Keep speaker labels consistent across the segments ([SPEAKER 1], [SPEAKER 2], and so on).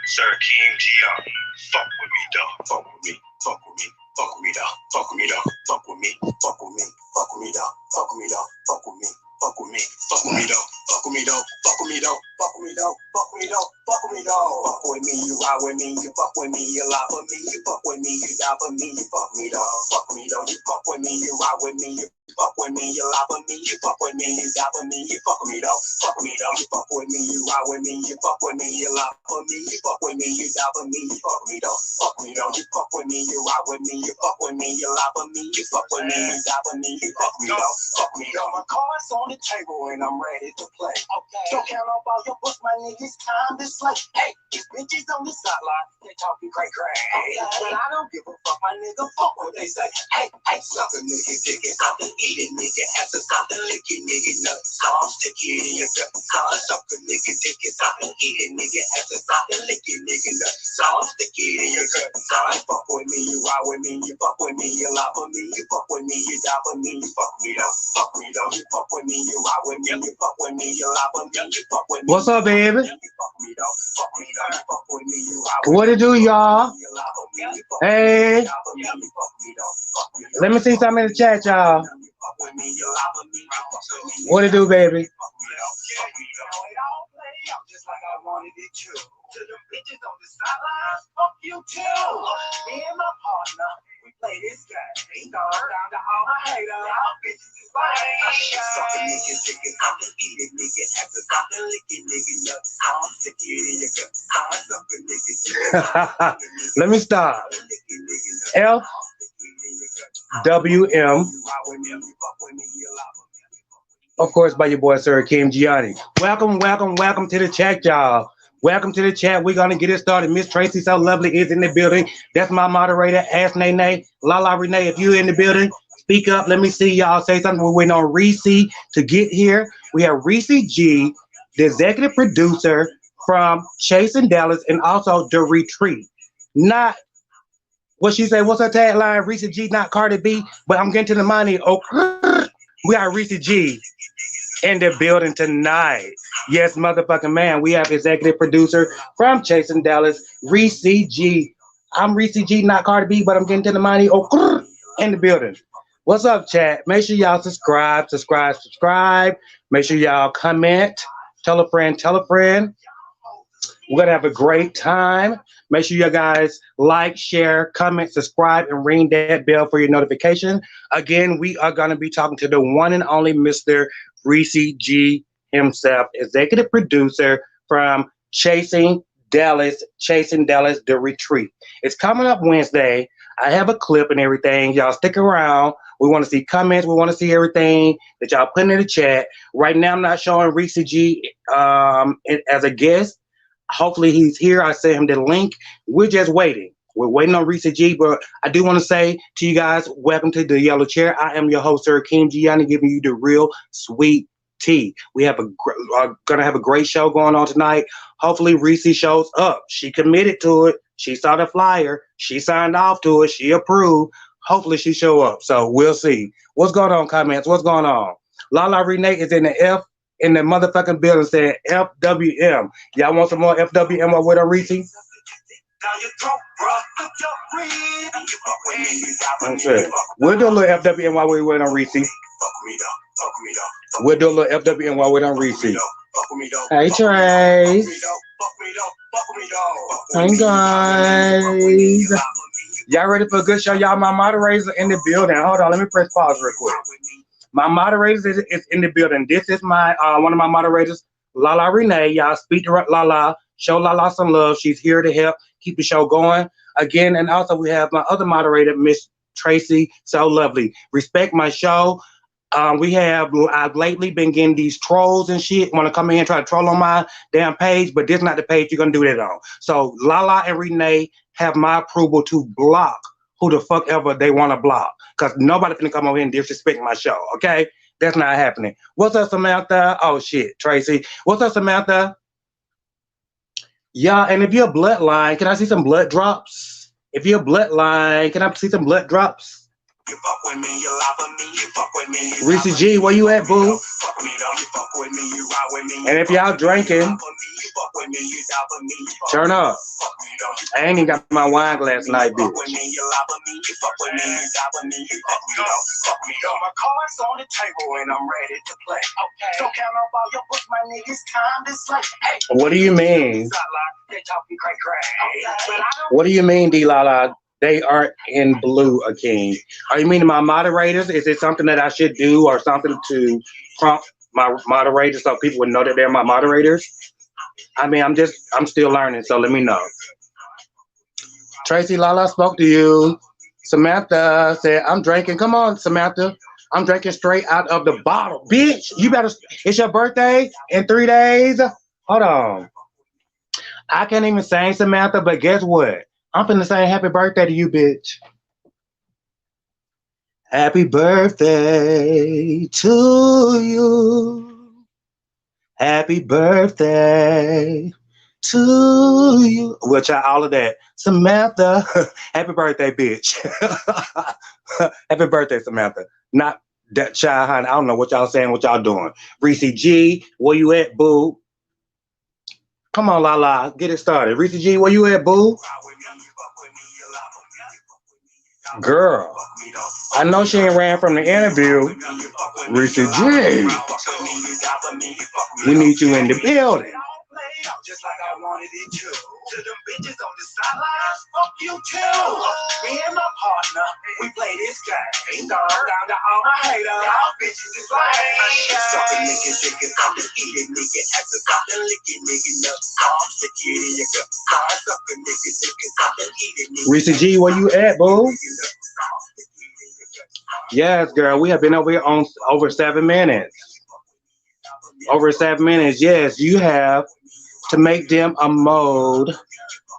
[SPEAKER 1] Sir Akeem, Gionnie. Fuck with me, dog. Fuck with me. Fuck with me. Fuck with me, dog. Fuck with me, dog. Fuck with me. Fuck with me. Fuck with me, dog. Fuck with me, dog. Fuck with me. Fuck with me. Fuck with me, dog. Fuck with me, dog. Fuck with me, dog. Fuck with me, dog. Fuck with me, dog. Fuck with me, dog. Fuck with me, you ride with me. You fuck with me, you lie for me. You fuck with me, you die for me. You fuck me, dog. Fuck me, dog. You fuck with me, you ride with me. You fuck with me, you lie for me. You fuck with me, you die for me. You fuck me, dog. Fuck me, dog. You fuck with me, you ride with me. You fuck with me, you lie for me. You fuck with me, you die for me. You fuck me, dog. Fuck me, dog. You fuck with me, you ride with me. You fuck with me, you lie for me. You fuck with me, you die for me. You fuck me, dog. Fuck me, dog. My cards on the table and I'm ready to play. Okay. Don't count up all your books, my niggas. Time to slay. Hey, these bitches on the sideline, they talking cray cray. Okay. But I don't give a fuck, my nigga. Fuck what they say. Hey, suck a nigga, dick it out the eating nigga, ass is out the licking nigga, nuts. I'm sticky in your gut. Suck a nigga, dick it out the eating nigga, ass is out the licking nigga, nuts. I'm sticky in your gut. Fuck with me, you ride with me, you fuck with me, you lie for me, you fuck with me, you die for me, you fuck me though, fuck me though, you fuck with me, you ride with me, you fuck with me, you lie for me, you fuck with me.
[SPEAKER 2] What's up, baby?
[SPEAKER 1] What
[SPEAKER 2] it do, y'all? Hey, let me see something in the chat, y'all. What it do, baby?
[SPEAKER 1] Just like I wanted it to. To the bitches on the sidelines, fuck you too. Me and my partner, we play this game. Down to all my haters, y'all bitches is lame. Suck a nigga, dick it out the eating nigga, ass is out the licking nigga, nuts. I'm sick of it in your gut. Suck a nigga,
[SPEAKER 2] let me stop. FWM. Of course, by your boy, Sir Akeem Gionnie. Welcome to the chat, y'all. Welcome to the chat. We're going to get it started. Miss Tracy, so lovely, is in the building. That's my moderator, Ask Nene. Lala Renee, if you're in the building, speak up. Let me see y'all say something. We're waiting on Reesie to get here. We have Reesie G, the executive producer from Chasing Dallas, and also The Retreat. Not what she said, what's her tagline? Reesie G, not Cardi B, but I'm getting to the money. Oh, we got Reesie G in the building tonight. Yes, motherfucking man. We have executive producer from Chasing Dallas, Reesie G. I'm Reesie G, not Cardi B, but I'm getting to the money. Oh, in the building. What's up, chat? Make sure y'all subscribe. Make sure y'all comment. Tell a friend. We're going to have a great time. Make sure you guys like, share, comment, subscribe, and ring that bell for your notification. Again, we are going to be talking to the one and only Mr. Reesie G himself, executive producer from Chasing Dallas, The Retreat. It's coming up Wednesday. I have a clip and everything. Y'all stick around. We want to see comments. We want to see everything that y'all put in the chat. Right now, I'm not showing Reesie G as a guest. Hopefully he's here. I sent him the link. We're just waiting. We're waiting on Reesie G, but I do want to say to you guys, welcome to the Yellow Chair. I am your host, Sir Akeem Gionnie, giving you the real sweet tea. We have gonna have a great show going on tonight. Hopefully Reesie shows up. She committed to it. She saw the flyer. She signed off to it. She approved. Hopefully she show up. So we'll see. What's going on, comments? What's going on? Lala Renee is in the motherfucking building saying FWM. Y'all want some more FWM or what on Reesie? Okay. We'll do a little FWM while we wait on Reesie. We'll do a little FWM while we're on Reesie. Hey, Trace. Hey, guys. Y'all ready for a good show? Y'all, my moderators are in the building. Hold on, let me press pause real quick. My moderators is in the building. This is my one of my moderators, Lala Renee. Y'all speak to Lala. Show Lala some love. She's here to help keep the show going. Again, and also we have my other moderator, Miss Tracy. So lovely. Respect my show. I've lately been getting these trolls and shit. Want to come in and try to troll on my damn page, but this is not the page you're going to do that on. So Lala and Renee have my approval to block who the fuck ever they want to block. Because nobody finna come over here and disrespect my show, okay? That's not happening. What's up, Samantha? Oh, shit, Tracy. What's up, Samantha? Yeah, and if you're a bloodline, can I see some blood drops? If you're a bloodline, can I see some blood drops?
[SPEAKER 1] You fuck with me, you lie for me, you fuck with me.
[SPEAKER 2] Reesie G, where you at, boo?
[SPEAKER 1] Fuck me, though. You fuck with me, you ride with me.
[SPEAKER 2] And if y'all drinking, turn up. I ain't even got my wine glass tonight, bitch.
[SPEAKER 1] My cards on the table and I'm ready to play. Okay. Don't count on all your books, my niggas. Time to slay. Hey.
[SPEAKER 2] What do you mean? What do you mean, D-Lala? They are in blue, Akeem. Are you meaning my moderators? Is it something that I should do or something to prompt my moderators so people would know that they're my moderators? I mean, I'm still learning, so let me know. Tracy, Lala spoke to you. Samantha said, I'm drinking. Come on, Samantha. I'm drinking straight out of the bottle. Bitch, you better, it's your birthday in 3 days? Hold on. I can't even sing, Samantha, but guess what? I'm finna say happy birthday to you, bitch. Happy birthday to you. Happy birthday to you. Well, child, all of that. Samantha, happy birthday, bitch. Happy birthday, Samantha. Not that child, honey. I don't know what y'all saying, what y'all doing. Reesie G, where you at, boo? Come on, Lala, get it started. Reesie G, where you at, boo? Girl, I know she ain't ran from the interview. Reesie G, we need you in the building.
[SPEAKER 1] Just like I wanted it to. To them bitches on the sidelines, fuck you too. Me and my partner, we play this game. Down to all my haters, y'all bitches is lame. Something nigga, chicken, something eating, nigga, after something licking, nigga, up, soft, sticky in your gut. Something nigga, chicken, something eating, nigga.
[SPEAKER 2] Reesie G, where you at, boo? Yes, girl, we have been over here on over 7 minutes. Over 7 minutes, yes, you have to make them a mode.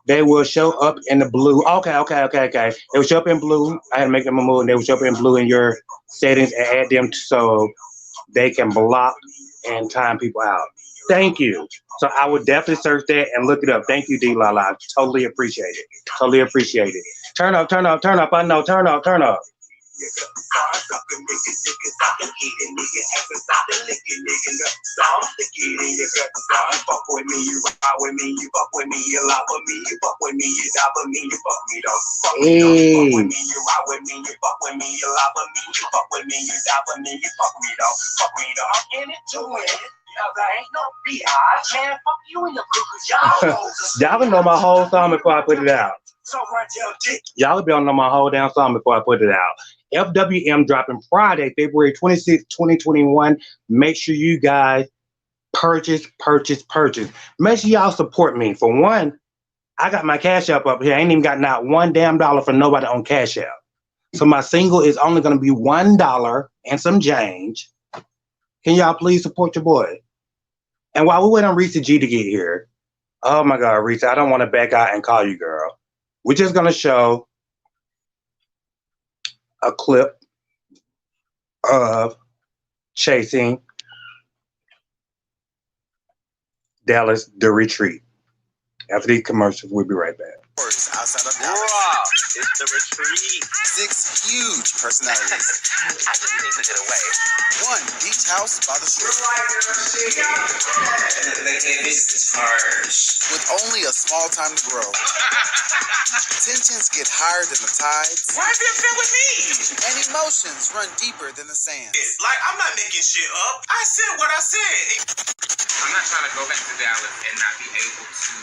[SPEAKER 2] They will show up in the blue. Okay. They will show up in blue. I had to make them a mode, and they will show up in blue in your settings and add them so they can block and time people out. Thank you. So I would definitely search that and look it up. Thank you, D-Lala. Totally appreciate it. Totally appreciate it. Turn up. I know, turn up. Y'all can know my whole song before I put it out. Y'all will be able to know my whole damn song before I put it out. FWM dropping Friday, February 26, 2021. Make sure you guys purchase. Make sure y'all support me. For one, I got my Cash App up here. I ain't even got not one damn dollar for nobody on Cash App. So my single is only going to be $1 and some change. Can y'all please support your boy? And while we wait on Reesie G to get here, oh my God, Reesie, I don't want to back out and call you, girl. We're just going to show a clip of Chasing Dallas The Retreat. After these commercials, we'll be right back.
[SPEAKER 3] Outside of Dallas.
[SPEAKER 4] It's The Retreat.
[SPEAKER 3] 6 huge personalities.
[SPEAKER 4] I just need to get away.
[SPEAKER 3] 1 beach house by the shore.
[SPEAKER 4] This is harsh.
[SPEAKER 3] With only a small time to grow. Tensions get higher than the tides.
[SPEAKER 4] Why is it fit with me?
[SPEAKER 3] And emotions run deeper than the sand.
[SPEAKER 4] Like, I'm not making shit up. I said what I said. I'm not trying to go back to Dallas and not be able to.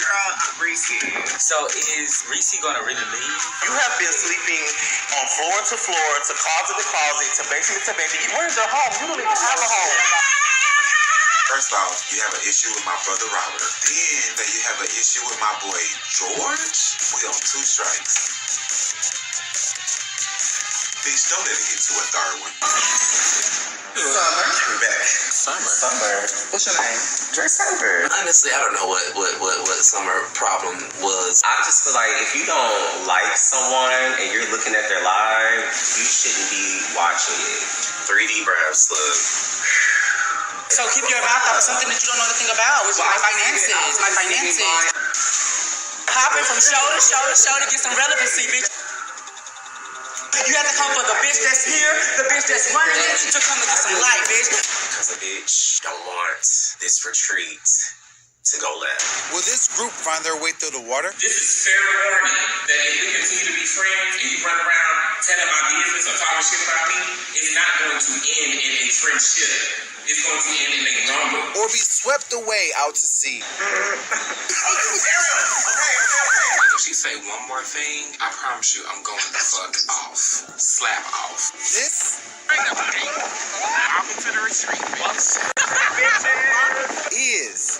[SPEAKER 4] Girl, I'm Reesie. So is Reesie gonna really leave?
[SPEAKER 5] You have been sleeping on floor to floor, to closet to closet, to basement to basement. Where's your home? You don't even have a home.
[SPEAKER 6] First off, you have an issue with my brother Robert. Then you have an issue with my boy George. We on 2 strikes. Bitch, don't let it get to a third one.
[SPEAKER 5] Summer.
[SPEAKER 6] We're back.
[SPEAKER 5] Summer. What's your name? Dre Summer.
[SPEAKER 4] Honestly, I don't know what Summer problem was.
[SPEAKER 7] I just feel like if you don't like someone and you're looking at their live, you shouldn't be watching it.
[SPEAKER 4] 3D breaths, look.
[SPEAKER 8] So keep your mouth off of something that you don't know anything about, which is my finances. Hopping from show to show to show to get some relevancy, bitch. You have to come for the bitch that's here, the bitch that's running it, to come and get some light, bitch.
[SPEAKER 7] Because a bitch don't want this retreat to go left.
[SPEAKER 3] Will this group find their way through the water?
[SPEAKER 4] This is fair warning that if we continue to be friends and you run around telling my business or talking shit about me, it's not going to end in a friendship. It's going to end in a rumble.
[SPEAKER 3] Or be swept away out to sea?
[SPEAKER 6] If she say one more thing, I promise you I'm going the fuck off. Slap off.
[SPEAKER 3] This
[SPEAKER 6] Welcome to the retreat, bitch.
[SPEAKER 3] is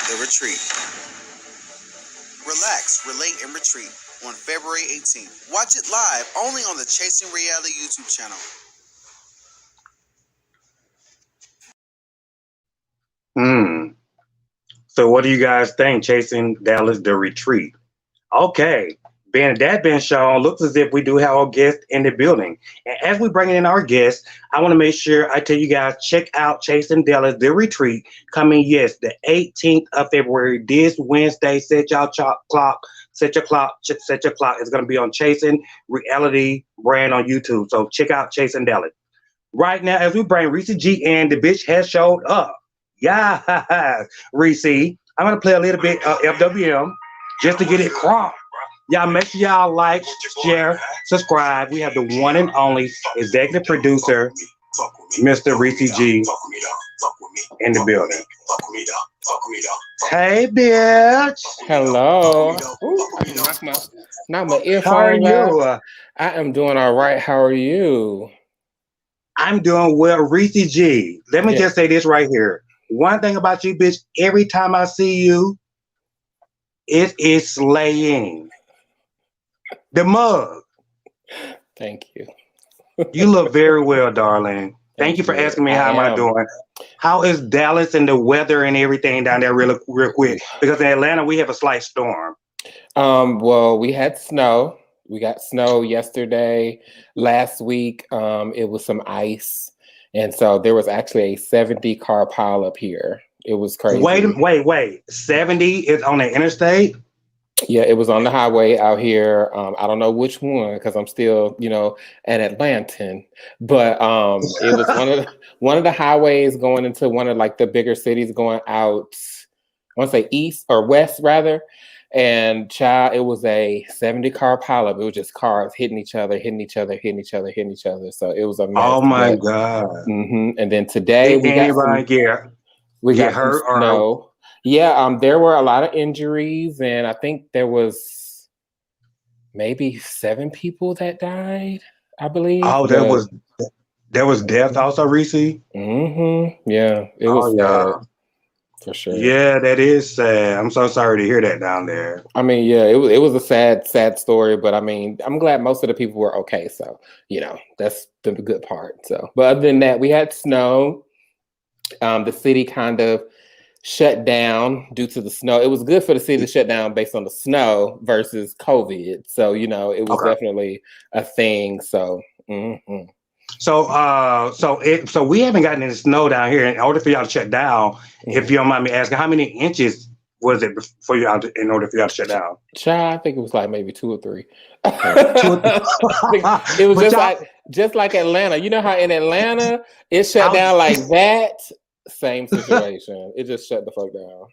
[SPEAKER 3] The Retreat. Relax, relate, and retreat on February 18th. Watch it live only on the Chasing Reality YouTube channel.
[SPEAKER 2] So what do you guys think? Chasing Dallas, The Retreat. Okay. That been shown, looks as if we do have our guest in the building. And as we bring in our guest, I want to make sure I tell you guys, check out Chasing Dallas, The Retreat, coming, yes, the 18th of February, this Wednesday. Set your clock. It's going to be on Chasing Reality brand on YouTube. So check out Chasing Dallas. Right now, as we bring Reesie G in, the bitch has showed up. Yeah, Reesie. I'm going to play a little bit of FWM just to get it crunk. Y'all make sure y'all like, share, subscribe. We have the one and only executive producer, Mr. Reesie G, in the building. Hey, bitch.
[SPEAKER 9] Hello. Ooh, knock my earphones
[SPEAKER 2] How are you?
[SPEAKER 9] out. I am doing all right. How are you?
[SPEAKER 2] I'm doing well. Reesie G, let me just say this right here. One thing about you, bitch, every time I see you, it is slaying. The mug.
[SPEAKER 9] Thank you.
[SPEAKER 2] You look very well, darling. Thank you for asking me how am I doing. How is Dallas and the weather and everything down there real quick? Because in Atlanta, we have a slight storm.
[SPEAKER 9] Well, we had snow. We got snow yesterday. Last week, it was some ice. And so there was actually a 70-car pileup here. It was crazy.
[SPEAKER 2] Wait. 70 is on the interstate?
[SPEAKER 9] Yeah, it was on the highway out here. I don't know which one because I'm still, an Atlantan. But it was one of the highways going into one of like the bigger cities going out. I want to say east or west rather. And child, it was a 70-car pileup. It was just cars hitting each other. So it was a mess.
[SPEAKER 2] Oh my God.
[SPEAKER 9] Mm-hmm. And then today we got
[SPEAKER 2] hurt
[SPEAKER 9] some snow. Yeah, there were a lot of injuries, and I think there was maybe 7 people that died, I believe.
[SPEAKER 2] Oh, there was death also, Reesie?
[SPEAKER 9] Mm-hmm. Yeah, it was sad, for sure.
[SPEAKER 2] Yeah, that is sad. I'm so sorry to hear that down there.
[SPEAKER 9] I mean, yeah, it was a sad story, but I mean, I'm glad most of the people were okay, so, that's the good part. So, but other than that, we had snow. The city kind of shut down due to the snow. It was good for the city to shut down based on the snow versus COVID. So, it was definitely a thing. So,
[SPEAKER 2] So we haven't gotten any snow down here. In order for y'all to shut down, if you don't mind me asking, how many inches was it for you in order for y'all to shut down?
[SPEAKER 9] Child, I think it was like maybe 2 or 3. It was just like Atlanta. You know how in Atlanta it shut down like that? Same situation. It just shut the fuck down.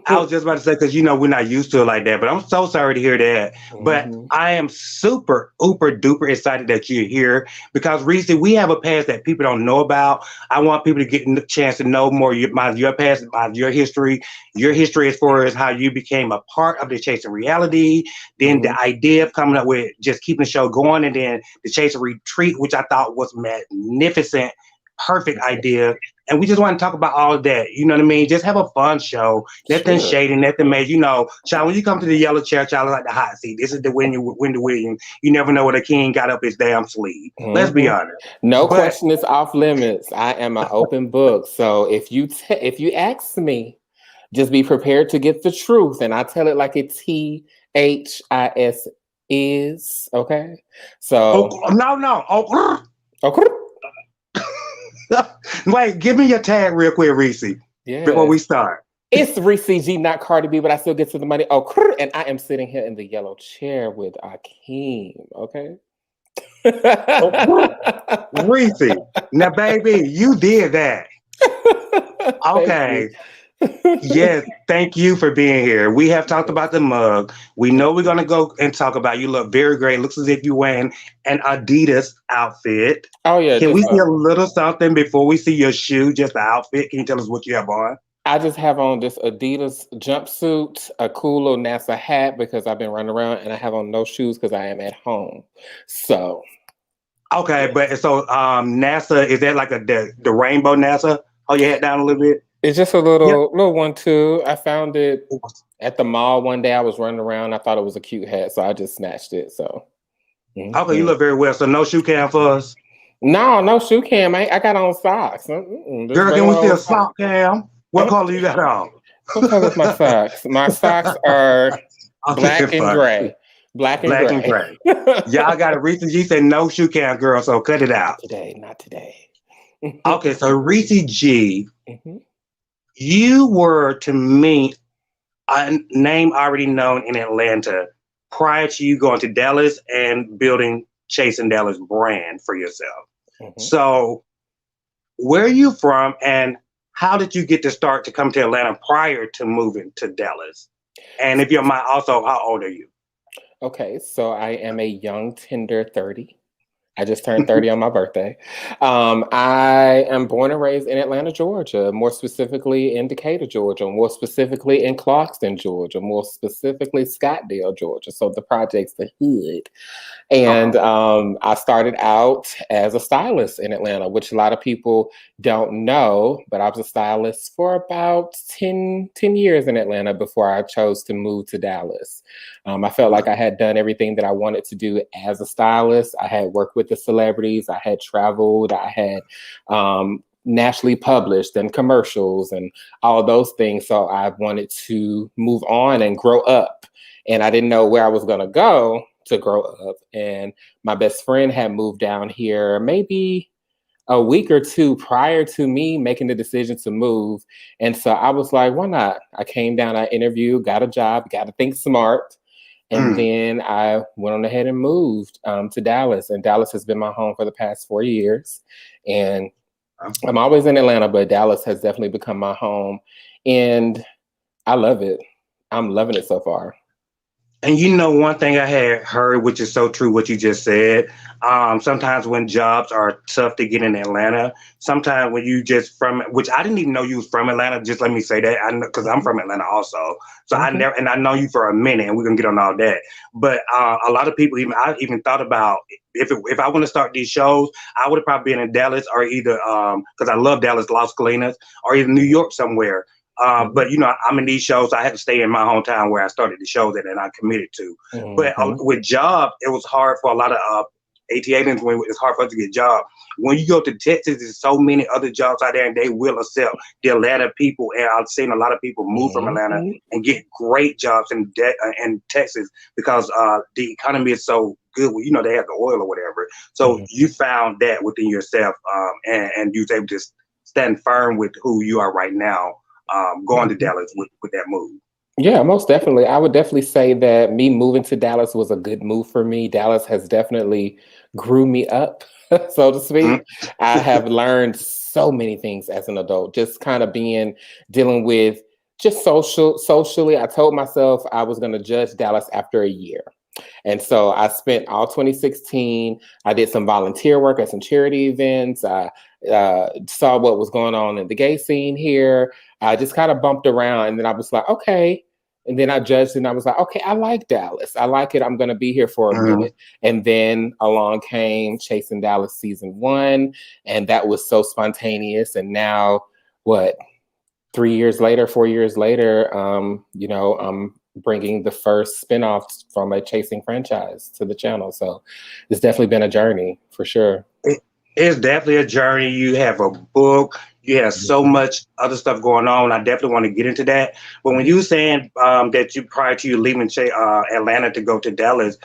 [SPEAKER 2] I was just about to say, because we're not used to it like that, but I'm so sorry to hear that. But I am super, uber duper excited that you're here because Reesie, we have a past that people don't know about. I want people to get a chance to know more your past, your history as far as how you became a part of the Chasing Reality, then the idea of coming up with just keeping the show going, and then the Chasing Retreat, which I thought was magnificent, perfect idea. And we just want to talk about all of that. You know what I mean? Just have a fun show. Nothing shady, nothing made. Child, when you come to the yellow chair, child, like the hot seat. This is the Wendy Williams. You never know what a king got up his damn sleeve. Let's be honest.
[SPEAKER 9] No question is off limits. I am an open book. So if you ask me, just be prepared to get the truth. And I tell it like it's THIS is. Okay? So.
[SPEAKER 2] No.
[SPEAKER 9] Okay.
[SPEAKER 2] Wait, give me your tag real quick, Reesie.
[SPEAKER 9] Yeah.
[SPEAKER 2] Before we start.
[SPEAKER 9] It's Reesie G, not Cardi B, but I still get to the money. Oh, and I am sitting here in the yellow chair with Akeem. Okay.
[SPEAKER 2] Reesie. Now, baby, you did that. Okay. Yes, thank you for being here. We have talked about the mug. We know we're gonna go and talk about you look very great. Looks as if you're wearing an Adidas outfit.
[SPEAKER 9] Oh yeah.
[SPEAKER 2] Can we see a little something before we see your shoe? Just the outfit. Can you tell us what you have on?
[SPEAKER 9] I just have on this Adidas jumpsuit, a cool little NASA hat because I've been running around, and I have on no shoes because I am at home. So
[SPEAKER 2] okay, but so NASA, is that like the rainbow NASA? Hold your head down a little bit.
[SPEAKER 9] It's just a little one too. I found it at the mall one day. I was running around. I thought it was a cute hat, so I just snatched it. So
[SPEAKER 2] okay, you look very well. So no shoe cam for us?
[SPEAKER 9] No shoe cam. I got on socks.
[SPEAKER 2] Girl, can we see a sock cam? What color you got on?
[SPEAKER 9] What color is my socks? My socks are black and gray. Black and gray.
[SPEAKER 2] Y'all got it. Reesie G said no shoe cam, girl, so cut it out.
[SPEAKER 9] Not today.
[SPEAKER 2] Okay, so Reesie G, you were, to me, a name already known in Atlanta prior to you going to Dallas and building Chasing Dallas brand for yourself. So where are you from, and how did you get to start to come to Atlanta prior to moving to Dallas? And if you mind, also, how old are you?
[SPEAKER 9] Okay, so I am a young, tender 30. I just turned 30 on my birthday. I am born and raised in Atlanta, Georgia, more specifically in Decatur, Georgia, more specifically in Clarkston, Georgia, more specifically Scottsdale, Georgia. So the project's the hood. And I started out as a stylist in Atlanta, which a lot of people don't know, but I was a stylist for about 10 years in Atlanta before I chose to move to Dallas. I felt like I had done everything that I wanted to do as a stylist. I had worked with the celebrities. I had traveled. I had nationally published and commercials and all those things. So I wanted to move on and grow up. And I didn't know where I was going to go to grow up. And my best friend had moved down here maybe a week or two prior to me making the decision to move. And so I was like, why not? I came down, I interviewed, got a job, got to think smart. And then I went on ahead and moved to Dallas. And Dallas has been my home for the past 4 years. And I'm always in Atlanta, but Dallas has definitely become my home. And I love it. I'm loving it so far.
[SPEAKER 2] And you know, one thing I had heard, which is so true, what you just said, sometimes when jobs are tough to get in Atlanta, sometimes when you just from, which I didn't even know you was from Atlanta, just let me say that, I know, because I'm from Atlanta also. So I never, and I know you for a minute, and we're going to get on all that. But a lot of people, I even thought about, if I want to start these shows, I would have probably been in Dallas or either, because I love Dallas, Las Colinas, or either New York somewhere. But, you know, I'm in these shows. So I had to stay in my hometown where I started the show that I committed to. But with job, it was hard for a lot of ATAs when it's hard for us to get jobs. When you go to Texas, there's so many other jobs out there, and they will accept the Atlanta people. And I've seen a lot of people move from Atlanta and get great jobs in Texas because the economy is so good. You know, they have the oil or whatever. So you found that within yourself, and you was able to stand firm with who you are right now. Going to Dallas with that move.
[SPEAKER 9] Yeah, most definitely. I would definitely say that me moving to Dallas was a good move for me. Dallas has definitely grew me up, so to speak. I have learned so many things as an adult, just kind of dealing with just socially. I told myself I was going to judge Dallas after a year. And so I spent all 2016. I did some volunteer work at some charity events. I saw what was going on in the gay scene here. I just kind of bumped around, and then I was like, okay. And then I judged, and I was like, okay, I like Dallas. I like it. I'm going to be here for a minute. And then along came Chasing Dallas season 1, and that was so spontaneous. And now, 4 years later, you know, I'm bringing the first spinoff from a Chasing franchise to the channel. So it's definitely been a journey for sure.
[SPEAKER 2] It's definitely a journey. You have a book. You have so much other stuff going on. I definitely want to get into that. But when you were saying that you, prior to you leaving Atlanta to go to Dallas,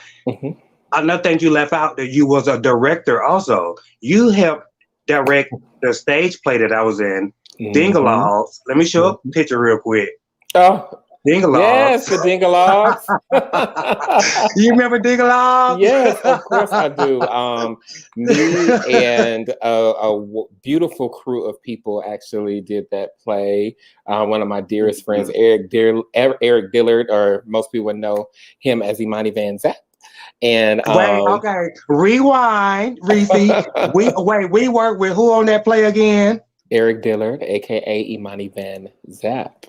[SPEAKER 2] another thing you left out, that you was a director also. You helped direct the stage play that I was in,
[SPEAKER 9] Mm-hmm.
[SPEAKER 2] Dingalogs. Let me show a picture real quick.
[SPEAKER 9] Oh,
[SPEAKER 2] Dingalogs.
[SPEAKER 9] yes, the Dingalogs.
[SPEAKER 2] You remember Dingalogs?
[SPEAKER 9] Yes, of course I do. Me and a beautiful crew of people actually did that play. One of my dearest friends, Eric Dillard, or most people would know him as Imani Van Zant. And
[SPEAKER 2] wait, okay, rewind, Reesie. we worked with who on that play again?
[SPEAKER 9] Eric Dillard, aka Imani Van Zap.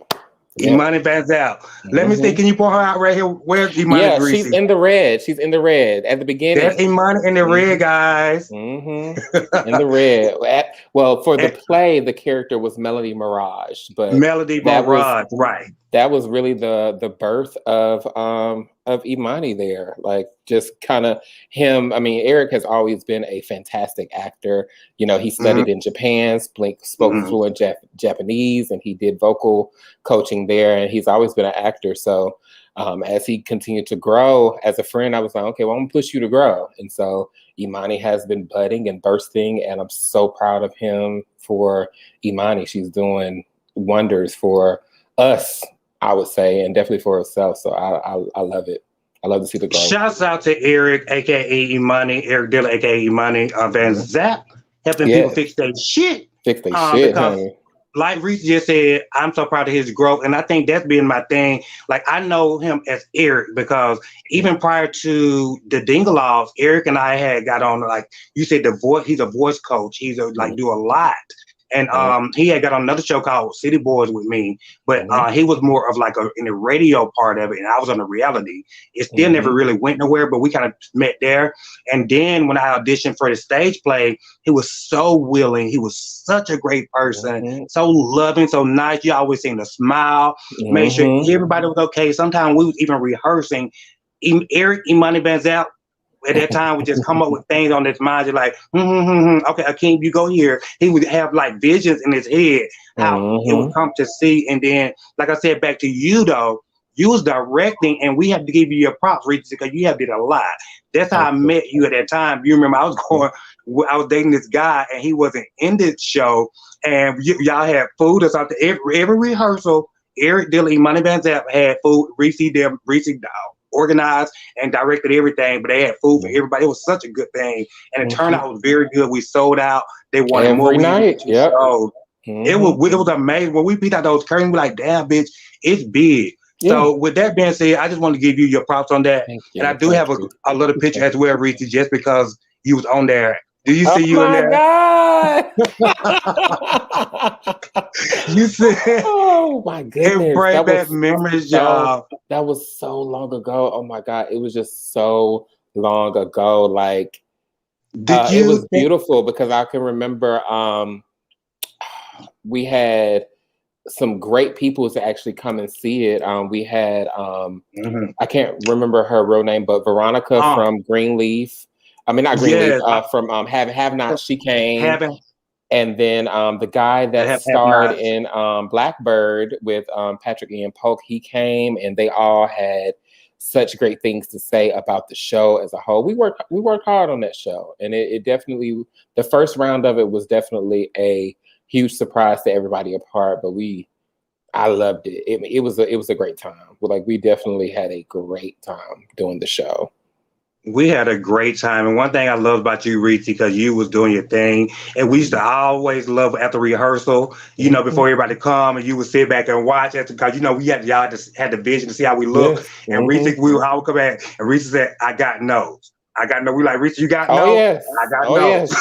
[SPEAKER 2] Yep. Imani Van Zap. Let me see. Can you point her out right here? Where's Imani?
[SPEAKER 9] Yeah,
[SPEAKER 2] Reesie?
[SPEAKER 9] She's in the red. She's in the red at the beginning.
[SPEAKER 2] That's Imani in the red, guys.
[SPEAKER 9] Mm-hmm. In the red. Well, for the play, the character was Melody Mirage, but
[SPEAKER 2] Melody Mirage, right?
[SPEAKER 9] That was really the birth of Imani there. Like, just kind of him. I mean, Eric has always been a fantastic actor. You know, he studied in Japan, spoke fluent Japanese, and he did vocal coaching there. And he's always been an actor. So as he continued to grow as a friend, I was like, okay, well, I'm gonna push you to grow. And so Imani has been budding and bursting, and I'm so proud of him for Imani. She's doing wonders for us, I would say, and definitely for herself. So I love it. I love to see the growth.
[SPEAKER 2] Shouts out to Eric, aka Imani, Eric Dillard, aka Imani Van Zap, helping people fix their shit.
[SPEAKER 9] Fix their shit,
[SPEAKER 2] because,
[SPEAKER 9] honey.
[SPEAKER 2] Like Reese just said, I'm so proud of his growth, and I think that's been my thing. Like, I know him as Eric because even prior to the Dingalogs, Eric and I had got on, like you said, the voice. He's a voice coach. He's like do a lot. And he had got on another show called City Boys with me, but he was more of like in the radio part of it, and I was on the reality. It still never really went nowhere, but we kind of met there. And then when I auditioned for the stage play, he was so willing. He was such a great person, so loving, so nice. You always seemed to smile, made sure everybody was okay. Sometimes we was even rehearsing. Eric Imani Van Zant, at that time, would just come up with things on his mind. You're like, okay, Akeem, you go here. He would have like visions in his head, how it would come to see. And then, like I said, back to you though, you was directing, and we have to give you your props, Reesie, because you have did a lot. That's how I met you at that time. You remember I was dating this guy, and he wasn't in this show, and y'all had food or something. Every rehearsal, Eric Dillard, Imani Van Zant had food. Reesie organized and directed everything, but they had food for everybody. It was such a good thing, and the turnout was very good. We sold out. They wanted more
[SPEAKER 9] night.
[SPEAKER 2] It was amazing. When we beat out those curtains, we like, damn, bitch, it's big. So with that being said, I just want to give you your props on that. And I do have a little picture as well, Reesie, just because you was on there. Do you see you in there?
[SPEAKER 9] God.
[SPEAKER 2] You said,
[SPEAKER 9] oh my goodness.
[SPEAKER 2] Bring back memories, y'all.
[SPEAKER 9] That was so long ago. Oh my God. It was just so long ago. Like, it was beautiful because I can remember we had some great people to actually come and see it. We had, I can't remember her real name, but Veronica from Greenleaf. I mean, not Greenleaf, from Have Not, she came. And then the guy that starred in Blackbird with Patrick Ian Polk, he came, and they all had such great things to say about the show as a whole. We worked hard on that show, and it definitely, the first round of it was definitely a huge surprise to everybody apart, but I loved it. It was a great time. We definitely had a great time doing the show.
[SPEAKER 2] We had a great time. And one thing I love about you, Reesie, because you was doing your thing. And we used to always love after rehearsal, you know, before everybody come, and you would sit back and watch it because, you know, y'all just had the vision to see how we look. Yes. And Reesie, we would all come back, and Reesie said, I got nose. We like, Reesie, you got nose?
[SPEAKER 9] Yes.
[SPEAKER 2] I got nose.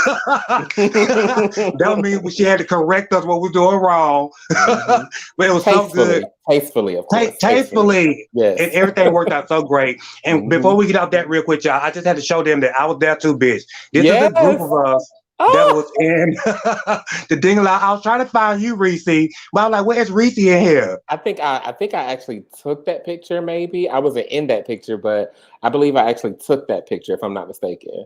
[SPEAKER 2] Yes. That means she had to correct us what we were doing wrong. But it was so good.
[SPEAKER 9] Tastefully, of course.
[SPEAKER 2] Tastefully.
[SPEAKER 9] Yes.
[SPEAKER 2] And everything worked out so great. And before we get out that real quick, y'all, I just had to show them that I was there too, bitch. This is a group of us that was in the Dingalong. I was trying to find you, Reesie, but I was like, where's Reesie in here?
[SPEAKER 9] I think I actually took that picture, maybe. I wasn't in that picture, but I believe I actually took that picture, if I'm not mistaken.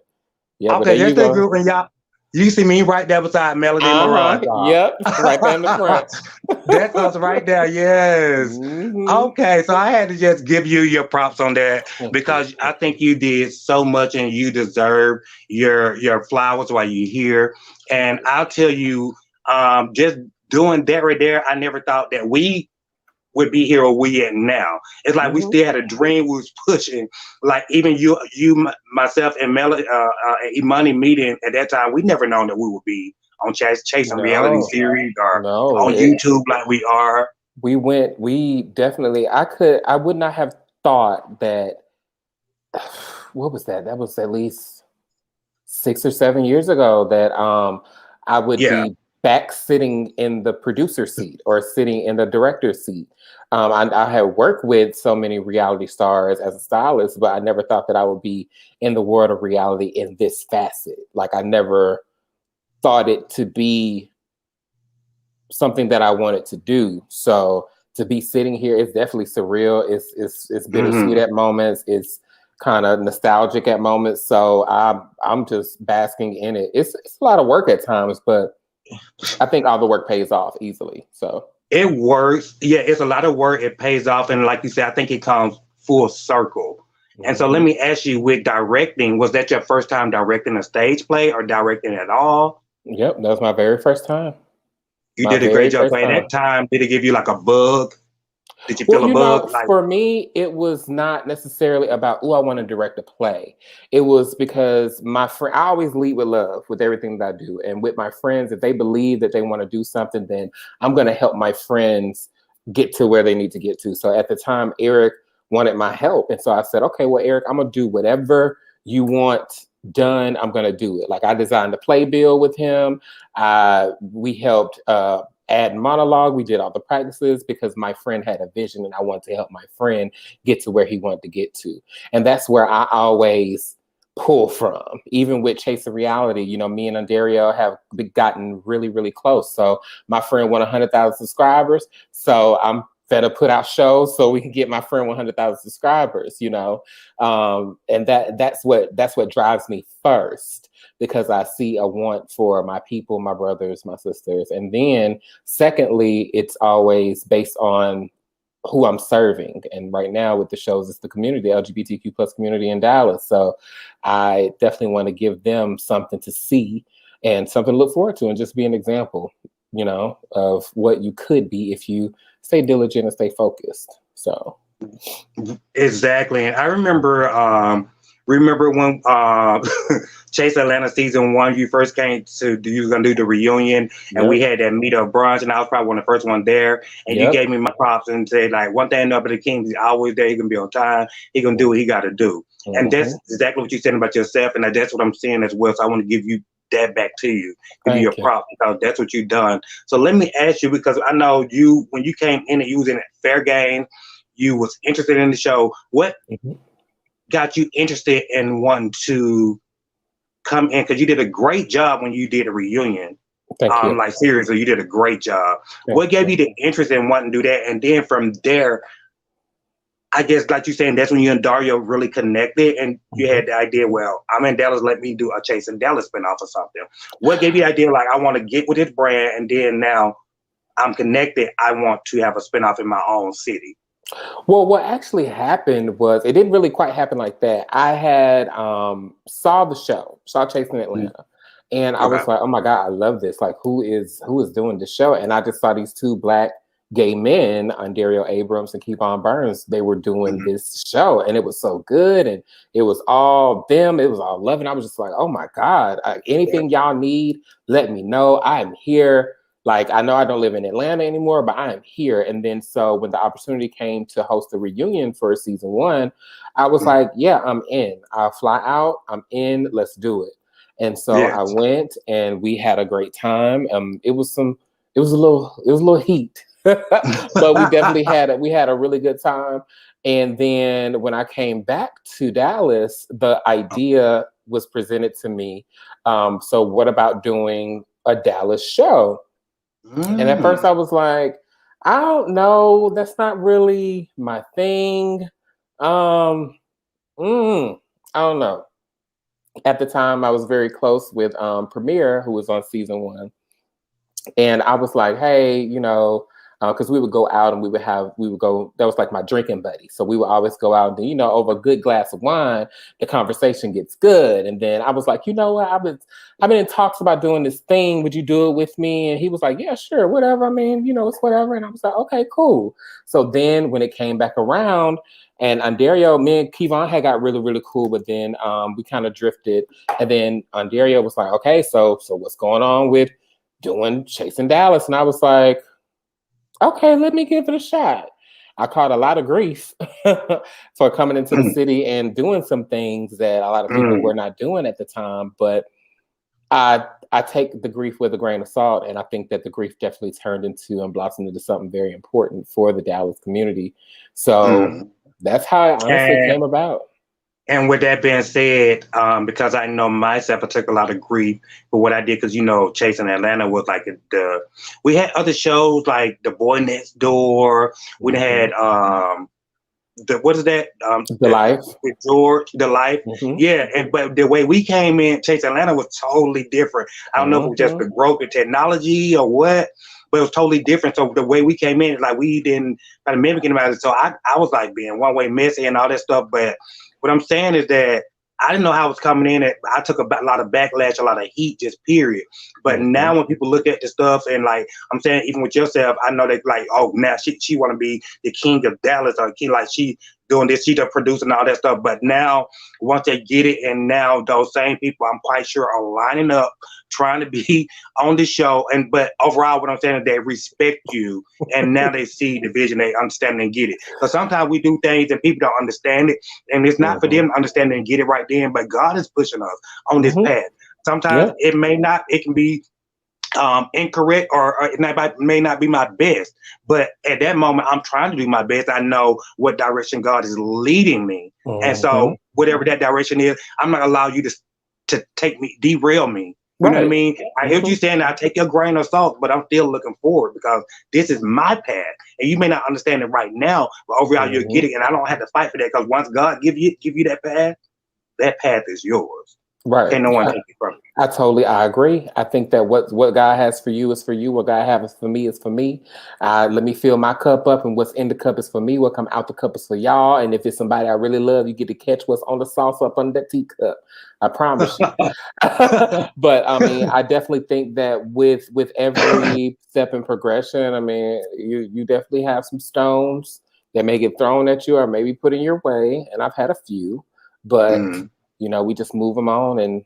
[SPEAKER 9] Yeah,
[SPEAKER 2] okay, there's that group, and y'all. You see me right there beside Melody Mirage.
[SPEAKER 9] Yep, right there in the front.
[SPEAKER 2] That's us right there. Yes. Okay, so I had to just give you your props on that because I think you did so much and you deserve your flowers while you're here. And I'll tell you, just doing that right there, I never thought that we would be here or we at now. It's like we still had a dream. We was pushing. Like even myself, and Melody, Imani meeting at that time. We never known that we would be on chasing reality series or on YouTube like we are.
[SPEAKER 9] We definitely. I would not have thought that. What was that? That was at least 6 or 7 years ago that I would be back sitting in the producer seat or sitting in the director seat. I had worked with so many reality stars as a stylist, but I never thought that I would be in the world of reality in this facet. Like I never thought it to be something that I wanted to do. So to be sitting here, it's definitely surreal. It's bittersweet at moments. It's kind of nostalgic at moments. So I'm just basking in it. It's a lot of work at times, but I think all the work pays off easily. So
[SPEAKER 2] it works. Yeah, it's a lot of work. It pays off. And like you said, I think it comes full circle. And so let me ask you, with directing, was that your first time directing a stage play or directing at all?
[SPEAKER 9] Yep, that was my very first time.
[SPEAKER 2] You did a great job playing that time. Did it give you like a bug? Did you feel a bug?
[SPEAKER 9] For me, it was not necessarily about, I want to direct a play. It was because my friend, I always lead with love with everything that I do. And with my friends, if they believe that they want to do something, then I'm going to help my friends get to where they need to get to. So at the time, Eric wanted my help. And so I said, okay, well, Eric, I'm going to do whatever you want done. I'm going to do it. Like I designed the playbill with him. We helped add monologue. We did all the practices because my friend had a vision and I wanted to help my friend get to where he wanted to get to. And that's where I always pull from. Even with Chasing Reality, you know, me and Ondario have gotten really, really close. So my friend won 100,000 subscribers. So I'm better put out shows so we can get my friend 100,000 subscribers, you know? And that's what drives me first, because I see a want for my people, my brothers, my sisters. And then secondly, it's always based on who I'm serving. And right now with the shows, it's the community, the LGBTQ plus community in Dallas. So I definitely want to give them something to see and something to look forward to and just be an example, you know, of what you could be if you stay diligent and stay focused. So
[SPEAKER 2] exactly. And I remember when Chase Atlanta season 1, you first came to, you were gonna do the reunion, and we had that meet up brunch, and I was probably one of the first ones there. And you gave me my props and said, like, one thing up at the King, he's always there. He can be on time. He gonna do what he got to do. And that's exactly what you said about yourself, and that's what I'm saying as well. So I want to give you that back to you, give you your props, because that's what you've done. So let me ask you, because I know you, when you came in and you was in Fair Game, you was interested in the show. What got you interested in wanting to come in? Because you did a great job when you did a reunion.
[SPEAKER 9] Thank you.
[SPEAKER 2] Like seriously, you did a great job. What gave you the interest in wanting to do that? And then from there, I guess, like you saying, that's when you and Dario really connected, and you had the idea, well, I'm in Dallas, let me do a Chasing Dallas spinoff or something. What gave you the idea, like, I want to get with this brand, and then now I'm connected, I want to have a spinoff in my own city?
[SPEAKER 9] Well, what actually happened was, it didn't really quite happen like that. I had saw the show, saw Chasing Atlanta, and I was like, oh my God, I love this. Like, who is doing this show? And I just saw these two Black gay men, Ondario Abrams and Keevon Burns, they were doing this show, and it was so good, and it was all them, it was all love, and I was just like, oh my God, anything y'all need, let me know. I'm here. Like, I know I don't live in Atlanta anymore, but I am here. And then so when the opportunity came to host a reunion for season 1, I was like, yeah, I'm in. I'll fly out. I'm in. Let's do it. And so I went, and we had a great time. It was a little heat, but we definitely had a really good time. And then when I came back to Dallas, the idea was presented to me. So what about doing a Dallas show? And at first I was like, I don't know, that's not really my thing. I don't know. at the time I was very close with Premier, who was on season 1. And I was like, hey, you know, because we would go out and we would go, that was like my drinking buddy. So we would always go out and, you know, over a good glass of wine, the conversation gets good. And then I was like, you know what, I've been in talks about doing this thing. Would you do it with me? And he was like, yeah, sure, whatever. I mean, you know, it's whatever. And I was like, okay, cool. So then when it came back around, and Ondario, me and Kevon had got really, really cool, but then we kind of drifted. And then Ondario was like, okay, so what's going on with doing Chasing Dallas? And I was like, okay, let me give it a shot. I caught a lot of grief for coming into the city and doing some things that a lot of people were not doing at the time. But I take the grief with a grain of salt, and I think that the grief definitely turned into and blossomed into something very important for the Dallas community. So that's how it honestly came about.
[SPEAKER 2] And with that being said, because I know myself, I took a lot of grief for what I did, because, you know, Chasing Atlanta was like we had other shows like The Boy Next Door. We had what is that?
[SPEAKER 9] The Life.
[SPEAKER 2] With George, The Life. Yeah, but the way we came in, Chasing Atlanta was totally different. I don't know if it was just the growth in technology or what, but it was totally different. So the way we came in, like, we didn't kind of mimic about it. So I was like being one way messy and all that stuff, but what I'm saying is that I didn't know how it was coming in. I took a lot of backlash, a lot of heat, just period. But now when people look at the stuff and, like, I'm saying, even with yourself, I know they like, oh, now she want to be the king of Dallas, or king, like she doing this, she the producer and all that stuff. But now once they get it, and now those same people, I'm quite sure, are lining up trying to be on the show. But overall, what I'm saying is they respect you, and now they see the vision, they understand and get it. Because sometimes we do things and people don't understand it, and it's not for them to understand and get it right then. But God is pushing us on this path. Sometimes it can be incorrect, or it may not be my best, but at that moment I'm trying to do my best. I know what direction God is leading me, and so whatever that direction is, I'm not allow you to derail me. You know what I mean? I hear you saying I take your grain of salt, but I'm still looking forward, because this is my path, and you may not understand it right now, but overall you'll get it, and I don't have to fight for that, because once God give you that path is yours.
[SPEAKER 9] Right.
[SPEAKER 2] Can't no one take it from you.
[SPEAKER 9] I agree. I think that what God has for you is for you. What God has for me is for me. Let me fill my cup up, and what's in the cup is for me. What come out the cup is for y'all. And if it's somebody I really love, you get to catch what's on the sauce up under that teacup. I promise you. But I mean, I definitely think that with every step in progression, I mean, you definitely have some stones that may get thrown at you or maybe put in your way. And I've had a few, but you know, we just move them on and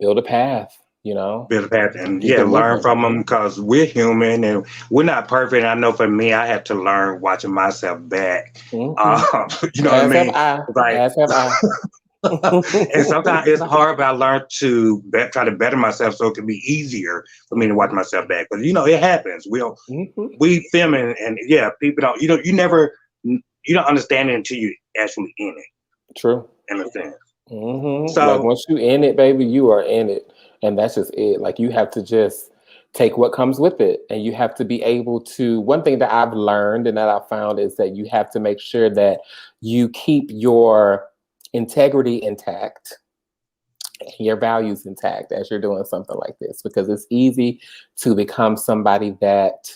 [SPEAKER 9] build a path, you know.
[SPEAKER 2] Build a path, and learn from them, because we're human and we're not perfect. I know for me, I had to learn watching myself back. You know what I mean?
[SPEAKER 9] As have I.
[SPEAKER 2] And sometimes it's hard, but I learned to try to better myself so it can be easier for me to watch myself back. But, you know, it happens. We film and people don't, you don't understand it until you actually in it.
[SPEAKER 9] True.
[SPEAKER 2] In a sense.
[SPEAKER 9] So like, once you in it, baby, you are in it, and that's just it. Like, you have to just take what comes with it, and you have to be able to. One thing that I've learned and that I found is that you have to make sure that you keep your integrity intact and your values intact as you're doing something like this, because it's easy to become somebody that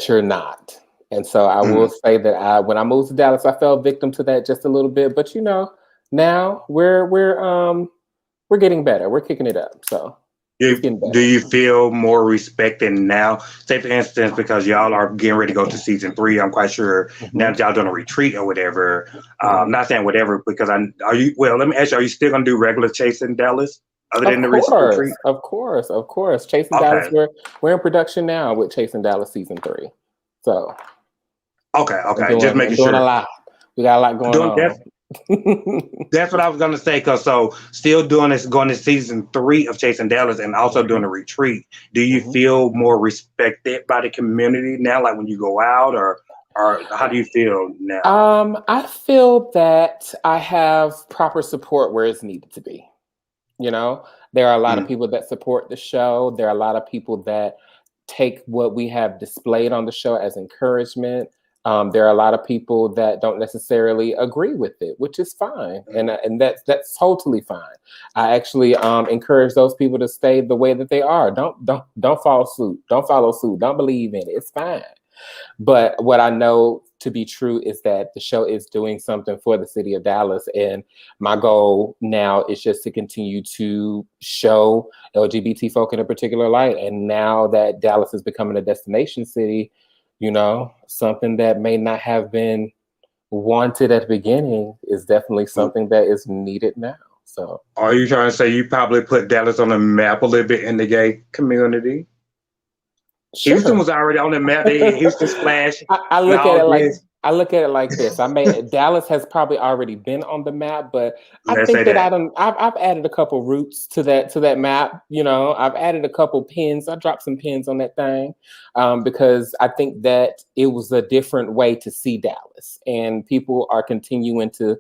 [SPEAKER 9] you're not. And so I will say that when I moved to Dallas, I fell victim to that just a little bit. But, you know, now we're getting better. We're kicking it up. So
[SPEAKER 2] do you feel more respected now? Say, for instance, because y'all are getting ready to go to season 3, I'm quite sure now that y'all doing a retreat or whatever. I'm not saying whatever, because let me ask you, are you still gonna do regular Chasing Dallas other than the retreat?
[SPEAKER 9] Of course. Chasing Dallas, we're in production now with Chasing Dallas season 3. So
[SPEAKER 2] just making sure.
[SPEAKER 9] Doing a lot. We got a lot going on.
[SPEAKER 2] That's what I was gonna say. Cause still doing this, going to season 3 of Chasing Dallas, and also doing a retreat. Do you feel more respected by the community now, like when you go out, or how do you feel now?
[SPEAKER 9] I feel that I have proper support where it's needed to be. You know, there are a lot of people that support the show. There are a lot of people that take what we have displayed on the show as encouragement. There are a lot of people that don't necessarily agree with it, which is fine, and that's totally fine. I actually encourage those people to stay the way that they are. Don't follow suit. Don't follow suit. Don't believe in it. It's fine. But what I know to be true is that the show is doing something for the city of Dallas. And my goal now is just to continue to show LGBT folk in a particular light. And now that Dallas is becoming a destination city, you know, something that may not have been wanted at the beginning is definitely something that is needed now. So
[SPEAKER 2] are you trying to say you probably put Dallas on the map a little bit in the gay community? Sure. Houston was already on the map. Houston Splash.
[SPEAKER 9] I look at it like this. Dallas has probably already been on the map, but I think that I've added a couple routes to that map. You know, I've added a couple pins. I dropped some pins on that thing because I think that it was a different way to see Dallas, and people are continuing to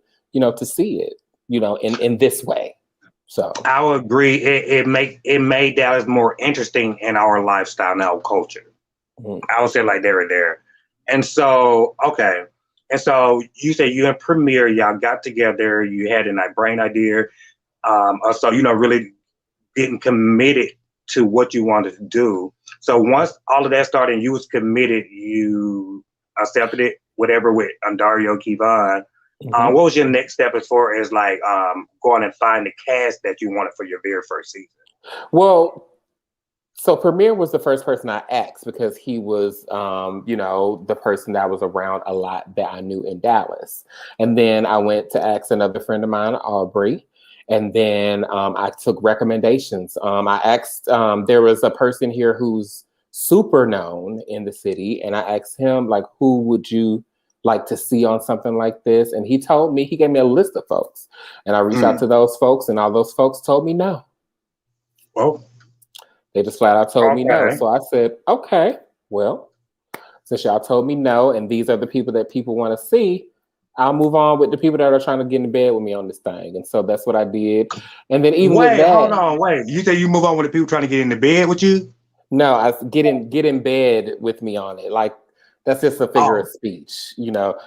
[SPEAKER 9] see it, in this way. So
[SPEAKER 2] I would agree. It made Dallas more interesting in our lifestyle and our culture. I would say like there. And so, okay. And so you say you and Premier, y'all got together, you had a brain idea. So, really getting committed to what you wanted to do. So once all of that started and you was committed, you accepted it, whatever, with Dario Kivon. What was your next step as far as going and find the cast that you wanted for your very first season?
[SPEAKER 9] Well, so Premier was the first person I asked because he was, the person that was around a lot that I knew in Dallas. And then I went to ask another friend of mine, Aubrey. And then I took recommendations. I asked, there was a person here who's super known in the city. And I asked him, who would you like to see on something like this? And he gave me a list of folks, and I reached out to those folks, and all those folks told me no.
[SPEAKER 2] Well,
[SPEAKER 9] they just flat out told me no. So I said, okay, well, since y'all told me no, and these are the people that people want to see, I'll move on with the people that are trying to get in bed with me on this thing. And so that's what I did. And then even with that,
[SPEAKER 2] hold on. You say you move on with the people trying to get into bed with you?
[SPEAKER 9] No, I get in bed with me on it. That's just a figure of speech, go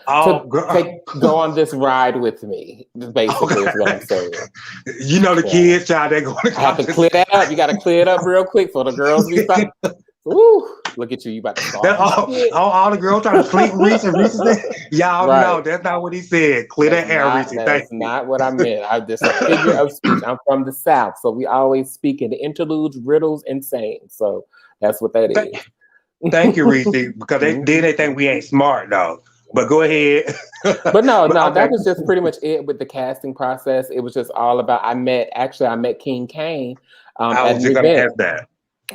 [SPEAKER 9] on this ride with me, basically, is what I'm saying.
[SPEAKER 2] The kids, child, they're going to
[SPEAKER 9] have to clear that up. You got to clear it up real quick for the girls be starting. Ooh, look at you about to start.
[SPEAKER 2] All the girls trying to sleep Reese and Reese said, y'all know, that's not what he said. Clear that air, Reese.
[SPEAKER 9] That's not what I meant. Just a figure of speech. I'm from the South, so we always speak in the interludes, riddles, and sayings. So that's what that is.
[SPEAKER 2] Thank you, Reese, because they think we ain't smart though. But go ahead.
[SPEAKER 9] But no, that was just pretty much it with the casting process. It was just all about. I met King Kane.
[SPEAKER 2] I was just gonna ask that.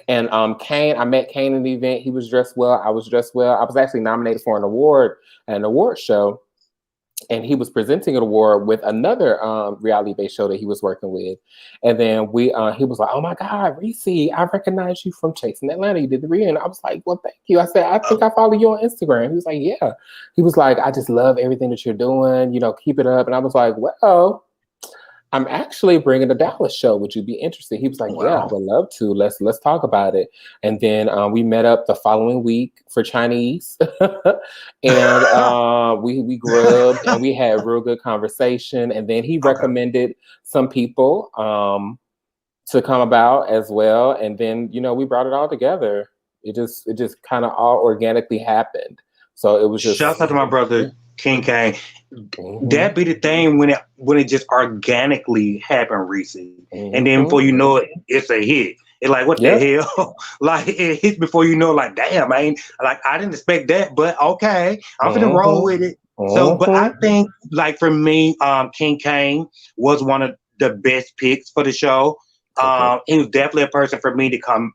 [SPEAKER 9] And Kane, I met Kane in the event. He was dressed well. I was dressed well. I was actually nominated for an award at an award show. And he was presenting an award with another reality-based show that he was working with. And then he was like, oh my God, Reesie, I recognize you from Chasing Atlanta. You did the reunion. I was like, well, thank you. I said, I think I follow you on Instagram. He was like, yeah. He was like, I just love everything that you're doing. Keep it up. And I was like, well, I'm actually bringing a Dallas show. Would you be interested? He was like, yeah, I would love to. Let's talk about it. And then we met up the following week for Chinese. And we grubbed and we had real good conversation. And then he recommended some people to come about as well. And then, we brought it all together. It just kind of all organically happened. So it was just.
[SPEAKER 2] Shout out to my brother, King Kane. That be the thing when it just organically happened, Reese. And then before you know it, it's a hit. It's like, what the hell? It hits before you know, damn, I didn't expect that, but okay, I'm gonna roll with it. So, but I think, for me, King Kane was one of the best picks for the show. He was definitely a person for me to come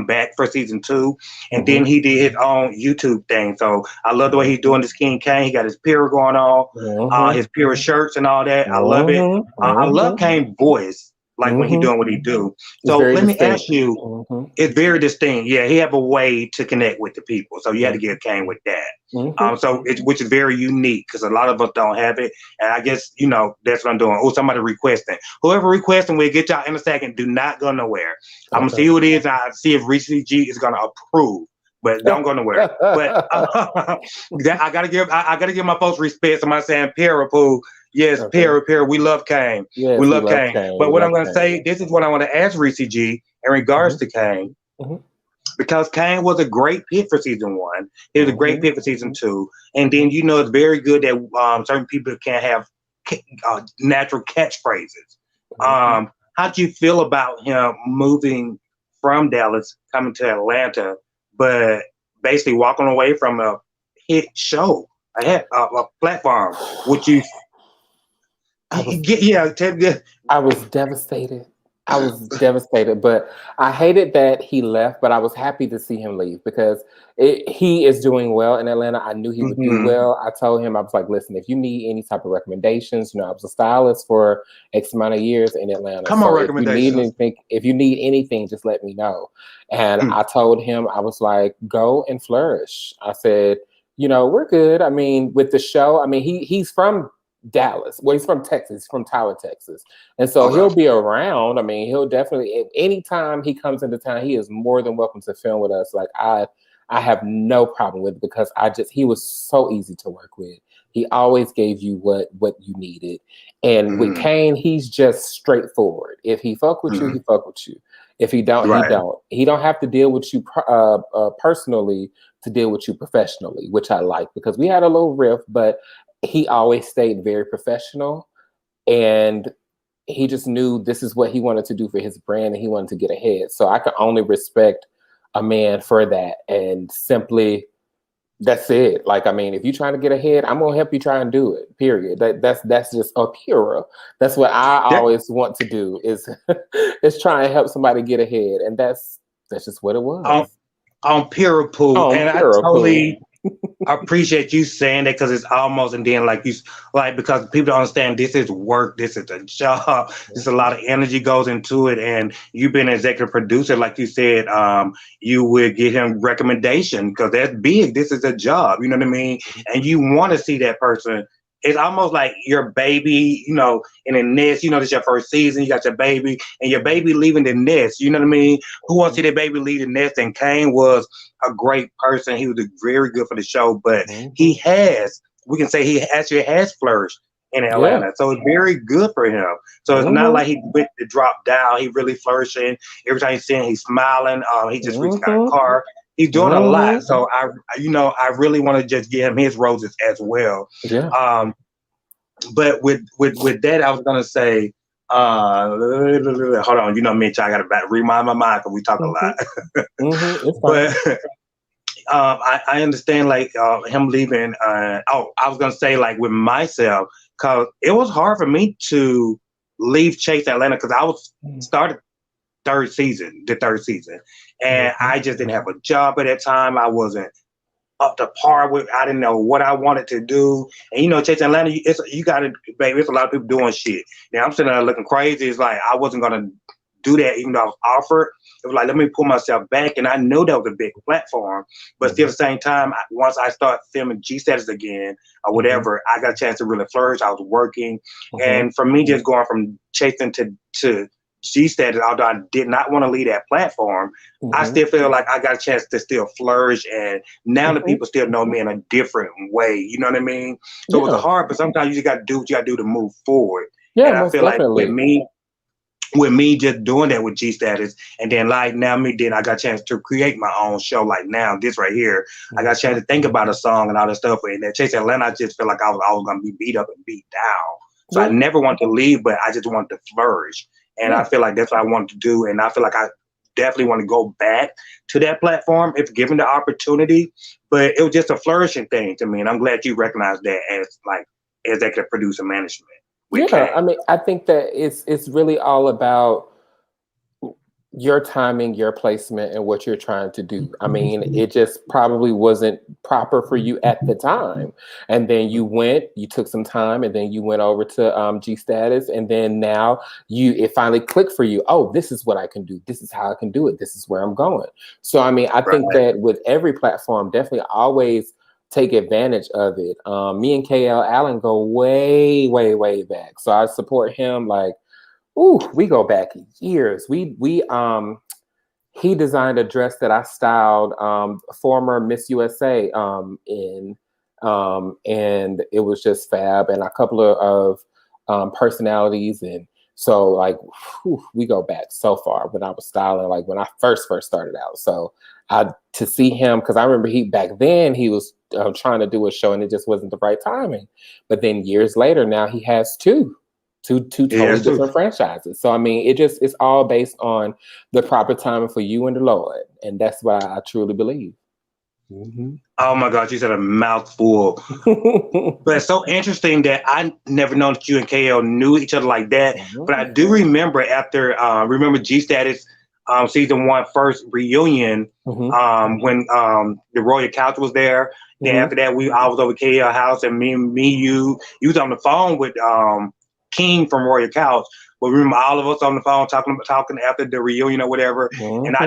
[SPEAKER 2] back for season 2, and then he did his own YouTube thing. So I love the way he's doing this King Kane. He got his Pura going on, his Pura shirts and all that. I love it. I love Kane's voice, when he doing what he do. So let me ask you, it's very distinct. Yeah, he have a way to connect with the people. So you had to give Kane with that. Which is very unique because a lot of us don't have it. And I guess, that's what I'm doing. Oh, somebody requesting. Whoever requesting, we'll get y'all in a second. Do not go nowhere. I'm going to see who it is. I'll see if Reesie G is going to approve. but don't go nowhere. But I gotta give my folks respect. Somebody saying Poo. Yes, Perry, we love Kane.
[SPEAKER 9] Yes,
[SPEAKER 2] we love Kane. But what I'm gonna say, this is what I want to ask Reesie G in regards to Kane. Because Kane was a great pick for season 1. He was a great pick for season 2. And then it's very good that certain people can have natural catchphrases. How'd you feel about him moving from Dallas, coming to Atlanta, but basically walking away from a hit show, a platform? Would you?
[SPEAKER 9] I was devastated. But I hated that he left, but I was happy to see him leave because he is doing well in Atlanta. I knew he would do well. I told him, I was like, listen, if you need any type of recommendations, I was a stylist for X amount of years in Atlanta.
[SPEAKER 2] Recommendations.
[SPEAKER 9] If you need anything, just let me know. And I told him, I was like, go and flourish. I said, we're good. I mean, with the show, I mean, he's from Dallas. Well, he's from Texas. He's from Tyler, Texas. And so he'll be around. I mean, he'll definitely, anytime he comes into town, he is more than welcome to film with us. Like I have no problem with it because he was so easy to work with. He always gave you what you needed. And with Kane, he's just straightforward. If he fuck with you, he fuck with you. If he don't, he don't. He don't have to deal with you personally to deal with you professionally, which I like because we had a little riff, but he always stayed very professional, and he just knew this is what he wanted to do for his brand, and he wanted to get ahead. So I can only respect a man for that, and simply that's it. Like, I mean, if you're trying to get ahead, I'm gonna help you try and do it. Period. That's just a pure. That's what I always want to do is try and help somebody get ahead, and that's just what it was.
[SPEAKER 2] On Pure Pool, and I totally appreciate you saying that because it's almost, and then because people don't understand this is work, this is a job, there's a lot of energy goes into it, and you've been an executive producer, like you said, you would get him recommendation because that's big. This is a job, you know what I mean, and you want to see that person. It's almost like your baby, in a nest, this is your first season, you got your baby, and your baby leaving the nest, you know what I mean? Who wants to see their baby leave the nest? And Kane was a great person. He was very good for the show, but we can say he actually has flourished in Atlanta. Yeah. So it's very good for him. So it's not like he went to drop down. He really flourishing. Every time he's seeing, he's smiling. He just recently got a car. He's doing a lot. So I really want to just give him his roses as well.
[SPEAKER 9] Yeah.
[SPEAKER 2] But with that, I was gonna say, hold on, Mitch, I gotta remind my mind because we talk a lot. But I understand him leaving. I was gonna say with myself, because it was hard for me to leave Chase Atlanta because I was started the third season, and I just didn't have a job at that time. I wasn't up to par with. I didn't know what I wanted to do, and Chase Atlanta, you got to, baby. It's a lot of people doing shit. Now I'm sitting there looking crazy. It's like I wasn't gonna do that, even though I was offered. It was like, let me pull myself back, and I know that was a big platform, but still at the same time, once I started filming G Status again or whatever, I got a chance to really flourish. I was working, and for me, just going from chasing to G Status, although I did not want to leave that platform, I still feel like I got a chance to still flourish, and now the people still know me in a different way. You know what I mean? So it was hard, but sometimes you just got to do what you got to do to move forward.
[SPEAKER 9] Yeah,
[SPEAKER 2] and I feel
[SPEAKER 9] definitely.
[SPEAKER 2] like with me just doing that with G Status, and then then I got a chance to create my own show. Like now, this right here, I got a chance to think about a song and all that stuff. And then Chase Atlanta, I just feel like I was always gonna be beat up and beat down. So I never wanted to leave, but I just wanted to flourish. And I feel like that's what I wanted to do. And I feel like I definitely want to go back to that platform if given the opportunity. But it was just a flourishing thing to me, and I'm glad you recognize that as executive producer management.
[SPEAKER 9] I mean, I think that it's really all about your timing, your placement, and what you're trying to do. I mean, it just probably wasn't proper for you at the time. And then you took some time, and then you went over to G Status, and then now it finally clicked for you. Oh, this is what I can do. This is how I can do it. This is where I'm going. So, I mean, I think that with every platform, definitely always take advantage of it. Me and KL Allen go way, way, way back. So I support him we go back years. he designed a dress that I styled former Miss USA in, and it was just fab, and a couple of personalities, and so like we go back so far when I was styling, like when I first started out. So to see him, because I remember back then he was trying to do a show and it just wasn't the right timing. But then years later, now he has two totally different franchises. So I mean, it's all based on the proper timing for you and the Lord, and that's what I truly believe.
[SPEAKER 2] Mm-hmm. Oh my God, you said a mouthful. But it's so interesting that I never known that you and KL knew each other like that. Mm-hmm. But I do remember after remember G Status season 1 first reunion, mm-hmm. When the Royal Couch was there. Mm-hmm. Then after that, I was over KL house, and you was on the phone with King from Royal Couch. But remember, all of us on the phone talking after the reunion or whatever. Mm-hmm. And I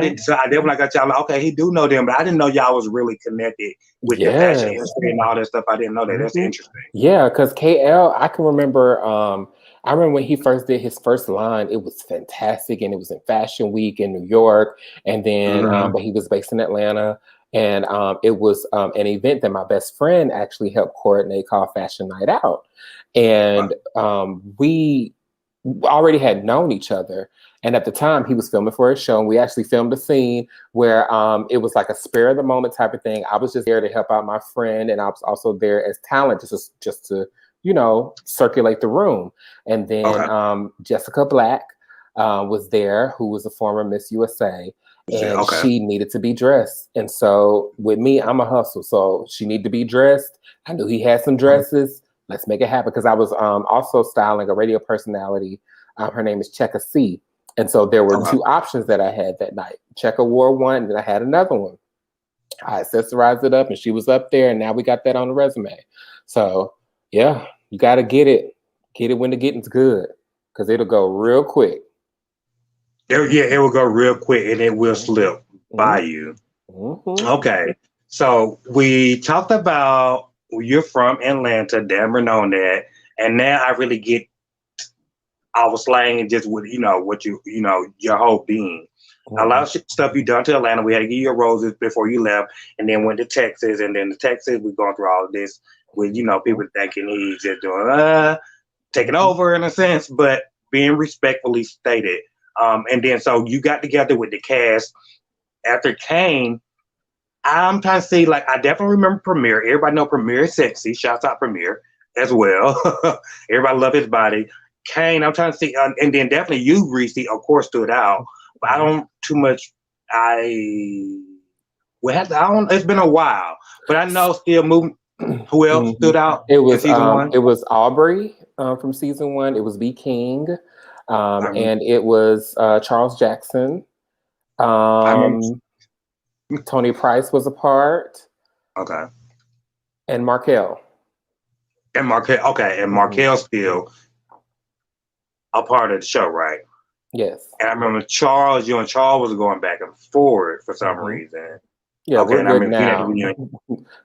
[SPEAKER 2] when I got y'all, like, okay, he do know them, but I didn't know y'all was really connected with the fashion industry and all that stuff. I didn't know that. Mm-hmm. That's interesting.
[SPEAKER 9] Yeah, because KL, I can remember. I remember when he first did his first line, it was fantastic, and it was in Fashion Week in New York, and then but he was based in Atlanta, and it was an event that my best friend actually helped coordinate called Fashion Night Out, and we already had known each other. And at the time he was filming for a show, and we actually filmed a scene where it was like a spare of the moment type of thing. I was just there to help out my friend, and I was also there as talent just to circulate the room. And then Jessica Black was there, who was a former Miss USA, and she needed to be dressed. And so with me, I'm a hustle, so she needed to be dressed. I knew he had some dresses. Let's make it happen, because I was also styling a radio personality. Her name is Checka C. And so there were two options that I had that night. Checka wore one, and then I had another one. I accessorized it up, and she was up there, and now we got that on the resume. So yeah, you got to get it when the getting's good, because it'll go real quick.
[SPEAKER 2] It will go real quick, and it will slip by you. Mm-hmm. Okay, so we talked about you're from Atlanta, damn known that, and now I really get our slang and just with what your whole being. Mm-hmm. A lot of stuff you done to Atlanta. We had to give you your roses before you left, and then went to Texas, and then to Texas we're going through all of this with people thinking he's just doing taking over in a sense, but being respectfully stated. And then so you got together with the cast after Kane. I'm trying to see, like, I definitely remember Premier. Everybody know Premier is sexy. Shouts out Premier as well. Everybody love his body. Kane, I'm trying to see, and then definitely you, Reesie, of course, stood out. But I don't too much. It's been a while, but I know still moving. Who else stood out?
[SPEAKER 9] It was season 1? It was Aubrey from season 1. It was B. King, and it was Charles Jackson. Tony Price was a part.
[SPEAKER 2] Okay.
[SPEAKER 9] And Markel.
[SPEAKER 2] And Markel's still a part of the show, right?
[SPEAKER 9] Yes.
[SPEAKER 2] And I remember you and Charles was going back and forward for some reason.
[SPEAKER 9] Yeah, we're good now.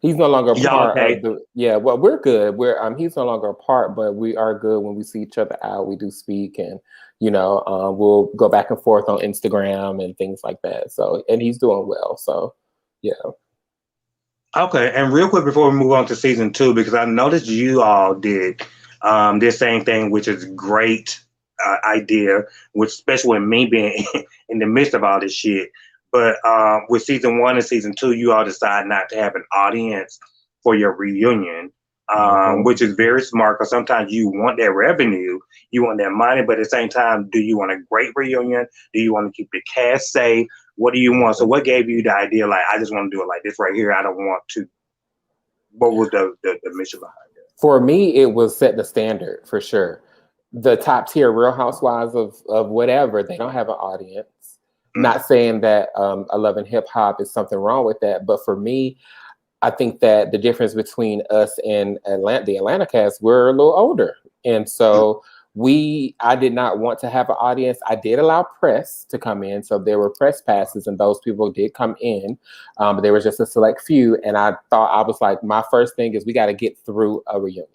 [SPEAKER 9] He's no longer a part of the. Yeah, well, we're good. He's no longer a part, but we are good when we see each other out. We do speak, and we'll go back and forth on Instagram and things like that. So, and he's doing well. So, yeah.
[SPEAKER 2] Okay, and real quick before we move on to season 2, because I noticed you all did this same thing, which is great idea, which especially with me being in the midst of all this shit. But with season 1 and season 2, you all decide not to have an audience for your reunion, which is very smart, because sometimes you want that revenue, you want that money, but at the same time, do you want a great reunion? Do you want to keep the cast safe? What do you want? So what gave you the idea, like, I just want to do it like this right here, I don't want to? What was the mission behind it?
[SPEAKER 9] For me, it was setting the standard, for sure. The top tier Real Housewives of whatever, they don't have an audience. Not saying that I love and hip hop is something wrong with that, but for me, I think that the difference between us and the Atlanta cast, we're a little older, and so I did not want to have an audience. I did allow press to come in, so there were press passes, and those people did come in, but there was just a select few. And I was like, my first thing is we got to get through a reunion.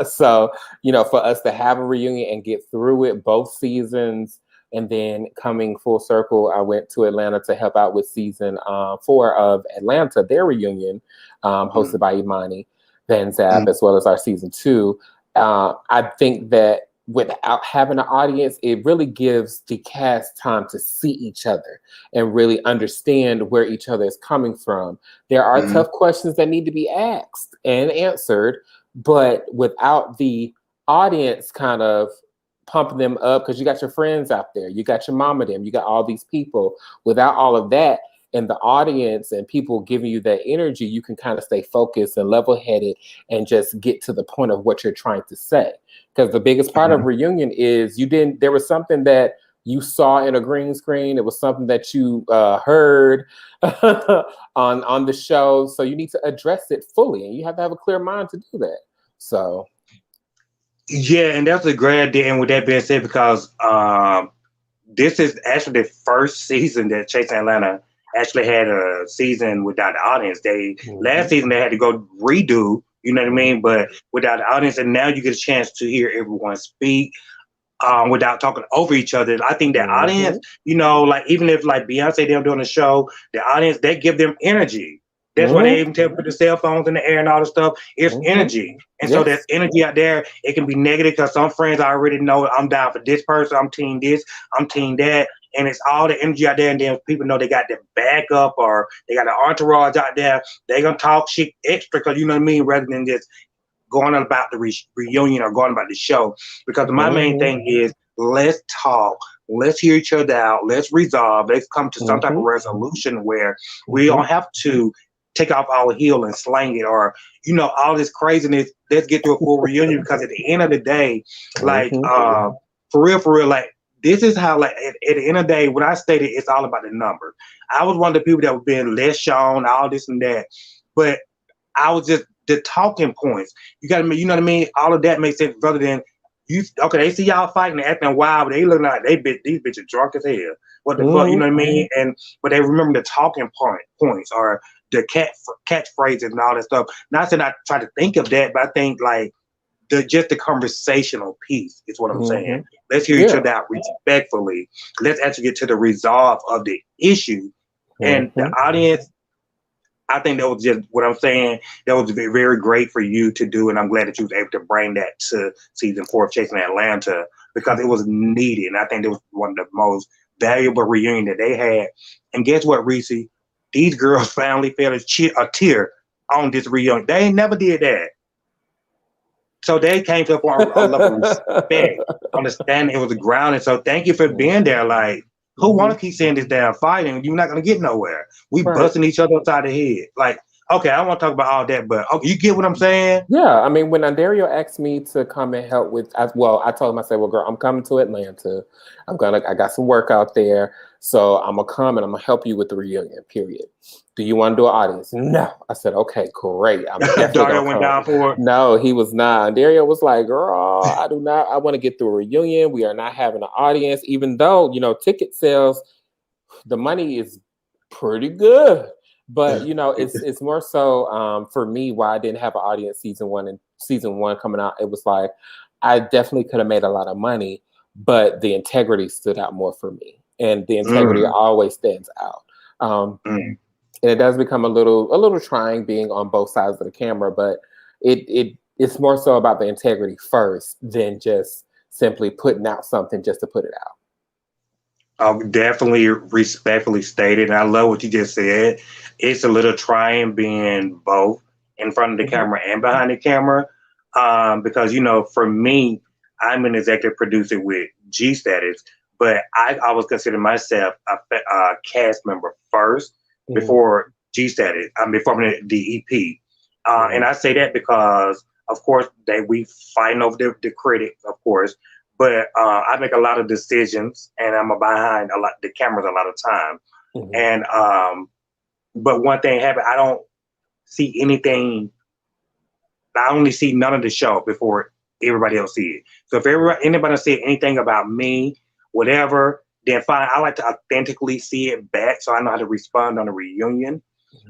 [SPEAKER 9] So for us to have a reunion and get through it, both seasons. And then coming full circle, I went to Atlanta to help out with season 4 of Atlanta, their reunion, hosted by Imani Van Zap, as well as our season 2. I think that without having an audience, it really gives the cast time to see each other and really understand where each other is coming from. There are tough questions that need to be asked and answered, but without the audience kind of pumping them up, because you got your friends out there, you got your mama, them, you got all these people. Without all of that, and the audience and people giving you that energy, you can kind of stay focused and level-headed and just get to the point of what you're trying to say. Because the biggest part of reunion is there was something that you saw in a green screen. It was something that you heard on the show. So you need to address it fully, and you have to have a clear mind to do that. So.
[SPEAKER 2] Yeah, and that's a great idea. And with that being said, because this is actually the first season that Chasing Atlanta actually had a season without the audience. Last season they had to go redo, you know what I mean? But without the audience, and now you get a chance to hear everyone speak without talking over each other. I think the audience, you know, like even if like Beyonce them doing a show, the audience, they give them energy. That's why they even tell put the cell phones in the air and all the stuff. It's energy. And so there's energy out there. It can be negative because some friends I already know I'm down for this person. I'm team this. I'm team that. And it's all the energy out there. And then people know they got their backup or they got an entourage out there. They're going to talk shit extra because, you know what I mean, rather than just going on about the reunion or going about the show. Because my main thing is let's talk. Let's hear each other out. Let's resolve. Let's come to some type of resolution where we don't have to take off our heel and slang it or, you know, all this craziness. Let's get to a full reunion because at the end of the day, like, for real, like, this is how, like, at the end of the day, when I stated it's all about the number. I was one of the people that was being less shown, all this and that. But I was just the talking points. You got to, you know what I mean? All of that makes sense rather than they see y'all fighting and acting wild, but they look like these bitches drunk as hell. What the fuck, you know what I mean? But they remember the talking points or the catchphrases and all that stuff. Not that I try to think of that, but I think like just the conversational piece is what I'm saying. Let's hear each other out respectfully. Let's actually get to the resolve of the issue. And the audience, I think that was just what I'm saying. That was very, very great for you to do, and I'm glad that you was able to bring that to season 4 of Chasing Atlanta because it was needed. And I think it was one of the most valuable reunion that they had. And guess what, Reesie? These girls finally felt a tear on this reunion. They ain't never did that. So they came to a level of respect, understanding it was a grounding. So thank you for being there. Like, who want to keep seeing this damn fighting? You're not going to get nowhere. We busting each other upside the head. Like, okay, I don't want to talk about all that, but okay, you get what I'm saying?
[SPEAKER 9] Yeah, I mean, when Dario asked me to come and help with, I told him, I said, well, girl, I'm coming to Atlanta. I got some work out there. So I'm going to come and I'm going to help you with the reunion, period. Do you want to do an audience? No. I said, okay, great. I'm
[SPEAKER 2] Dario went down for it?
[SPEAKER 9] No, he was not. Dario was like, girl, I do not. I want to get through a reunion. We are not having an audience, even though, you know, ticket sales, the money is pretty good. But, you know, it's more so for me why I didn't have an audience season one coming out. It was like, I definitely could have made a lot of money, but the integrity stood out more for me. And the integrity always stands out. And it does become a little trying being on both sides of the camera, but it's more so about the integrity first than just simply putting out something just to put it out.
[SPEAKER 2] Definitely respectfully stated. And I love what you just said. It's a little trying being both in front of the camera and behind the camera. Because, you know, for me, I'm an executive producer with G status, but I always consider myself a cast member first before G status. Before the EP. And I say that because, of course, we fighting over the credit, of course. But I make a lot of decisions, and I'm behind the cameras a lot of time. And but one thing happened, I don't see anything. I only see none of the show before everybody else see it. So if anybody see anything about me, whatever, then fine. I like to authentically see it back, so I know how to respond on a reunion.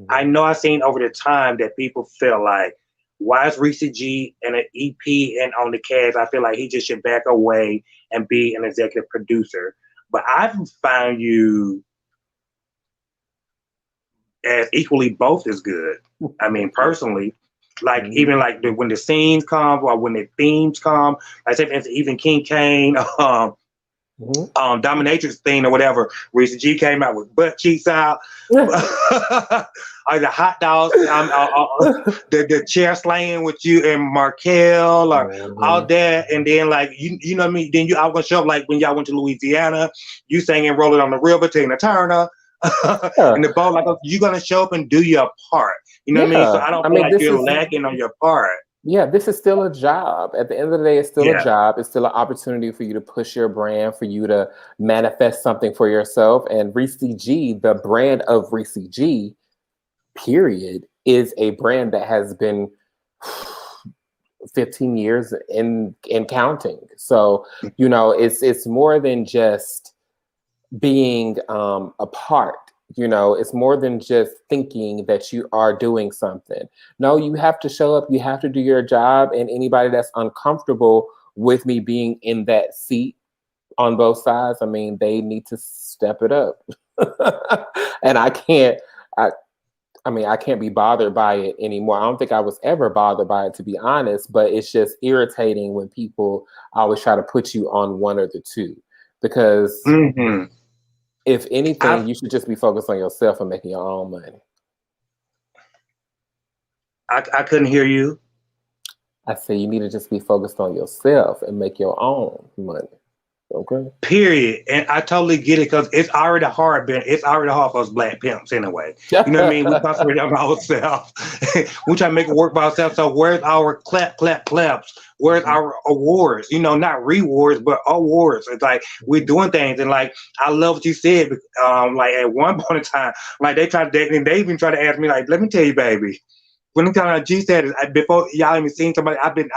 [SPEAKER 2] I know I've seen over the time that people feel like, why is Reesie G and an EP and on the cast? I feel like he just should back away and be an executive producer. but I've found you as equally both as good. I mean, personally, like even like when the scenes come or when the themes come, like say for instance, even King Kane, dominatrix thing or whatever. Reesie G came out with butt cheeks out. Or the hot dogs, the chair slaying with you and Markel or all that, and then like you know what I mean. Then I was gonna show up like when y'all went to Louisiana, you singing "Rolling on the River," Tina Turner, and the boat. Like you're gonna show up and do your part. You know what I mean? So I don't feel like you're lacking on your part.
[SPEAKER 9] Yeah, this is still a job. At the end of the day, it's still a job. It's still an opportunity for you to push your brand, for you to manifest something for yourself. And Reesie G, the brand of Reesie G, period, is a brand that has been 15 years in counting. So, you know, it's more than just being a part. You know, it's more than just thinking that you are doing something. No, you have to show up, you have to do your job, and anybody that's uncomfortable with me being in that seat on both sides, I mean, they need to step it up. And I can't be bothered by it anymore. I don't think I was ever bothered by it, to be honest, but it's just irritating when people always try to put you on one or the two, because if anything, you should just be focused on yourself and making your own money.
[SPEAKER 2] I couldn't hear you.
[SPEAKER 9] I say you need to just be focused on yourself and make your own money. Okay.
[SPEAKER 2] Period. And I totally get it, because it's already hard. It's already hard for us black pimps anyway. You know what I mean? We concentrate on ourselves. We try to make it work by ourselves. So where's our claps? Where's our awards? You know, not rewards, but awards. It's like we're doing things, and like I love what you said. Like at one point in time, like they even try to ask me, like, let me tell you, baby. When the time G said it, before y'all even seen somebody, I've been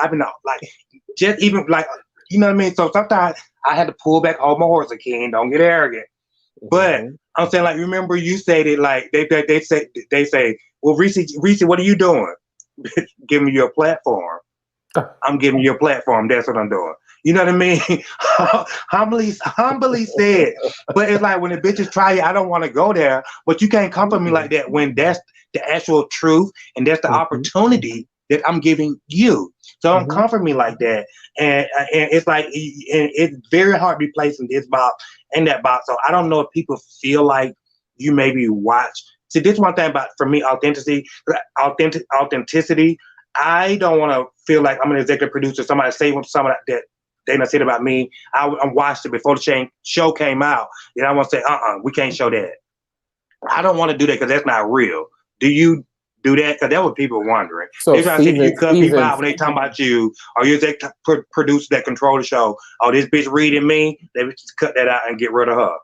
[SPEAKER 2] like, just even like, you know what I mean? So sometimes I had to pull back all my horse again. Don't get arrogant. But I'm saying, like, remember you said it, like they say, well, Reesie, what are you doing? Giving you a platform. I'm giving you a platform. That's what I'm doing. You know what I mean? humbly said. But it's like when the bitches try you, I don't want to go there. But you can't come for me like that when that's the actual truth and that's the opportunity that I'm giving you. So don't come for me like that. And it's like, and it's very hard to be placed in this box and that box. So I don't know if people feel like you maybe watch. See, this one thing about, for me, authenticity. I don't want to feel like I'm an executive producer. Somebody say something that they done said about me. I watched it before the show came out. And I want to say, we can't show that. I don't want to do that because that's not real. Do you do that? Because that's what people are wondering. So they're trying to say you cut people out when they talking about you, or you're the producer that control the show. Oh, this bitch reading me. They just cut that out and get rid of her.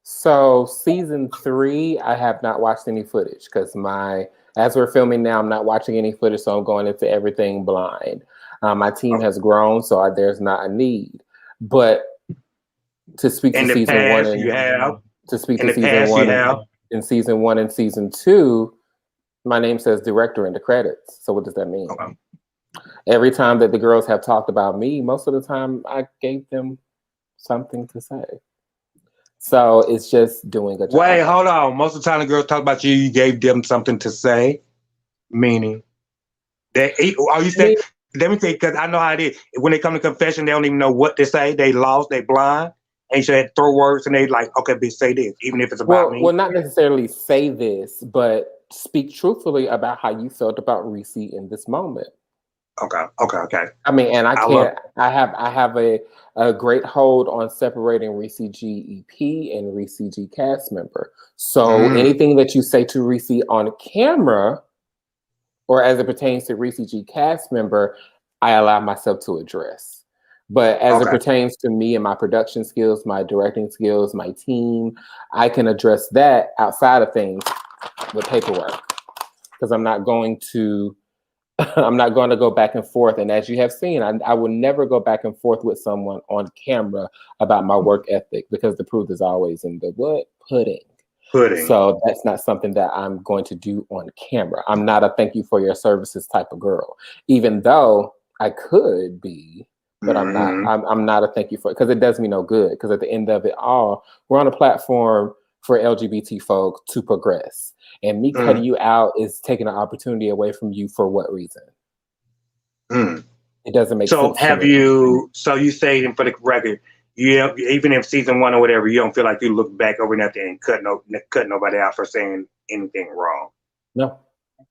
[SPEAKER 9] So season 3, I have not watched any footage because as we're filming now, I'm not watching any footage, so I'm going into everything blind. My team has grown, so there's not a need. But to speak to season 1 in season 1 and season 2, my name says director in the credits. So what does that mean? Okay. Every time that the girls have talked about me, most of the time I gave them something to say. So it's just doing a job.
[SPEAKER 2] Wait, hold on. Most of the time the girls talk about you, you gave them something to say? Meaning? Are you saying... Let me tell you, because I know how it is. When they come to confession, they don't even know what to say. They lost, they blind. And so they throw words and they like, okay, bitch, say this, even if it's about me.
[SPEAKER 9] Well, not necessarily say this, but speak truthfully about how you felt about Reesie in this moment.
[SPEAKER 2] Okay.
[SPEAKER 9] I mean, and I have a great hold on separating Reesie G EP and Reesie G cast member. So anything that you say to Reesie on camera, or as it pertains to Reesie G cast member, I allow myself to address. But as it pertains to me and my production skills, my directing skills, my team, I can address that outside of things with paperwork. Because I'm not going to go back and forth. And as you have seen, I will never go back and forth with someone on camera about my work ethic, because the proof is always in the pudding. So that's not something that I'm going to do on camera. I'm not a thank you for your services type of girl, even though I could be, but I'm not. I'm not a thank you for it because it does me no good. Because at the end of it all, we're on a platform for LGBT folk to progress, and me cutting you out is taking an opportunity away from you for what reason? It doesn't make sense.
[SPEAKER 2] So have you? So you say, and for the record, even if season 1 or whatever, you don't feel like you look back over nothing and cut nobody out for saying anything wrong.
[SPEAKER 9] No.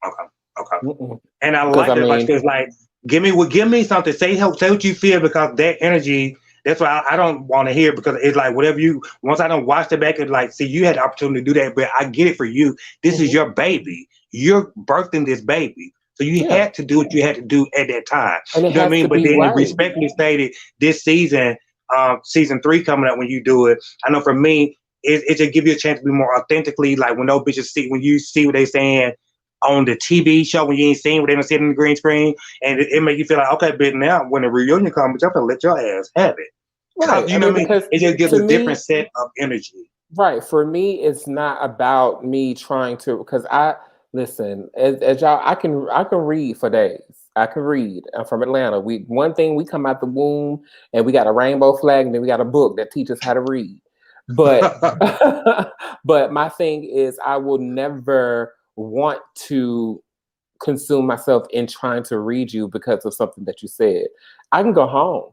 [SPEAKER 2] Okay. And I like that. Like, it's like, give me something. Say what you feel, because that energy. That's why I don't want to hear, because it's like whatever you. Once I don't watch it back, it's like, see, you had the opportunity to do that, but I get it for you. This is your baby. You're birthing this baby. So you had to do what you had to do at that time. You know what I mean? But then respectfully stated, this season, season 3 coming up, when you do it, I know for me, it just give you a chance to be more authentically, like when those bitches when you see what they saying on the TV show, when you ain't seen what they don't see in the green screen, and it make you feel like, okay, but now when the reunion comes, I'm gonna let your ass have it. Right. You know what I mean? It just gives a different set of energy.
[SPEAKER 9] Right. For me, it's not about me trying to, because listen, as y'all, I can read for days. I can read. I'm from Atlanta. One thing, we come out the womb and we got a rainbow flag, and then we got a book that teaches how to read. But but my thing is, I will never want to consume myself in trying to read you because of something that you said. I can go home.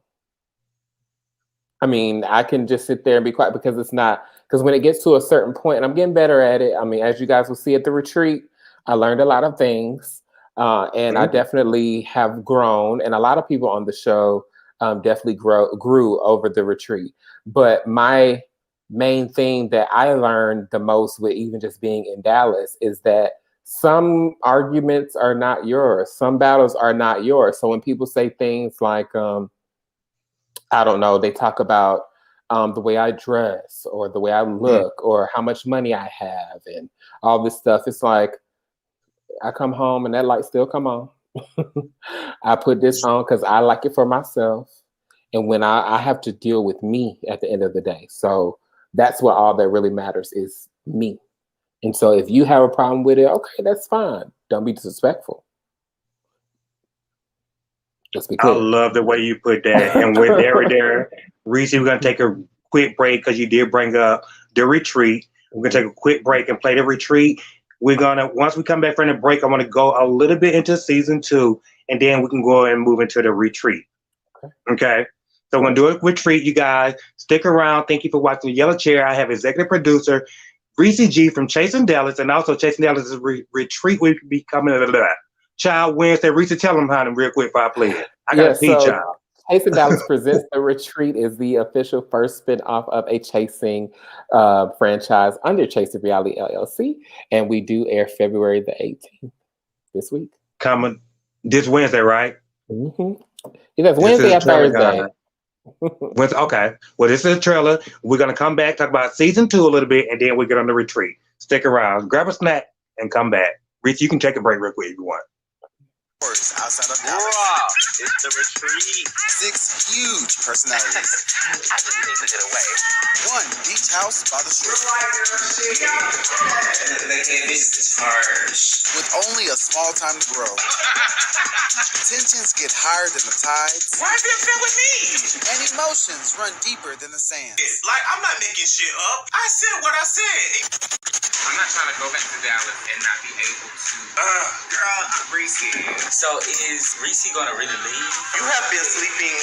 [SPEAKER 9] I mean, I can just sit there and be quiet, because it's not, because when it gets to a certain point, and I'm getting better at it. I mean, as you guys will see at the retreat, I learned a lot of things, and I definitely have grown, and a lot of people on the show definitely grew over the retreat. But my main thing that I learned the most with even just being in Dallas is that some arguments are not yours. Some battles are not yours. So when people say things like, I don't know, they talk about the way I dress, or the way I look, or how much money I have, and all this stuff. It's like, I come home and that light still come on. I put this on because I like it for myself. And when I have to deal with me at the end of the day. So that's what all that really matters, is me. And so if you have a problem with it, okay, that's fine. Don't be disrespectful. Let's be clear.
[SPEAKER 2] I love the way you put that. And with there, Reesie, we're going to take a quick break, because you did bring up the retreat. We're going to take a quick break and play the retreat. We're going to, once we come back from the break, I want to go a little bit into season 2, and then we can go and move into the retreat. Okay? So we're going to do a retreat, you guys. Stick around. Thank you for watching The Yellow Chair. I have executive producer Reesie G from Chasing Dallas, and also Chasing Dallas' retreat will be coming up. Child Wednesday. Reesie, tell them how to real quick before I play it. I got to pee, child.
[SPEAKER 9] Chasing Dallas Presents The Retreat is the official first spin-off of a Chasing franchise under Chasing Reality LLC, and we do air February the 18th this week.
[SPEAKER 2] Coming this Wednesday, right?
[SPEAKER 9] That's Wednesday or Thursday.
[SPEAKER 2] Okay. Well, this is a trailer. We're going to come back, talk about season 2 a little bit, and then we get on the retreat. Stick around. Grab a snack and come back. Reach, you can take a break real quick if you want.
[SPEAKER 3] Outside of Dallas.
[SPEAKER 5] It's the retreat.
[SPEAKER 3] 6 huge personalities.
[SPEAKER 5] I just need to get away.
[SPEAKER 3] 1 beach house by the shore.
[SPEAKER 5] They can't be discharged.
[SPEAKER 3] With only a small time to grow. Tensions get higher than the tides.
[SPEAKER 5] Why is it fit with me?
[SPEAKER 3] And emotions run deeper than the sands.
[SPEAKER 4] Like, I'm not making shit up. I said what I said. I'm not trying to go back to Dallas and not be able to. Girl, Reesie. So is Reesie gonna really leave?
[SPEAKER 5] You have been sleeping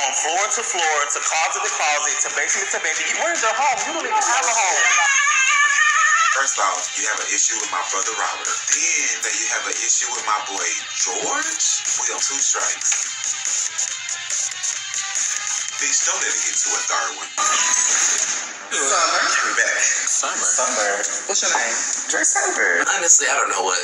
[SPEAKER 5] on floor to floor, to closet to closet, to basement to basement. Where's your home? You don't even have a home.
[SPEAKER 6] First off, you have an issue with my brother Robert. Then you have an issue with my boy George. We on 2 strikes. Bitch, don't let it get to a third one.
[SPEAKER 5] Summer. We back. Summer. What's your name? Dre Summer.
[SPEAKER 10] Honestly, I don't know what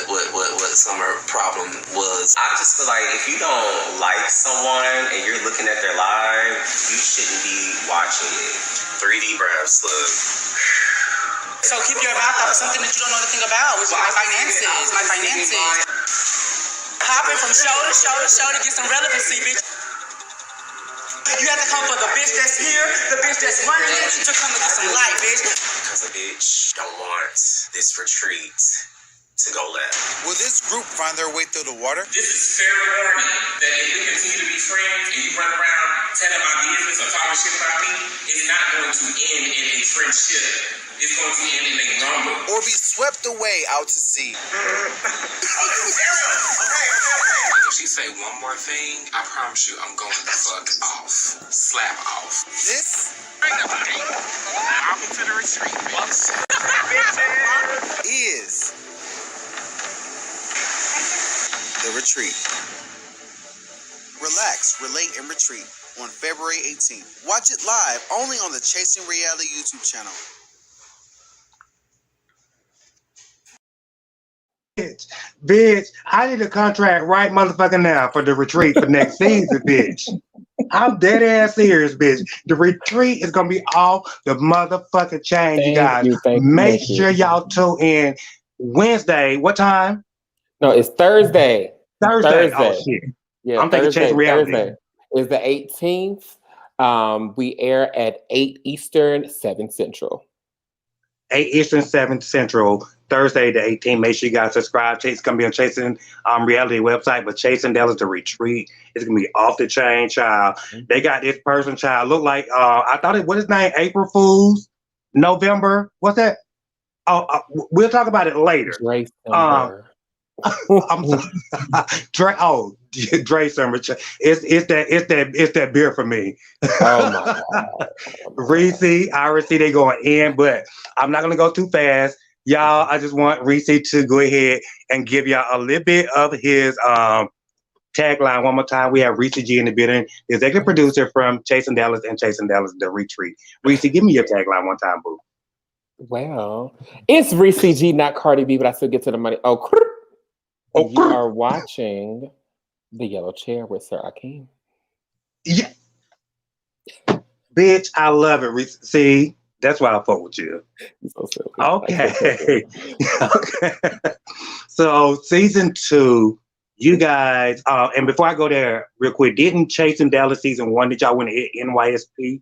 [SPEAKER 10] Summer problem was.
[SPEAKER 7] I just feel like if you don't like someone and you're looking at their live, you shouldn't be watching it.
[SPEAKER 10] 3D breaths, look.
[SPEAKER 8] So keep your mouth off of something that you don't know anything about, which is my finances. Hopping from show to show to show to get some relevancy, bitch. You have to come for the bitch that's here, the bitch that's running it, to come and get some light, bitch.
[SPEAKER 10] Because a bitch don't want this retreat.
[SPEAKER 5] to go left.
[SPEAKER 3] Will this group find their way through the water?
[SPEAKER 4] This is fair warning that if we continue to be friends and you run around telling my business or talking shit about me, it's not going to end in a friendship. It's going to end in a rumble.
[SPEAKER 3] Or be swept away out to sea?
[SPEAKER 10] If she say one more thing, I promise you I'm going the fuck off. Slap off.
[SPEAKER 3] This
[SPEAKER 5] Welcome to the retreat,
[SPEAKER 3] is The Retreat. Relax, relate, and retreat on February 18th. Watch it live only on the Chasing Reality YouTube channel.
[SPEAKER 2] Bitch, I need a contract right motherfucking now for the retreat for next season, bitch. I'm dead ass serious, bitch. The retreat is gonna be off the motherfucking chain, you guys. Make sure y'all tune in Wednesday. What time?
[SPEAKER 9] No, it's Thursday.
[SPEAKER 2] Thursday. Oh shit.
[SPEAKER 9] Yeah,
[SPEAKER 2] I'm thinking Chasing Reality.
[SPEAKER 9] Thursday is the 18th. We air at 8 Eastern, 7 Central.
[SPEAKER 2] 8 Eastern, 7 Central, Thursday the 18th. Make sure you guys subscribe. It's going to be on Chasing Reality website, but Chasing Dallas, the retreat, is going to be off the chain, child. They got this person, child, look like, I thought what his name, April Fool's, November, what's that? We'll talk about it later. I'm sorry. Dre Summer. It's that beer for me.
[SPEAKER 9] Oh my God.
[SPEAKER 2] Reesie, I already see they going in, but I'm not gonna go too fast. Y'all, I just want Reesie to go ahead and give y'all a little bit of his tagline one more time. We have Reesie G in the building, the executive producer from Chasing Dallas and Chasing Dallas The Retreat. Reesie, give me your tagline one time, boo.
[SPEAKER 9] Well, it's Reesie G, not Cardi B, but I still get to the money. You are watching The Yellow Chair with Sir Akeem.
[SPEAKER 2] Yeah. Bitch, I love it. See, that's why I fuck with you.
[SPEAKER 9] So
[SPEAKER 2] okay. Okay. So season 2, you guys, and before I go there real quick, didn't Chasing Dallas season 1, did y'all win the NYSP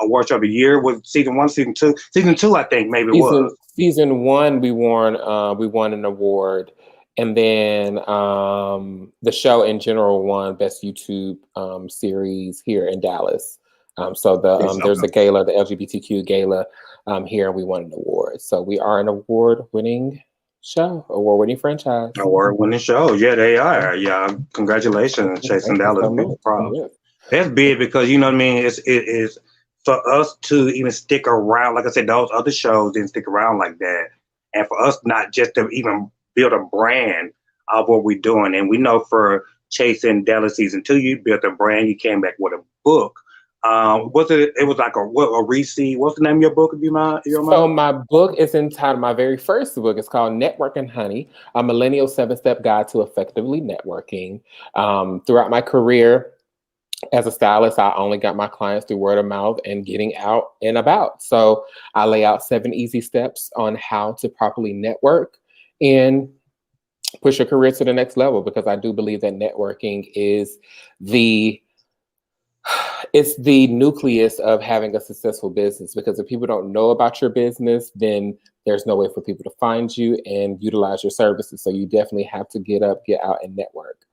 [SPEAKER 2] Award of the Year? Was season 1, season 2? Season 2, I think maybe it was.
[SPEAKER 9] Season 1, we won an award. And then the show in general won Best YouTube series here in Dallas. So there's a gala, the LGBTQ gala here, and we won an award. So we are an award-winning show, award-winning franchise.
[SPEAKER 2] Award-winning show. Yeah, they are. Yeah, congratulations, Chasing Dallas. Big props. Yeah. That's big because, you know what I mean? It is for us to even stick around. Like I said, those other shows didn't stick around like that. And for us not just to even build a brand of what we're doing. And we know for Chasing Dallas season 2, you built a brand. You came back with a book. It was like a Reesie. What's the name of your book? If you mind?
[SPEAKER 9] So my book is entitled, my very first book is called Networking Honey, a Millennial 7-Step Guide to Effectively Networking. Throughout my career as a stylist, I only got my clients through word of mouth and getting out and about. So I lay out 7 easy steps on how to properly network and push your career to the next level, because I do believe that networking is the nucleus of having a successful business. Because if people don't know about your business, then there's no way for people to find you and utilize your services. So you definitely have to get up, get out, and network.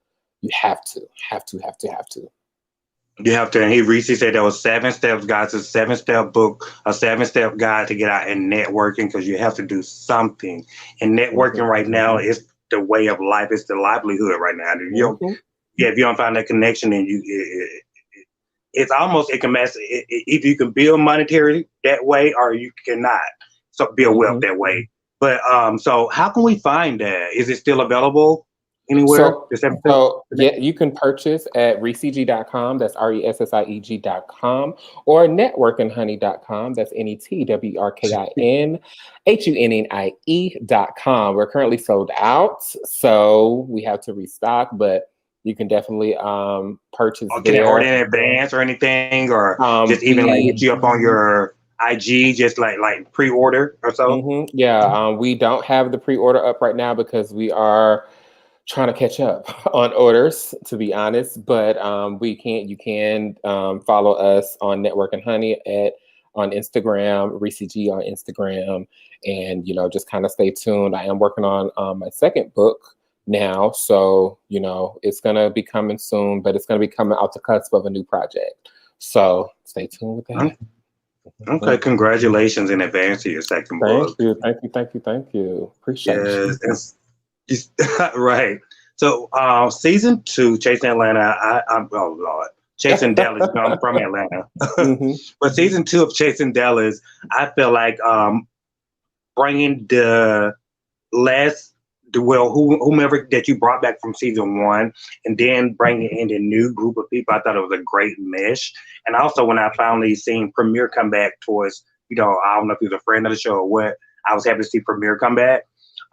[SPEAKER 9] You have to.
[SPEAKER 2] You have to. And Reesie said there was 7 steps, guys. It's a 7-step book, a 7-step guide to get out and networking, because you have to do something. And networking right now is the way of life. It's the livelihood right now. If you don't find that connection, then it's almost, it can mess. If you can build monetary that way, or you cannot build wealth that way. But so how can we find that? Is it still available anywhere?
[SPEAKER 9] Yeah, you can purchase at reesieg.com. That's RESSIEG.com, or networkinghoney.com. That's NETWORKINHUNNIE.com. We're currently sold out, so we have to restock, but you can definitely purchase there.
[SPEAKER 2] Can they order in advance or anything, or just even like hit you up on your IG, just like pre-order or so?
[SPEAKER 9] Yeah, we don't have the pre-order up right now because we are trying to catch up on orders, to be honest. But you can follow us on Network and Honey at on Instagram, Reesie G on Instagram, and just kind of stay tuned. I am working on my second book now, so it's gonna be coming soon, but it's gonna be coming out the cusp of a new project. So stay tuned with that.
[SPEAKER 2] Okay, congratulations in advance to your second book.
[SPEAKER 9] Thank you. Appreciate you.
[SPEAKER 2] Yes, right. So, season 2, Chasing Atlanta. I'm oh Lord, Chasing Dallas. I'm from Atlanta, but season 2 of Chasing Dallas, I feel like bringing whomever that you brought back from season 1, and then bringing in the new group of people. I thought it was a great mesh. And also, when I finally seen Premier come back towards, I don't know if he was a friend of the show or what, I was happy to see Premier come back.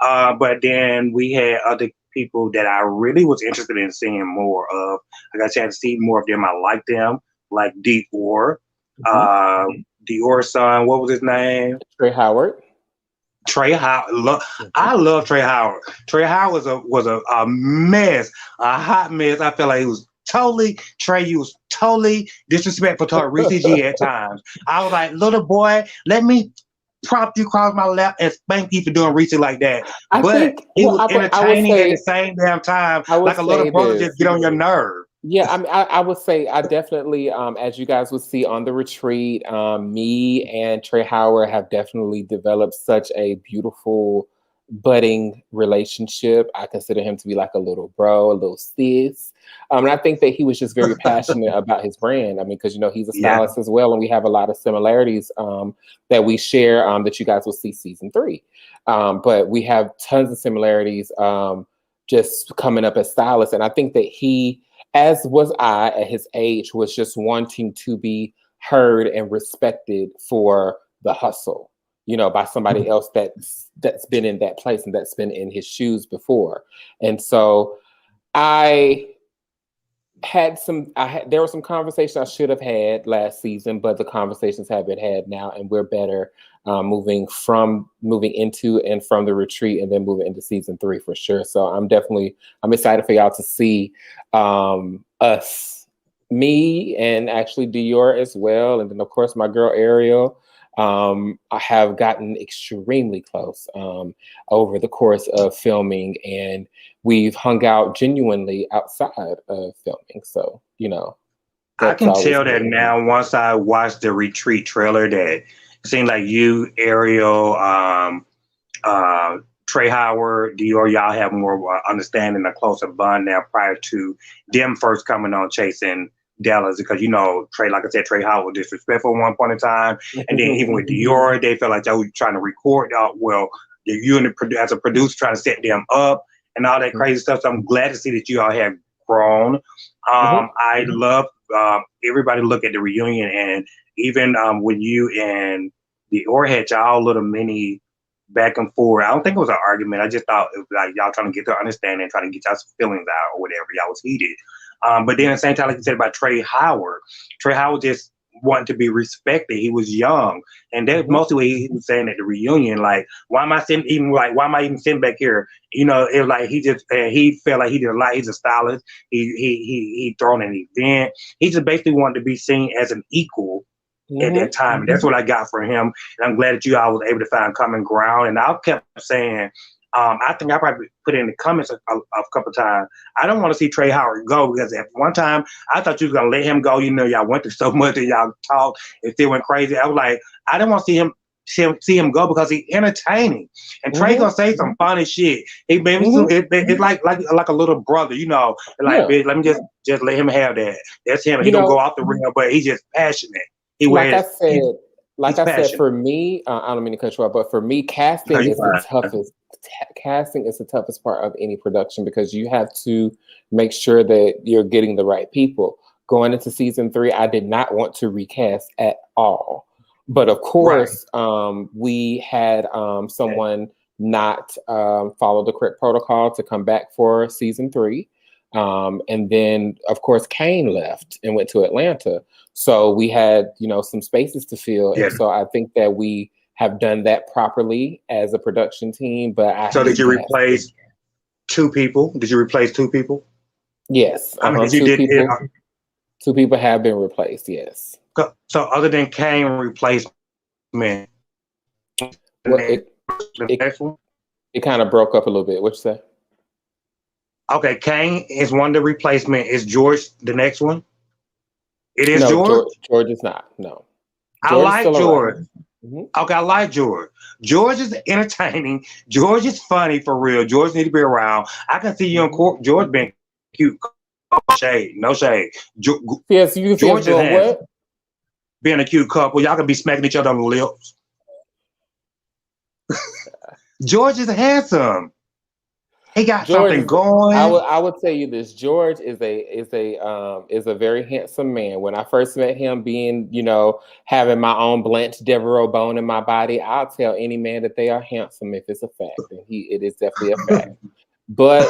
[SPEAKER 2] But then we had other people that I really was interested in seeing more of. I got a chance to see more of them. I like them, like Dior. Dior's son, what was his name?
[SPEAKER 9] Trey Howard.
[SPEAKER 2] I love Trey Howard. Trey Howard was a mess, a hot mess. I feel like he was totally disrespectful to Reesie G at times. I was like, little boy, let me prop you across my lap and spank you for doing Reesie like that. He was entertaining at the same damn time, like a little brother just get on your nerve.
[SPEAKER 9] Yeah, I would say I definitely, as you guys would see on the retreat, me and Trey Howard have definitely developed such a beautiful budding relationship. I consider him to be like a little bro, a little sis. And I think that he was just very passionate about his brand. I mean, because, he's a stylist as well. And we have a lot of similarities that we share that you guys will see season 3. But we have tons of similarities just coming up as stylists. And I think that he, as was I at his age, was just wanting to be heard and respected for the hustle, by somebody else that's been in that place and that's been in his shoes before. And so there were some conversations I should have had last season, but the conversations have been had now, and we're better moving into and from the retreat, and then moving into season 3 for sure. So I'm excited for y'all to see us, me, and actually Dior as well, and then of course my girl Ariel. I have gotten extremely close over the course of filming, and we've hung out genuinely outside of filming. So,
[SPEAKER 2] I can tell that now once I watched the retreat trailer that it seemed like you, Ariel, Trey Howard, Dior, y'all have more understanding, a closer bond now prior to them first coming on Chasing Dallas, because Trey, like I said, Trey Howard was disrespectful at one point in time, and then even with Dior, they felt like they were trying to record you and as a producer trying to set them up and all that crazy stuff. So I'm glad to see that you all have grown. I love everybody look at the reunion, and even when you and Dior had y'all little mini back and forth. I don't think it was an argument. I just thought it was like y'all trying to get their understanding, trying to get y'all's feelings out or whatever. Y'all was heated. But then at the same time, like you said about Trey Howard just wanted to be respected. He was young. And that's mostly what he was saying at the reunion. Like, why am I even sitting back here? It was like he felt like he did a lot. He's a stylist. He thrown an event. He just basically wanted to be seen as an equal at that time. And that's what I got from him. And I'm glad that you all was able to find common ground. And I kept saying, I think I probably put in the comments a couple of times, I don't want to see Trey Howard go, because at one time I thought you was going to let him go. Y'all went through so much and y'all talked and still went crazy. I was like, I don't want to see him go because he's entertaining. And Trey gonna say some funny shit. It's like a little brother, bitch, let me just let him have that. That's him. He don't go off the ring, but he's just passionate.
[SPEAKER 9] I said, for me, I don't mean to cut you off, but for me, casting is the toughest. Casting is the toughest part of any production, because you have to make sure that you're getting the right people. Going into season 3, I did not want to recast at all. But of course, we had someone not follow the correct protocol to come back for season 3. And then, of course, Kane left and went to Atlanta. So we had, some spaces to fill. Yeah. And so I think that we have done that properly as a production team. But
[SPEAKER 2] did you replace 2 people? Did you replace 2 people?
[SPEAKER 9] Yes.
[SPEAKER 2] I mean,
[SPEAKER 9] two people have been replaced. Yes.
[SPEAKER 2] So other than Kane replacement,
[SPEAKER 9] Well,
[SPEAKER 2] the next one.
[SPEAKER 9] it kind of broke up a little bit. What you say?
[SPEAKER 2] Okay, Kane is one of the replacement. Is George the next one? It is
[SPEAKER 9] No,
[SPEAKER 2] George.
[SPEAKER 9] George is not. No,
[SPEAKER 2] I
[SPEAKER 9] George is
[SPEAKER 2] like
[SPEAKER 9] still
[SPEAKER 2] George.
[SPEAKER 9] around.
[SPEAKER 2] Okay, I like George. George is entertaining. George is funny for real. George need to be around. I can see you in court. George being cute. No shade. No shade.
[SPEAKER 9] Yes, you can see us
[SPEAKER 2] George is
[SPEAKER 9] doing
[SPEAKER 2] handsome.
[SPEAKER 9] what?
[SPEAKER 2] Being a cute couple. Y'all can be smacking each other on the lips. George is handsome. He got something going.
[SPEAKER 9] I would tell you this. George is a very handsome man. When I first met him, being having my own Blanche Devereaux bone in my body, I'll tell any man that they are handsome if it's a fact, and it is definitely a fact. But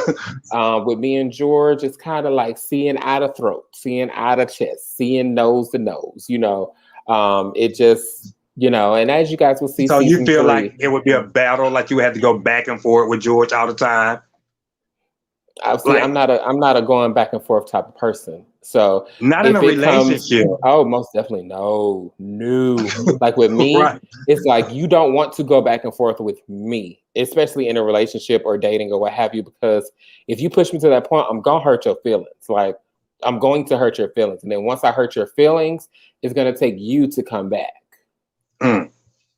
[SPEAKER 9] with me and George, it's kind of like seeing out of throat, seeing out of chest, seeing nose to nose. It just. And as you guys will see,
[SPEAKER 2] so you feel
[SPEAKER 9] 3,
[SPEAKER 2] like it would be a battle, like you had to go back and forth with George all the time.
[SPEAKER 9] I'm not a going back and forth type of person. So
[SPEAKER 2] not in a relationship.
[SPEAKER 9] Most definitely no. Like with me,
[SPEAKER 2] right.
[SPEAKER 9] It's like you don't want to go back and forth with me, especially in a relationship or dating or what have you, because if you push me to that point, I'm gonna hurt your feelings. Like I'm going to hurt your feelings, and then once I hurt your feelings, it's gonna take you to come back.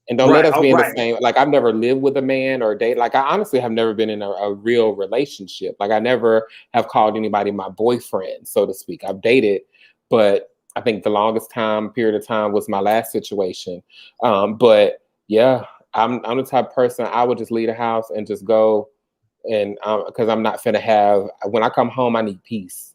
[SPEAKER 9] And don't let us be in the same. Like I've never lived with a man or date. Like I honestly have never been in a real relationship. Like I never have called anybody my boyfriend, so to speak. I've dated, but I think the longest period of time was my last situation. But yeah, I'm the type of person I would just leave the house and just go, and because I'm not finna have. When I come home, I need peace.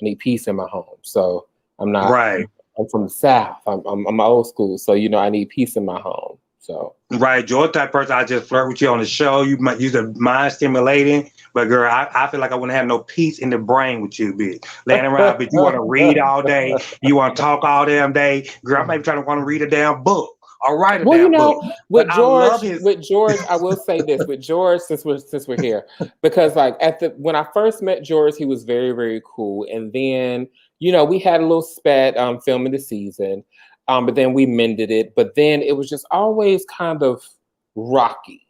[SPEAKER 9] I need peace in my home. So I'm not
[SPEAKER 2] right.
[SPEAKER 9] I'm from the South. I'm old school, so I need peace in my home. So
[SPEAKER 2] right, George type person. I just flirt with you on the show. You might use a mind stimulating, but girl, I feel like I wouldn't have no peace in the brain with you, bitch. Laying around, bitch. You want to read all day. You want to talk all damn day, girl. I might be trying to want to read a damn book or write a damn book.
[SPEAKER 9] With George, I will say this with George, since we're here, because like when I first met George, he was very, very cool, and then. We had a little spat filming the season, but then we mended it. But then it was just always kind of rocky.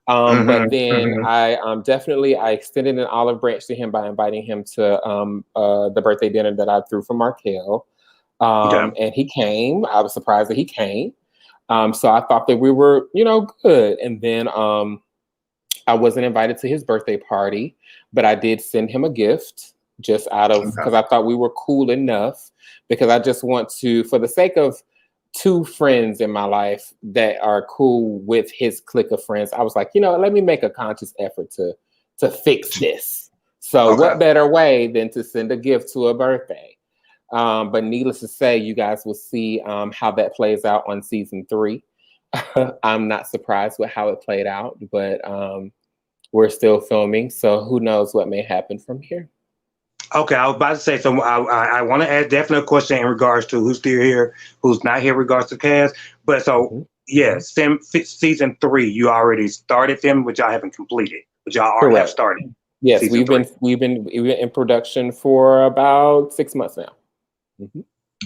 [SPEAKER 9] But then I definitely extended an olive branch to him by inviting him to the birthday dinner that I threw for Markel. And he came. I was surprised that he came. So I thought that we were, good. And then I wasn't invited to his birthday party, but I did send him a gift. Just out of because I thought we were cool enough, because I just want to, for the sake of 2 friends in my life that are cool with his clique of friends, I was like, let me make a conscious effort to fix this. So what better way than to send a gift to a birthday? But needless to say, you guys will see how that plays out on season 3. I'm not surprised with how it played out, but we're still filming, so who knows what may happen from here.
[SPEAKER 2] Okay, I was about to say, so I want to add definitely a question in regards to who's still here, who's not here, in regards to cast. But so, yes, season 3, you already started filming, but y'all haven't completed, but y'all already have started.
[SPEAKER 9] Yes, we've been in production for about 6 months now.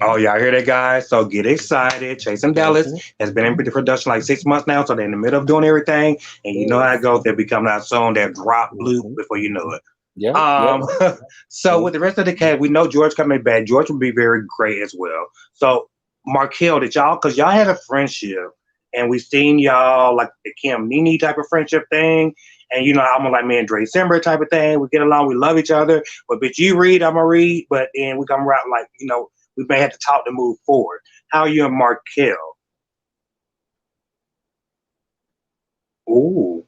[SPEAKER 2] Oh, y'all hear that, guys? So get excited. Chase and Dallas has been in production like 6 months now, so they're in the middle of doing everything, and you know how it goes. They'll be coming out soon. They'll drop blue before you know it. So with the rest of the cast, we know George coming back. George will be very great as well. So Markel, because y'all had a friendship, and we've seen y'all like the Kim Nene type of friendship thing, and I'm like me and Dre Simber type of thing. We get along, we love each other. But bitch, you read, I'm gonna read. But then we come around like we may have to talk to move forward. How are you and Markel? Ooh.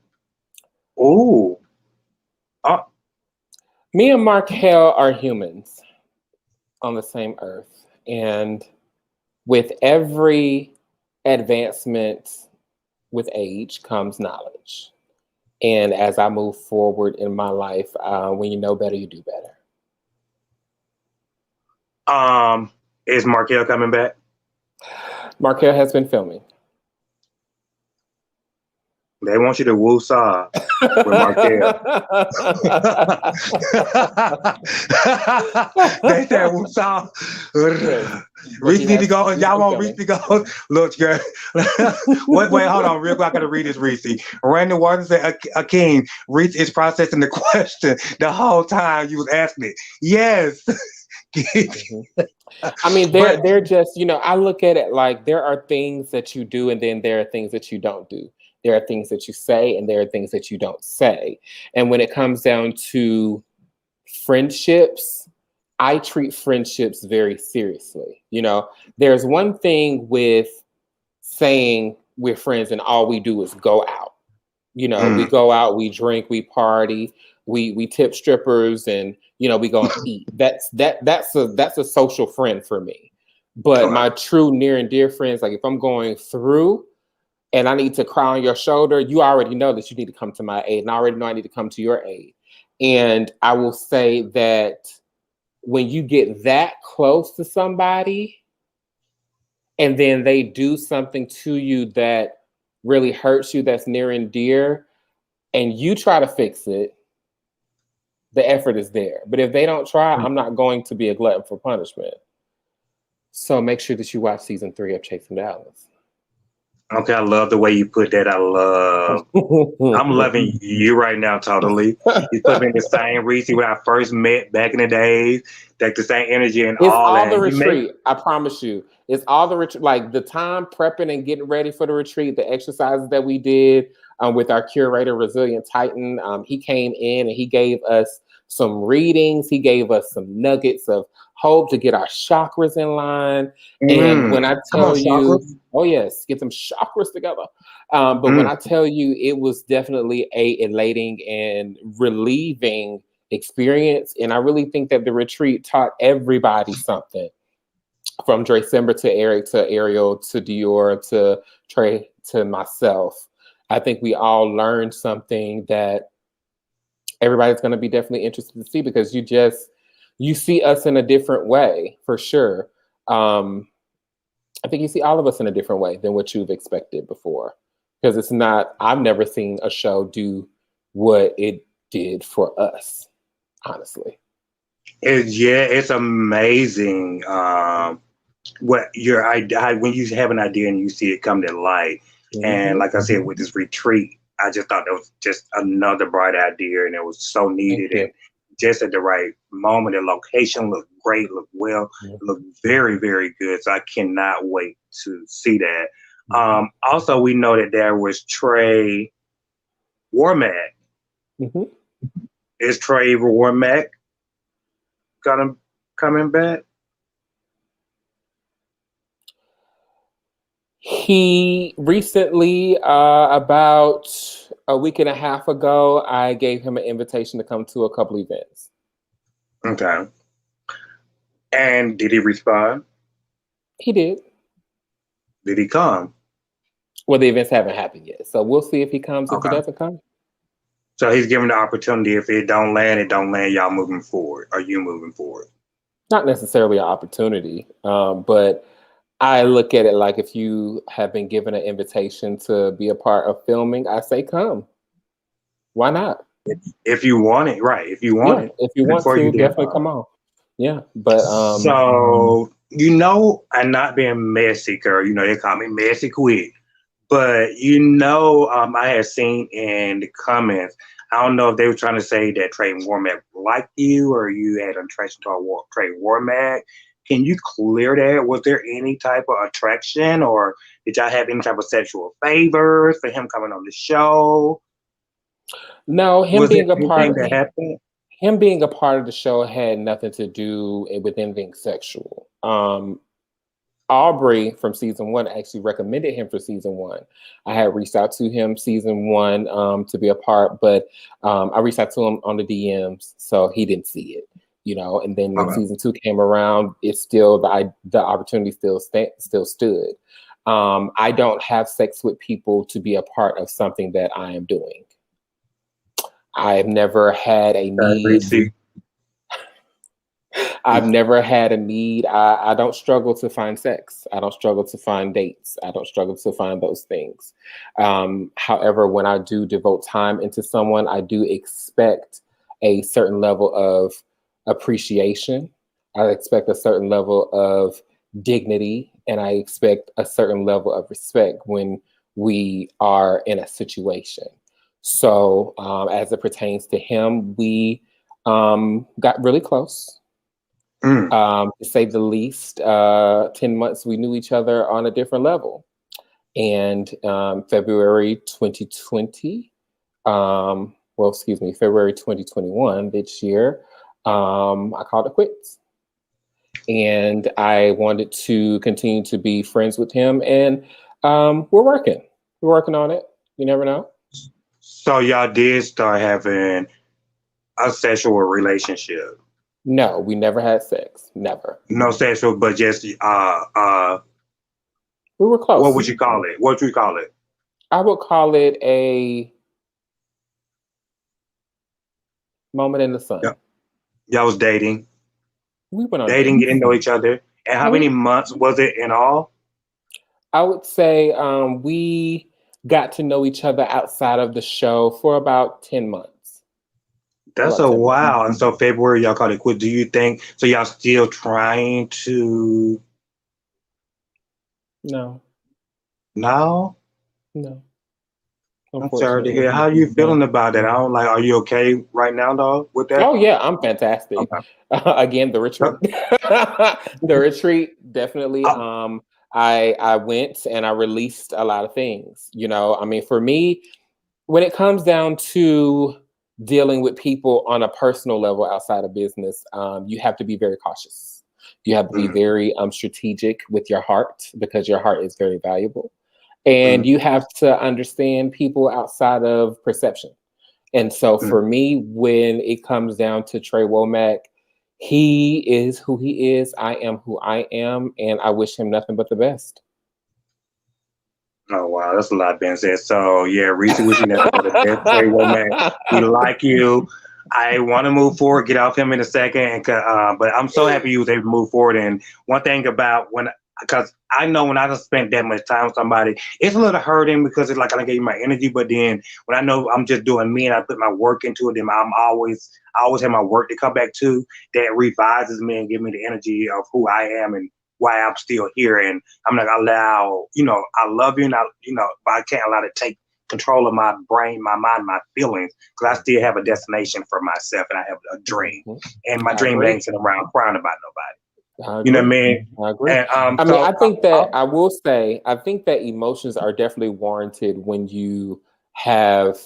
[SPEAKER 9] Me and Markel are humans on the same earth. And with every advancement with age comes knowledge. And as I move forward in my life, when you know better, you do better.
[SPEAKER 2] Is Markel coming back?
[SPEAKER 9] Markel has been filming.
[SPEAKER 2] They want you to woo-saw with Markel. They said woo-saw. Reese need to go. Y'all want Reese to go? Look, girl. Wait, hold on. Real quick, I gotta read this, Reese. Randy Watson said, Akeem, Reese is processing the question the whole time you was asking it. Yes.
[SPEAKER 9] I mean, they're just, you know, I look at it like there are things that you do and then there are things that you don't do. There are things that you say and there are things that you don't say. And when it comes down to friendships, I treat friendships very seriously. You know, there's one thing with saying we're friends and all we do is go out. You know, we go out, we drink, we party, we tip strippers, and you know, we go and eat. That's a social friend for me. But my true near and dear friends, like if I'm going through and I need to cry on your shoulder, you already know that you need to come to my aid, and I already know I need to come to your aid. And I will say that when you get that close to somebody and then they do something to you that really hurts you, that's near and dear, and you try to fix it, the effort is there. But if they don't try, I'm not going to be a glutton for punishment. So make sure that you watch season 3 of Chasing Dallas.
[SPEAKER 2] Okay, I love the way you put that. I'm loving you right now, totally. You put me in the same Reese when I first met back in the days, like the same energy and
[SPEAKER 9] it's
[SPEAKER 2] all
[SPEAKER 9] that.
[SPEAKER 2] The
[SPEAKER 9] retreat, I promise you. It's all the retreat, like the time prepping and getting ready for the retreat, the exercises that we did with our curator, Resilient Titan. He came in and he gave us some readings. He gave us some nuggets of hope to get our chakras in line. And when I tell you, oh yes, get some chakras together. But when I tell you, it was definitely a elating and relieving experience. And I really think that the retreat taught everybody something, from December to Eric to Ariel to Dior to Trey to myself. I think we all learned something that everybody's going to be definitely interested to see, because you see us in a different way, for sure. I think you see all of us in a different way than what you've expected before, because it's not, I've never seen a show do what it did for us, honestly.
[SPEAKER 2] It's amazing what your idea, when you have an idea and you see it come to light. And like I said, with this retreat, I just thought that was just another bright idea, and it was so needed and just at the right moment. The location looked great, looked well, looked very, very good. So I cannot wait to see that. Also, we know that there was Trey Warmack. Is Trey Warmack coming back?
[SPEAKER 9] He recently, about a week and a half ago, I gave him an invitation to come to a couple events.
[SPEAKER 2] Okay. And did he respond?
[SPEAKER 9] He did.
[SPEAKER 2] Did he come?
[SPEAKER 9] Well, the events haven't happened yet, so we'll see if he comes. If he doesn't come,
[SPEAKER 2] so he's given the opportunity. If it don't land, it don't land. Y'all moving forward? Are you moving forward?
[SPEAKER 9] Not necessarily an opportunity, but I look at it like, if you have been given an invitation to be a part of filming, I say come. Why not?
[SPEAKER 2] If you want it, right? If you want it,
[SPEAKER 9] if you want to, definitely come on. Yeah, but
[SPEAKER 2] so I'm not being messy, girl. They call me messy quick. But I had seen in the comments, I don't know if they were trying to say that Trey Warmack liked you or you had an attraction to Trey Warmack. Can you clear that? Was there any type of attraction, or did y'all have any type of sexual favors for him coming on the show?
[SPEAKER 9] No, him being a part of the show had nothing to do with anything sexual. Aubrey from season 1 actually recommended him for season 1. I had reached out to him season 1 to be a part, but I reached out to him on the DMs, so he didn't see it. And then when season 2 came around, it's still the opportunity still stood. I don't have sex with people to be a part of something that I am doing. I've never had a need. I've never had a need. I don't struggle to find sex. I don't struggle to find dates. I don't struggle to find those things. However, when I do devote time into someone, I do expect a certain level of appreciation. I expect a certain level of dignity, and I expect a certain level of respect when we are in a situation. So as it pertains to him, we got really close. To say the least, 10 months we knew each other on a different level. And February 2020, February 2021, this year, I called it quits. And I wanted to continue to be friends with him. And we're working on it. You never know.
[SPEAKER 2] So y'all did start having a sexual relationship?
[SPEAKER 9] No, we never had sex. Never.
[SPEAKER 2] No sexual, but just
[SPEAKER 9] we were close.
[SPEAKER 2] What would you call it? What would you call it?
[SPEAKER 9] I would call it a moment in the sun.
[SPEAKER 2] Y'all was dating.
[SPEAKER 9] We went on
[SPEAKER 2] dating, getting to know each other. And how many months was it in all?
[SPEAKER 9] I would say we got to know each other outside of the show for about 10 months.
[SPEAKER 2] That's a while. And so February, y'all called it quit. Do you think, so y'all still trying to?
[SPEAKER 9] No.
[SPEAKER 2] No?
[SPEAKER 9] No.
[SPEAKER 2] I'm sorry to hear. How are you feeling about that? Are you okay right now, though, with that?
[SPEAKER 9] Oh, yeah, I'm fantastic. Okay. Again, the retreat. The retreat, definitely. I went and I released a lot of things. You know, I mean, for me, when it comes down to dealing with people on a personal level outside of business, you have to be very cautious. You have to be very strategic with your heart, because your heart is very valuable. And you have to understand people outside of perception. And so for me, when it comes down to Trey Womack, he is who he is. I am who I am. And I wish him nothing but the best.
[SPEAKER 2] Oh, wow. That's a lot being said. So, yeah, Reesie, wish you nothing but the best. Trey Womack, we like you. I want to move forward, get off him in a second. But I'm so happy you was able to move forward. And one thing about because I know when I just spent that much time with somebody, it's a little hurting because it's like I gave you my energy. But then when I know I'm just doing me and I put my work into it, then I always have my work to come back to. That revises me and give me the energy of who I am and why I'm still here. And I'm not gonna allow, I love you, and but I can't allow it to take control of my brain, my mind, my feelings, because I still have a destination for myself and I have a dream. And my dream ain't sitting around crying about nobody. You know what I mean?
[SPEAKER 9] I agree. And, I think that emotions are definitely warranted when you have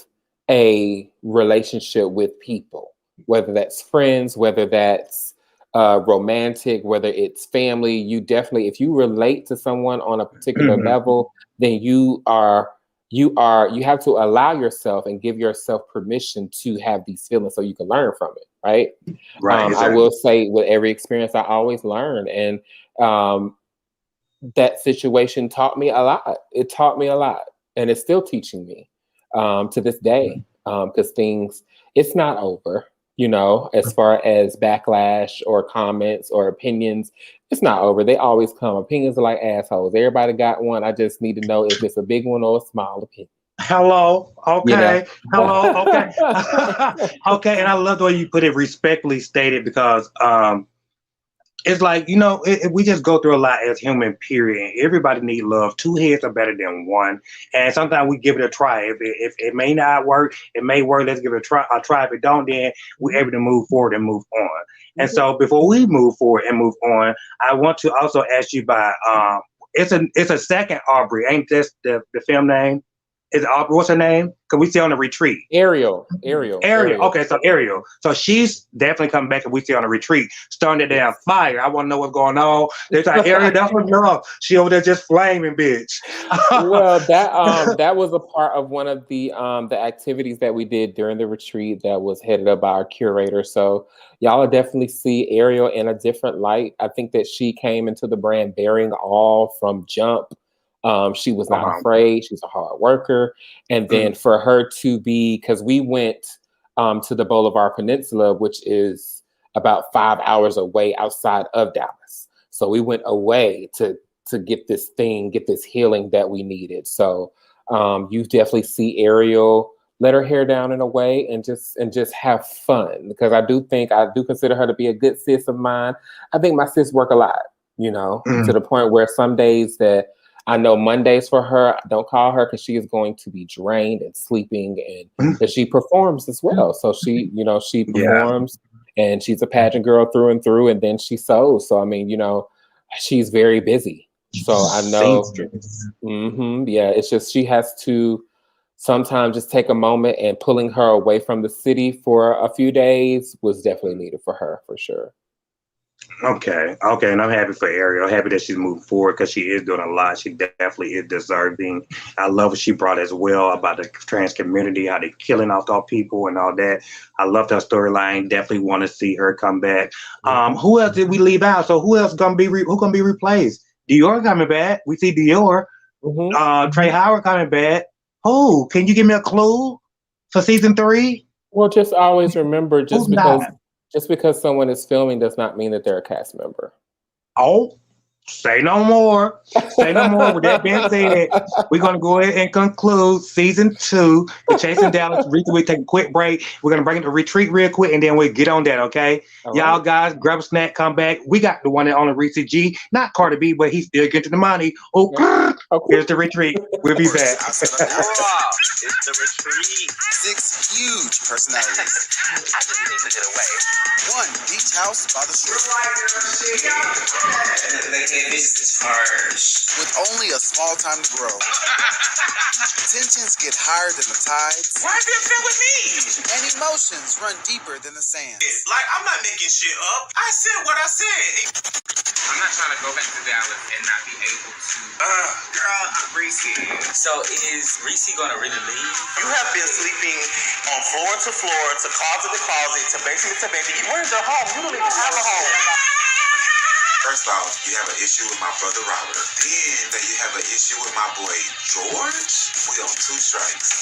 [SPEAKER 9] a relationship with people, whether that's friends, whether that's romantic, whether it's family. You definitely, if you relate to someone on a particular level, then you have to allow yourself and give yourself permission to have these feelings so you can learn from it. Right. Exactly. I will say with every experience, I always learn. And that situation taught me a lot. It taught me a lot. And it's still teaching me to this day, because it's not over, as far as backlash or comments or opinions. It's not over. They always come. Opinions are like assholes. Everybody got one. I just need to know if it's a big one or a small opinion.
[SPEAKER 2] Hello. Okay. Hello. Okay. Okay. And I love the way you put it, respectfully stated, because it's like, we just go through a lot as human, period. Everybody needs love. Two heads are better than one. And sometimes we give it a try. If it may not work, it may work. Let's give it a try. If it don't, then we're able to move forward and move on. And so before we move forward and move on, I want to also ask you about, it's a second Aubrey. Ain't this the film name? Is Aubrey, what's her name? Because we see on the retreat.
[SPEAKER 9] Ariel.
[SPEAKER 2] Okay, so Ariel. So she's definitely coming back, and we see on the retreat, starting the damn fire. I want to know what's going on. They're like, Ariel, that's what's up. She over there just flaming, bitch.
[SPEAKER 9] Well, that was a part of one of the activities that we did during the retreat that was headed up by our curator. So y'all will definitely see Ariel in a different light. I think that she came into the brand bearing all from jump. She was not afraid. She's a hard worker. And then for her to be, because we went to the Boulevard Peninsula, which is about 5 hours away outside of Dallas. So we went away to get this healing that we needed. So you definitely see Ariel let her hair down in a way and just have fun, because I do consider her to be a good sis of mine. I think my sis work a lot, to the point where some days that I know Mondays for her, I don't call her because she is going to be drained and sleeping, and that she performs as well. So she performs, and she's a pageant girl through and through, and then she sews. So I mean, she's very busy. So I know, it's just she has to sometimes just take a moment, and pulling her away from the city for a few days was definitely needed for her, for sure.
[SPEAKER 2] Okay, and I'm happy for Ariel. Happy that she's moving forward because she is doing a lot. She definitely is deserving. I love what she brought as well about the trans community, how they're killing off all people and all that. I loved her storyline. Definitely want to see her come back. Who else did we leave out? So who else gonna be replaced? Dior coming back. We see Dior. Trey Howard coming back. Who? Can you give me a clue for season 3?
[SPEAKER 9] Well, just always remember, just because someone is filming does not mean that they're a cast member.
[SPEAKER 2] Oh, say no more. Say no more. With that being said, we're going to go ahead and conclude season 2. The Chasing Dallas. We take a quick break. We're going to bring it to retreat real quick, and then we'll get on that, okay? Y'all guys, grab a snack, come back. We got the one that on the Reesie G. Not Cardi B, but he's still getting the money. Here's the retreat. We'll be back.
[SPEAKER 3] It's the retreat. 6 huge personalities.
[SPEAKER 5] I just need to get away.
[SPEAKER 3] 1 beach house by the shore.
[SPEAKER 5] They can't discharge.
[SPEAKER 3] With only a small time to grow. Tensions get higher than the tides.
[SPEAKER 4] Why is it fit with me?
[SPEAKER 3] And emotions run deeper than the sand.
[SPEAKER 4] Like, I'm not making shit up. I said what I said. I'm not trying to go back to Dallas and not be able to. Girl, Reesie.
[SPEAKER 8] So is Reesie gonna really leave?
[SPEAKER 5] You have been sleeping on floor to floor, to closet to closet, to basement to basement. Where's your home? You don't even have a home.
[SPEAKER 6] First off, you have an issue with my brother Robert. Then you have an issue with my boy George. We on 2 strikes.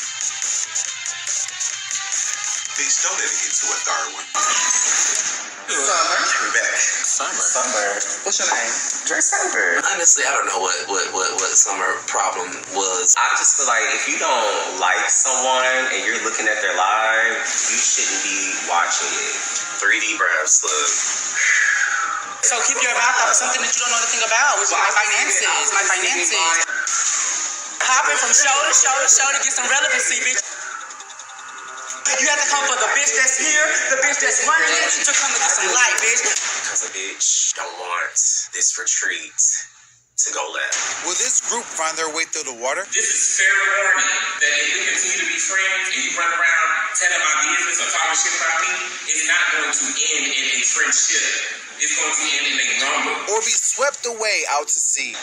[SPEAKER 6] Bitch, don't let it get to a third one.
[SPEAKER 5] Summer. We're back. Summer. What's your name? Dre Summer.
[SPEAKER 10] Honestly, I don't know what Summer problem was.
[SPEAKER 7] I just feel like if you don't like someone and you're looking at their live, you shouldn't be watching it.
[SPEAKER 10] 3D breaths, look.
[SPEAKER 8] So keep your mouth off something that you don't know anything about, which is my finances. Hopping from show to show to show to get some relevancy, bitch. You have to come for the bitch that's here, the bitch that's running it, to come to get some light, bitch.
[SPEAKER 10] Because a bitch don't want this retreat to go left.
[SPEAKER 3] Will this group find their way through the water?
[SPEAKER 4] This is fair warning that if we continue to be friends and you run around telling my business or talking shit about me, it's not going to end in a friendship. It's going to end in a rumble.
[SPEAKER 3] Or be swept away out to sea?
[SPEAKER 10] If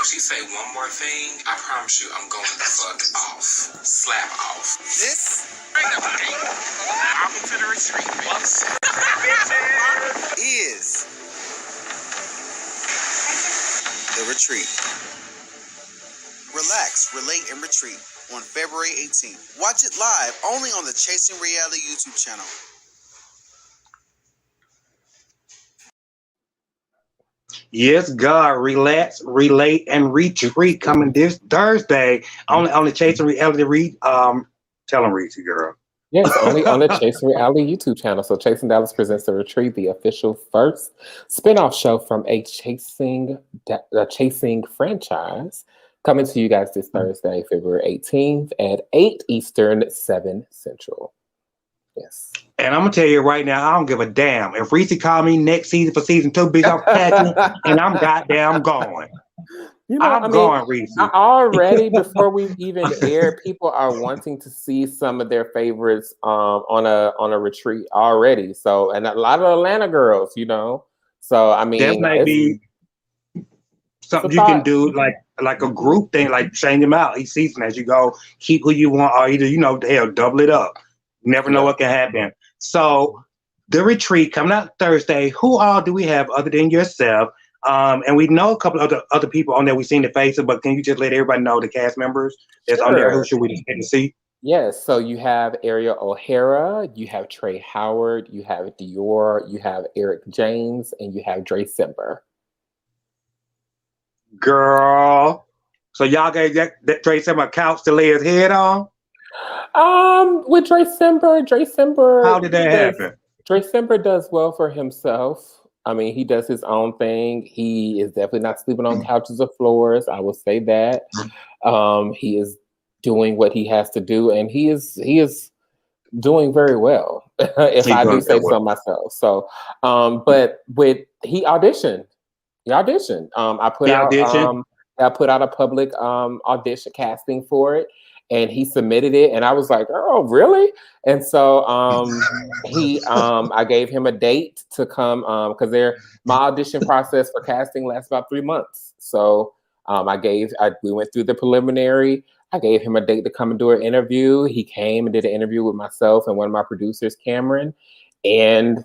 [SPEAKER 10] she say one more thing, I promise you I'm going the fuck off. Slap off.
[SPEAKER 3] This
[SPEAKER 4] Welcome to the retreat, bitch.
[SPEAKER 3] is The Retreat. Relax, relate, and retreat on February 18th. Watch it live only on the Chasing Reality YouTube channel.
[SPEAKER 2] Yes, God, relax, relate, and retreat coming this Thursday on the Chasing Reality. Tell them, Reesie, girl.
[SPEAKER 9] Yes, only on the Chasing Reality YouTube channel. So Chasing Dallas presents The Retreat, the official first spinoff show from a Chasing franchise, coming to you guys this Thursday, February 18th at 8 Eastern, 7 Central. Yes.
[SPEAKER 2] And I'm gonna tell you right now, I don't give a damn. If Reesie call me next season for season 2, bitch, I'm packing and I'm goddamn going. I'm going, Reesie.
[SPEAKER 9] Already, before we even air, people are wanting to see some of their favorites on a retreat already. So, and a lot of Atlanta girls, So I mean,
[SPEAKER 2] that might be something you can do, like a group thing, like change them out each season as you go. Keep who you want, or either hell, double it up. You never know what can happen. So, The Retreat coming out Thursday. Who all do we have other than yourself? And we know a couple of other people on there we've seen the faces, but can you just let everybody know the cast members that's on there? Who should we expect to see?
[SPEAKER 9] Yes, so you have Ariel O'Hara, you have Trey Howard, you have Dior, you have Eric James, and you have Dre Simber.
[SPEAKER 2] Girl. So y'all gave that Dre Simber a couch to lay his head on?
[SPEAKER 9] With Dre Simber,
[SPEAKER 2] How did that happen?
[SPEAKER 9] Dre Simber does well for himself. I mean, he does his own thing. He is definitely not sleeping on couches or floors. I will say that. He is doing what he has to do, and he is doing very well, if I do say so myself. So, but he auditioned. I put out a public audition casting for it, and he submitted it, and I was like, "Oh, really?" And so I gave him a date to come because my audition process for casting lasts about 3 months. So we went through the preliminary. I gave him a date to come and do an interview. He came and did an interview with myself and one of my producers, Cameron, and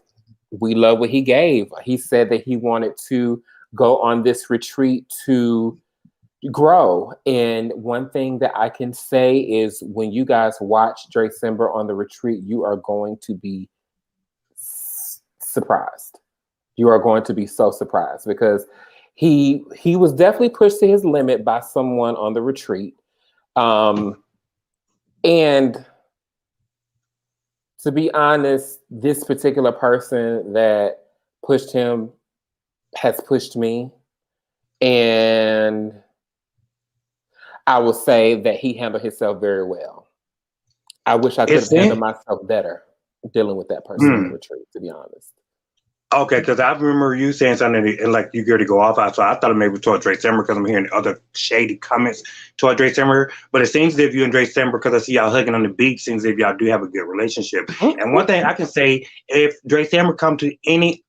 [SPEAKER 9] we love what he gave. He said that he wanted to go on this retreat to grow. And one thing that I can say is when you guys watch Dre Simber on the retreat, you are going to be surprised. You are going to be so surprised because he was definitely pushed to his limit by someone on the retreat. And to be honest, this particular person that pushed him has pushed me. And I will say that he handled himself very well. I wish I could have handled myself better dealing with that person on the retreat, to be honest.
[SPEAKER 2] Okay, because I remember you saying something and like you go to go off. So I thought it maybe toward Dre Simber because I'm hearing other shady comments toward Dre Simber. But it seems as if you and Dre Simber, because I see y'all hugging on the beach, seems as if y'all do have a good relationship. And one thing I can say, if Dre Simber come to any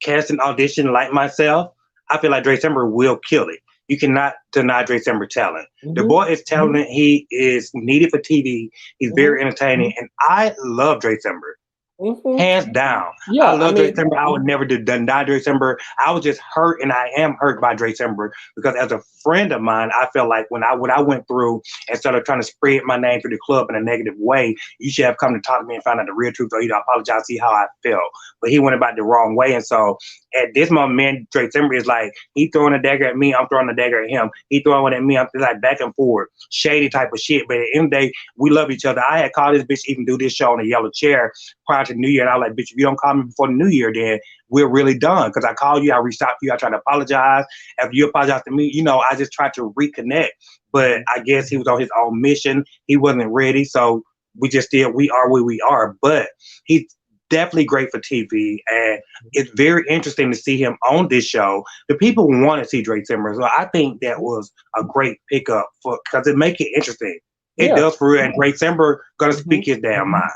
[SPEAKER 2] casting audition like myself, I feel like Dre Simber will kill it. You cannot deny Dre Simber talent. The boy is talented. He is needed for TV. He's very entertaining. And I love Dre Simber. Hands down.
[SPEAKER 9] Yeah,
[SPEAKER 2] I love Dre Simber. I would never deny Dre Simber. I was just hurt, and I am hurt by Dre Simber because as a friend of mine, I felt like when I went through and started trying to spread my name through the club in a negative way, you should have come to talk to me and find out the real truth or either apologize, see how I felt. But he went about the wrong way. And so at this moment, man, Dre Simber is like, he throwing a dagger at me, I'm throwing a dagger at him. He throwing one at me, I'm like back and forth, shady type of shit. But at the end of the day, we love each other. I had called this bitch even do this show on a yellow chair prior to New Year. And I was like, bitch, if you don't call me before the New Year, then we're really done. Because I called you, I reached out to you, I tried to apologize. After you apologize to me, I just tried to reconnect. But I guess he was on his own mission. He wasn't ready. So we are where we are. But he's definitely great for TV. And it's very interesting to see him on this show. The people want to see Dre Simber. So I think that was a great pickup because it makes it interesting. It does for real. And Dre Simber gonna speak his damn mind.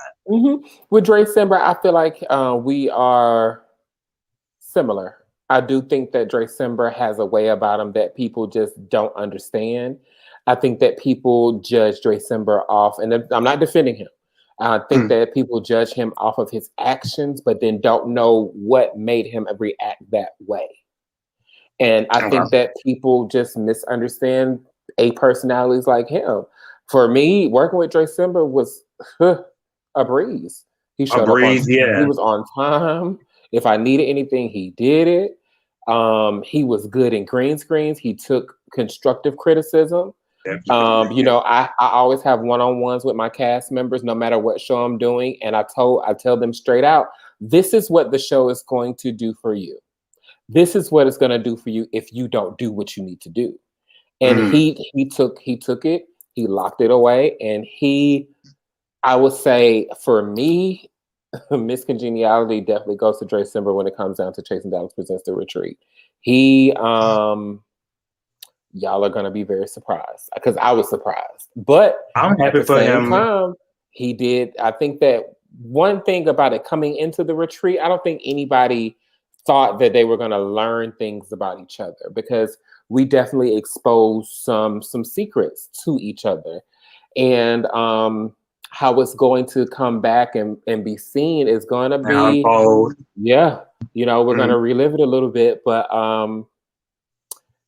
[SPEAKER 9] With Dre Simber, I feel like we are similar. I do think that Dre Simber has a way about him that people just don't understand. I think that people judge Dre Simber off, and I'm not defending him. I think that people judge him off of his actions, but then don't know what made him react that way. And I think that people just misunderstand personalities like him. For me, working with Dre Simber was a breeze. He showed up he was on time. If I needed anything, he did it. He was good in green screens. He took constructive criticism. I always have one-on-ones with my cast members, no matter what show I'm doing. And I tell them straight out, this is what the show is going to do for you. This is what it's going to do for you if you don't do what you need to do. And he took it, he locked it away. And I would say for me, Miss Congeniality definitely goes to Dre Simber when it comes down to Chasing Dallas Presents The Retreat. Y'all are gonna be very surprised because I was surprised, but
[SPEAKER 2] I'm happy for him.
[SPEAKER 9] Time, he did. I think that one thing about it coming into the retreat, I don't think anybody thought that they were gonna learn things about each other because we definitely exposed some secrets to each other, and how it's going to come back and be seen is going to be we're going to relive it a little bit, but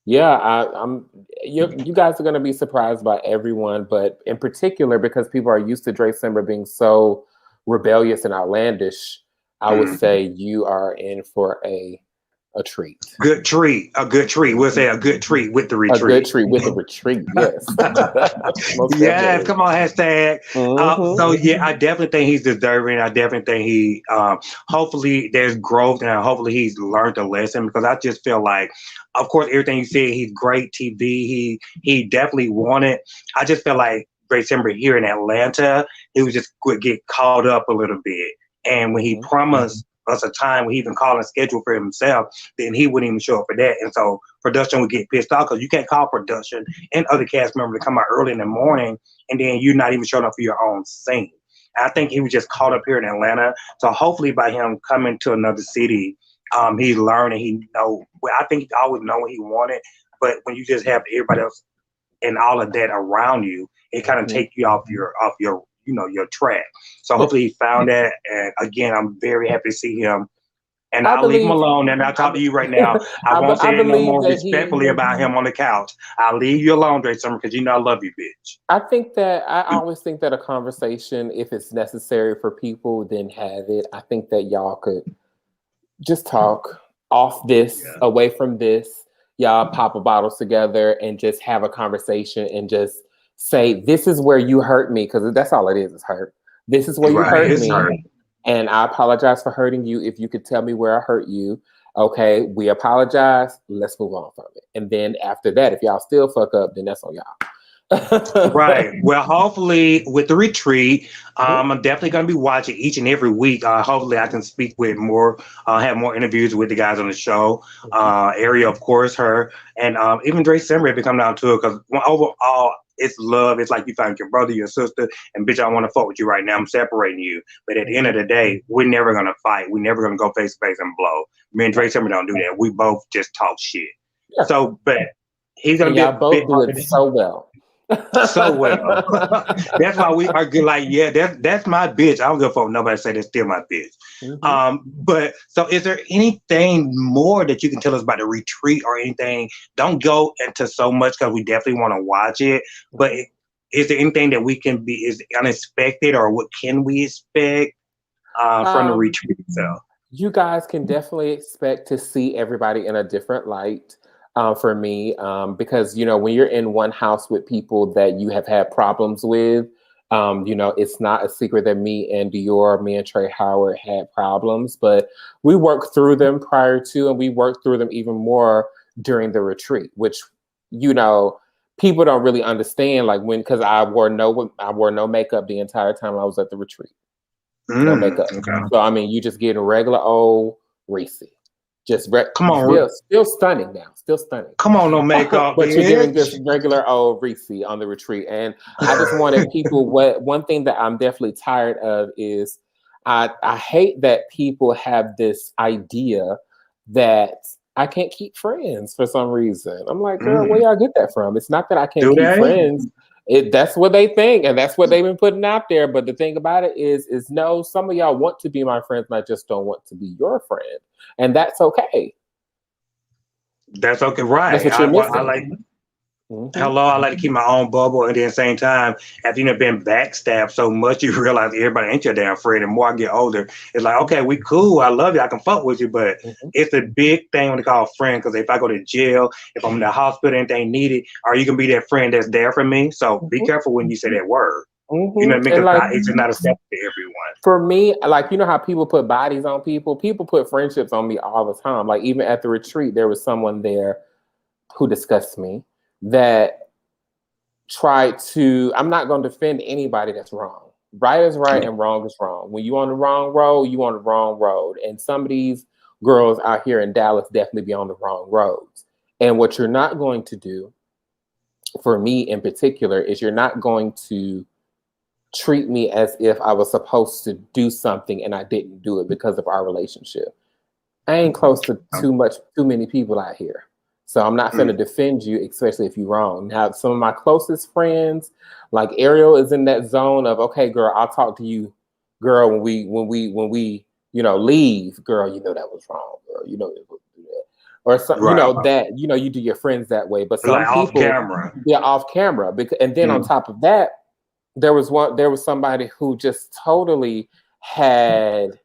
[SPEAKER 9] Yeah, I'm. You guys are going to be surprised by everyone, but in particular because people are used to Dre Simber being so rebellious and outlandish. I would say you are in for a treat.
[SPEAKER 2] Good treat. A good treat. We'll say a good treat with the
[SPEAKER 9] A
[SPEAKER 2] retreat.
[SPEAKER 9] good treat with a retreat. Yes. Most
[SPEAKER 2] Yes,
[SPEAKER 9] definitely.
[SPEAKER 2] come on, hashtag. So yeah, I definitely think he's deserving. I definitely think he hopefully there's growth and hopefully he's learned a lesson because I just feel like of course everything you said, he's great TV. He definitely won it. I just feel like Great December here in Atlanta, he was just would get caught up a little bit. And when he promised us a time when he even called a schedule for himself, then he wouldn't even show up for that. And so production would get pissed off because you can't call production and other cast members to come out early in the morning and then you're not even showing up for your own scene. I think he was just caught up here in Atlanta. So hopefully by him coming to another city, he learned and he know. Well, I think he always know what he wanted. But when you just have everybody else and all of that around you, it kind of take you off your your track. So hopefully he found that. And again, I'm very happy to see him. And I'll leave him alone. And I'll talk to you right now. I won't say no more respectfully about him on the couch. I'll leave you alone, Dre Summer, because you know I love you, bitch.
[SPEAKER 9] I always think that a conversation, if it's necessary for people, then have it. I think that y'all could just talk off this, away from this. Y'all pop a bottle together and just have a conversation and just say, this is where you hurt me, because that's all it is hurt. This is where you hurt me. And I apologize for hurting you. If you could tell me where I hurt you, okay, we apologize. Let's move on from it. And then after that, if y'all still fuck up, then that's on y'all.
[SPEAKER 2] Right. Well, hopefully with the retreat, I'm definitely going to be watching each and every week. Hopefully I can speak with more, have more interviews with the guys on the show. Ariel, of course, her, and even Dre Simber if it come down to it, because overall, it's love. It's like you found your brother, your sister, and bitch, I want to fuck with you right now. I'm separating you. But at the end of the day, we're never going to fight. We're never going to go face to face and blow. Me and Dre Simber don't do that. We both just talk shit. Yeah. So, but he's going to be
[SPEAKER 9] y'all both do it so well.
[SPEAKER 2] So well. That's why we are good. Like, yeah, that's my bitch. I don't give a fuck nobody say that's still my bitch. But so is there anything more that you can tell us about the retreat or anything? Don't go into so much because we definitely want to watch it. But is there anything that we can be is unexpected or what can we expect from the retreat itself?
[SPEAKER 9] You guys can definitely expect to see everybody in a different light. For me, because when you're in one house with people that you have had problems with, it's not a secret that me and Dior, me and Trey Howard had problems, but we worked through them prior to, and we worked through them even more during the retreat, which people don't really understand. Like because I wore no makeup the entire time I was at the retreat, no makeup. Okay. So I mean, you just getting regular old Reesie. Just
[SPEAKER 2] come on,
[SPEAKER 9] still stunning now, still stunning.
[SPEAKER 2] Come on, no makeup,
[SPEAKER 9] but you're giving just regular old Reesie on the retreat. And I just wanted people. One thing that I'm definitely tired of is I hate that people have this idea that I can't keep friends for some reason. I'm like, girl, where y'all get that from? It's not that I can't keep friends. That's what they think, and that's what they've been putting out there. But the thing about it is no, some of y'all want to be my friends, and I just don't want to be your friend. And that's okay.
[SPEAKER 2] That's okay, right?
[SPEAKER 9] That's what you're missing.
[SPEAKER 2] I like. Hello, I like to keep my own bubble, and then at the same time, after you've been backstabbed so much, you realize everybody ain't your damn friend. And more I get older, it's like, okay, we cool, I love you, I can fuck with you, but it's a big thing when they call friend. Because if I go to jail, if I'm in the hospital, anything needed, are you gonna be that friend that's there for me? So be careful when you say that word. You know what I mean? Because it's not acceptable to everyone.
[SPEAKER 9] For me, like, you know how people put bodies on people? People put friendships on me all the time. Like, even at the retreat, there was someone there who discussed me that tried to, I'm not going to defend anybody that's wrong. Right is right and wrong is wrong. When you on the wrong road, you on the wrong road. And some of these girls out here in Dallas definitely be on the wrong roads. And what you're not going to do, for me in particular, is you're not going to treat me as if I was supposed to do something and I didn't do it because of our relationship. I ain't close to too many people out here. So I'm not going to defend you, especially if you're wrong. Now, some of my closest friends, like Ariel, is in that zone of, okay, girl, I'll talk to you, girl, when we leave, girl, that was wrong, girl, or some,
[SPEAKER 2] Right.
[SPEAKER 9] that, you do your friends that way. But some
[SPEAKER 2] Like off
[SPEAKER 9] people,
[SPEAKER 2] camera.
[SPEAKER 9] they're off camera. And then on top of that, there was somebody who just totally had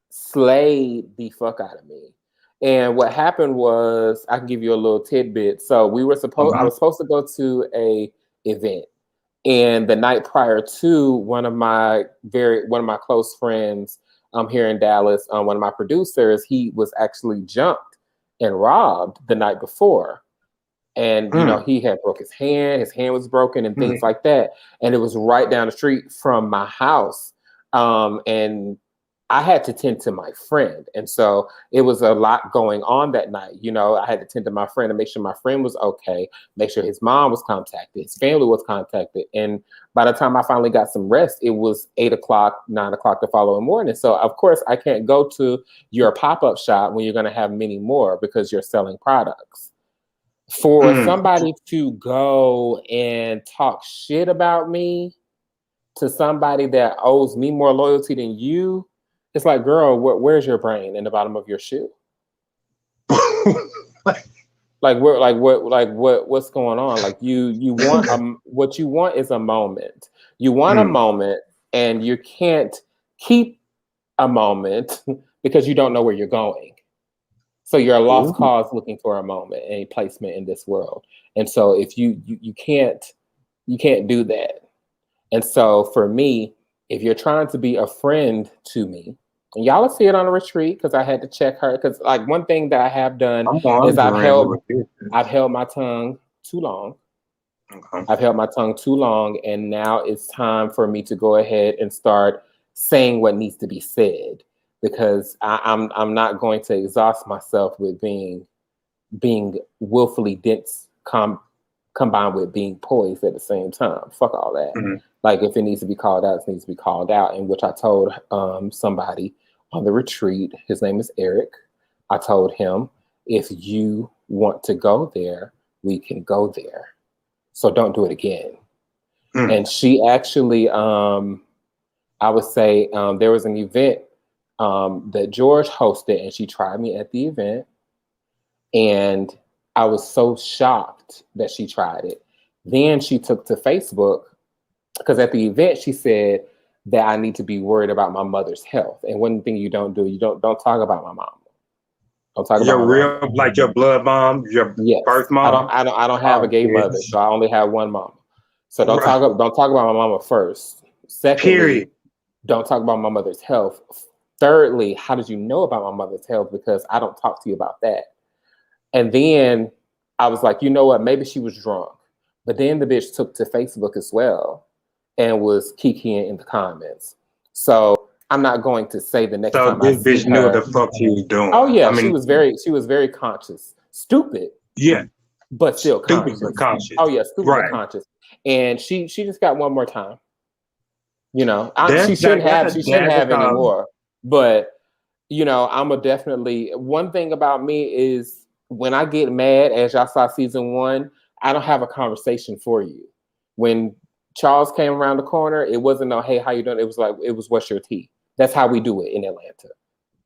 [SPEAKER 9] slayed the fuck out of me. And what happened was, I can give you a little tidbit. So I was supposed to go to a event, and the night prior to, one of my close friends here in Dallas, one of my producers, he was actually jumped and robbed the night before. And he had broke his hand was broken and things like that. And it was right down the street from my house. And I had to tend to my friend. And so it was a lot going on that night. I had to tend to my friend and make sure my friend was okay, make sure his mom was contacted, his family was contacted. And by the time I finally got some rest, it was 8 o'clock, 9 o'clock the following morning. So of course I can't go to your pop-up shop when you're going to have many more because you're selling products. For somebody to go and talk shit about me to somebody that owes me more loyalty than you, it's like, girl, where's your brain in the bottom of your shoe? What's going on? Like you want what you want is a moment. You want a moment, and you can't keep a moment because you don't know where you're going. So you're a lost cause looking for a moment, a placement in this world. And so if you can't do that. And so for me, if you're trying to be a friend to me, and y'all will see it on a retreat, because I had to check her, because like one thing that I have done is I've held my tongue too long. Okay. I've held my tongue too long, and now it's time for me to go ahead and start saying what needs to be said. Because I'm not going to exhaust myself with being willfully dense combined with being poised at the same time. Fuck all that. Like if it needs to be called out, it needs to be called out. In which I told somebody on the retreat, his name is Eric. I told him, if you want to go there, we can go there. So don't do it again. And she actually, I would say there was an event that George hosted, and she tried me at the event, and I was so shocked that she tried it. Then she took to Facebook, because at the event she said that I need to be worried about my mother's health, and one thing you don't do, you don't talk about my mom. Don't talk about
[SPEAKER 2] your real, like your blood mom, your birth mom.
[SPEAKER 9] I don't have a gay mother, so I only have one mama. So don't talk about my mama first. Secondly, don't talk about my mother's health. Thirdly, how did you know about my mother's health? Because I don't talk to you about that. And then I was like, you know what? Maybe she was drunk. But then the bitch took to Facebook as well and was kikiing in the comments. So I'm not going to say the next time I see her. So this bitch knew what the fuck she was doing. Oh yeah, she was very conscious. Stupid.
[SPEAKER 2] Yeah.
[SPEAKER 9] But still conscious. Oh yeah, stupid but conscious. And she just got one more time. She shouldn't have anymore. But, I'm a definitely, one thing about me is when I get mad, as y'all saw season 1, I don't have a conversation for you. When Charles came around the corner, it wasn't no, hey, how you doing? It was what's your tea? That's how we do it in Atlanta.